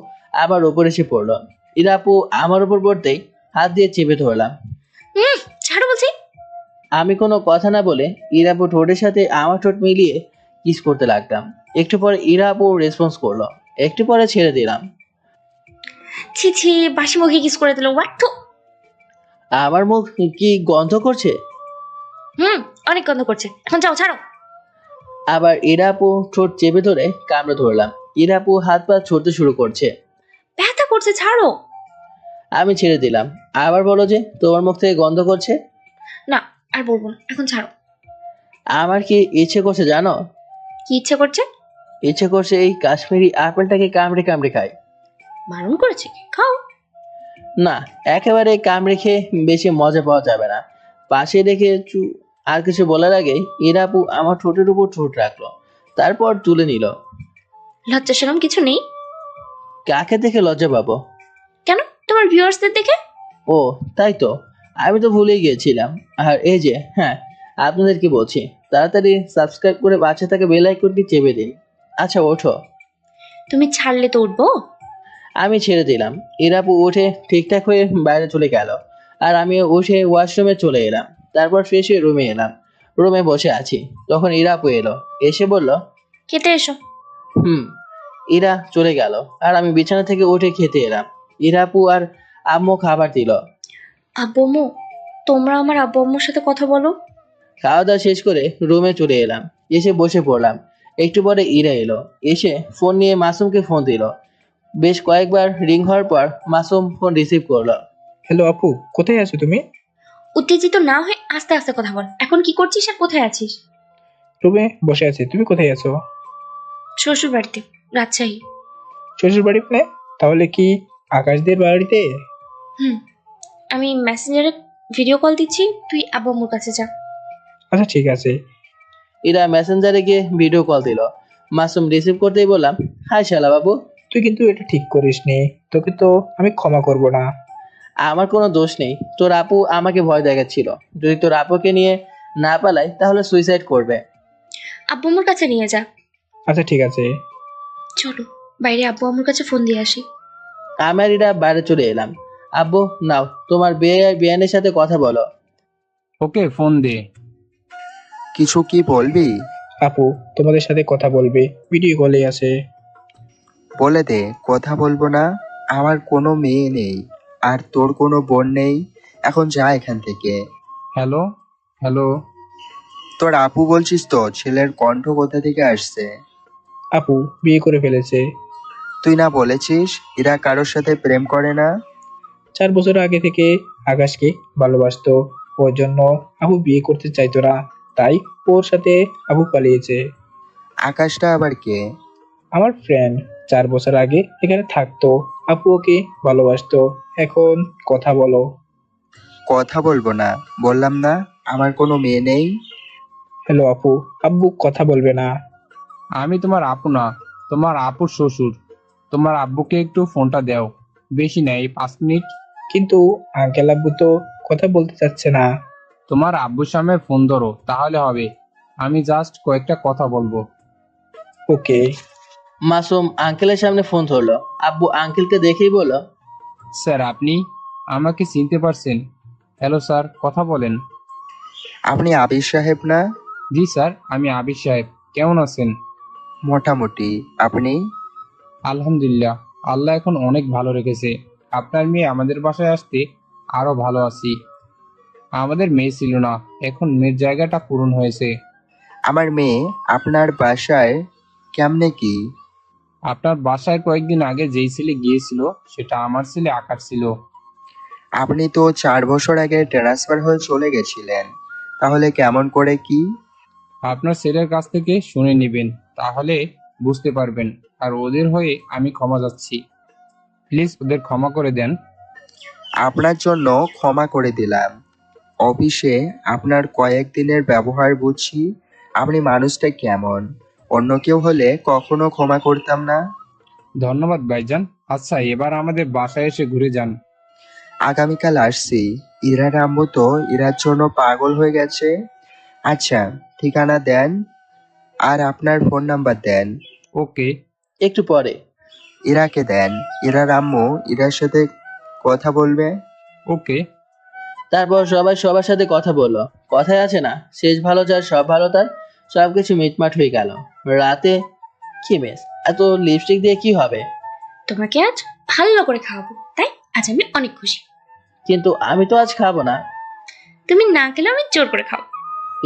আমার উপর এসে পড়লো। ইরাপু আমার উপর পড়তেই হাত দিয়ে চেপে ধরলাম। ছাড়ো বলছি। আমি কোনো কথা না বলে ইরাপু ঠোঁটের সাথে আমার ঠোঁট মিলিয়ে কিস করতে লাগলাম। একটু পর ইরাপু রেসপন্স করলো। একটু পরে ছেড়ে দিলাম। ছি ছি, বাসি মুখে কিস করে দিল, হোয়াট তো। আমার মুখ কি গন্ধ করছে? অনেক গন্ধ করছে, এখন যাও, ছাড়ো। আবার ইরা আপু ঠোঁট চেপে ধরে কামড়ে ধরলাম। ইরা আপু হাত পা ছুটতে শুরু করছে। ব্যথা করছে, ছাড়ো। আমি ছেড়ে দিলাম। আবার বলো যে তোমার মুখ থেকে গন্ধ করছে। না, আর বলবো না, এখন ছাড়ো। আমার কি ইচ্ছে করছে জানো? কি ইচ্ছে করছে? ইচ্ছে করছে এই কাশ্মীরি আপেলটাকে কামড়ে কামড়ে খাই। বারণ করেছে কি? খাও। না, একেবারে কামড়ে খেয়ে বেশি মজা পাওয়া যাবে না। পাশে রেখে আর কিছু বলার আগে ইরা আপু আমার ঠোঁটের উপর ঠোঁট রাখলো, তারপর তুলে নিল। লজ্জা শরম কিছু নেই? কাকে দেখে লজ্জা পাবো? কেন, তোমার ভিউয়ার্সদের দেখে? ও তাই তো, আমি তো ভুলেই গিয়েছিলাম। আর এই যে, হ্যাঁ, আপনাদেরকে বলছি, তাড়াতাড়ি সাবস্ক্রাইব করে পাশে থাকা বেল আইকনটি চেপে দিন। আচ্ছা ওঠো। তুমি ছাড়লে তো উঠবো। আমি ছেড়ে দিলাম। ইরাপু উঠে ঠিকঠাক হয়ে বাইরে চলে গেল, আর আমি উঠে ওয়াশরুমে চলে এলাম। তারপর ফ্রেশ হয়ে রুমে এলাম। রুমে বসে আছি, তখন ইরাপু এলো, এসে বলল, খেতে এসো। ইরা চলে গেল, আর আমি বিছানা থেকে উঠে খেতে এলাম। ইরাপু আর আম্মু খাবার দিল। আব্বু আম্মু, তোমরা আমার আব্বু আম্মুর সাথে কথা বলো। খাওয়া দাওয়া শেষ করে রুমে চলে এলাম, এসে বসে পড়লাম। একটু পরে ইরা এলো, এসে ফোন নিয়ে মাসুমকে ফোন দিল। বেশ কয়েকবার রিং হওয়ার পর মাসুম ফোন রিসিভ করলো। হ্যালো আপু, কোথায় আছো তুমি? উত্তেজিত না হয়ে আস্তে আস্তে কথা বল। এখন কি করছিস আর কোথায় আছিস? রুমে বসে আছি, তুমি কোথায় আছো? শ্বশুর বাড়িতে, রাজশাহী। শ্বশুর বাড়ি মানে? তাহলে কি আকাশদের বাড়িতে? আমি মেসেঞ্জারে ভিডিও কল দিচ্ছি, তুই আব্বু আম্মুর কাছে যা। আচ্ছা ঠিক আছে। ইরা মেসেঞ্জারে গিয়ে ভিডিও কল দিল। মাসুম রিসিভ করতেই বললাম, হাই শালা বাবু। তুই কিন্তু এটা ঠিক করিসনি, তোকে তো আমি ক্ষমা করব না। আমার কোনো দোষ নেই, তোর আপু আমাকে ভয় দেখাচ্ছিল। যদি তোর আপুকে নিয়ে না পালাই তাহলে সুইসাইড করবে। আব্বু আম্মুর কাছে নিয়ে যা। আচ্ছা ঠিক আছে। চলো বাইরে আব্বু আম্মুর কাছে ফোন দিয়ে আসি। আমি আর ইরা বাইরে চলে এলাম। আব্বু নাও, তোমার বিয়ানের সাথে কথা বলো। ওকে ফোন দে। কিছু কি বলবি? আপু তোমাদের সাথে কথা বলবে, ভিডিও কলে আছে। বলে দে, কথা বলবো না। আমার কোনো মেয়ে নেই, আর তোর কোনো বোন নেই। এখন যা এখান থেকে। Hello hello. তোর আপু বলছিস তো? ছেলের কণ্ঠ কোথা থেকে আসছে? আপু বিয়ে করে ফেলেছে। তুই না বলেছিস এরা কারোর সাথে প্রেম করে না? 4 বছর আগে থেকে আকাশকে ভালোবাসতো, ওর জন্য আপু বিয়ে করতে চাইতো না, তাই ওর সাথে আপু পালিয়েছে। আকাশটা আবার কে? আমার ফ্রেন্ড, 4 বছর আগে এখানে থাকতো, আপু ওকে ভালোবাসতো। এখন কথা বলো। কথা বলবো না বললাম না? আমার কোনো মেয়ে নেই। হ্যালো আপু, আব্বু কথা বলবে না। আমি তোমার আপু না, তোমার আপুর শ্বশুর। তোমার আব্বুকে একটু ফোনটা দাও, বেশি নেই 5 মিনিট। কিন্তু আঙ্কেল আব্বু তো কথা বলতে চাচ্ছে না। তোমার আব্বুর সামনে ফোন ধরো, তাহলে হবে। আমি জাস্ট কয়েকটা কথা বলবো। ওকে। মাসুম আঙ্কেলের সামনে ফোন ধরলো। আব্বু আঙ্কেলকে দেখেই বলল, স্যার আপনি আমাকে চিনতে পারছেন? হ্যালো স্যার, কথা বলেন। আপনি আবির সাহেব না? জি স্যার, আমি আবির সাহেব। কেমন আছেন? মোটামুটি। আপনি? আলহামদুলিল্লাহ, আল্লাহ এখন অনেক ভালো রেখেছে। আপনার মেয়ে আমাদের বাসায় আসতে আরো ভালো আছি। আমাদের মেয়ে ছিল না, এখন মেয়ের জায়গাটা পূরণ হয়েছে। আমার মেয়ে আপনার বাসায় কেমনে কি? আপনার বাসায় কয়েকদিন আগে যেই ছেলে গিয়েছিল সেটা আমার ছেলে আকাশ ছিল। আপনি তো 4 বছর আগে ট্রান্সফার হয়ে চলে গেছিলেন, তাহলে কেমন করে কি? আপনার ছেলের কাছ থেকে শুনে নেবেন, তাহলে বুঝতে পারবেন। আর ওদের হয়ে আমি ক্ষমা চাচ্ছি, প্লিজ ওদের ক্ষমা করে দেন। আপনার জন্য ক্ষমা করে দিলাম। অফিসে আপনার কয়েকদিনের ব্যবহার বুঝছি, আপনি মানুষটা কেমন। অন্য কেউ হলে কখনো ক্ষমা করতাম না। ধন্যবাদ ভাইজান। আচ্ছা এবার আমাদের বাসায় এসে ঘুরে যান। আগামীকাল আসছি। ইরার আম্মু তো ইরার জন্য পাগল হয়ে গেছে। আচ্ছা, ঠিকানা দেন আর আপনার ফোন নাম্বার দেন। ওকে। একটু পরে, ইরাকে দেন। ইরার আম্মু ইরার সাথে কথা বলবে। ওকে। তারপর সবাই সবার সাথে কথা বললো। কথায় আছে না, শেষ ভালো যার সব ভালো তার। সবকিছু মিটমাট হয়ে গেল। রাতে কি মিস, এত লিপস্টিক দিয়ে কি হবে? তোমাকে আজ ভালো করে খাওয়াবো, তাই আজ আমি অনেক খুশি। কিন্তু আমি তো আজ খাবো না। তুমি না খেলে আমি জোর করে খাও।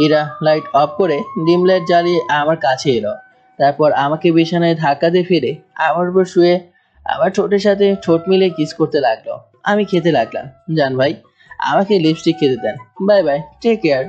ইরা লাইট অফ করে ডিম লাইট জ্বালিয়ে আমার কাছে এলো। তারপর আমাকে বিছানায় ধাক্কা দিয়ে ফিরে আমার উপর শুয়ে আমার ঠোঁটের সাথে ঠোঁট মিলিয়ে কিস করতে লাগলো। আমি খেতে লাগলাম। জান ভাই, আমাকে লিপস্টিক খেতে দেন। Bye bye, take care.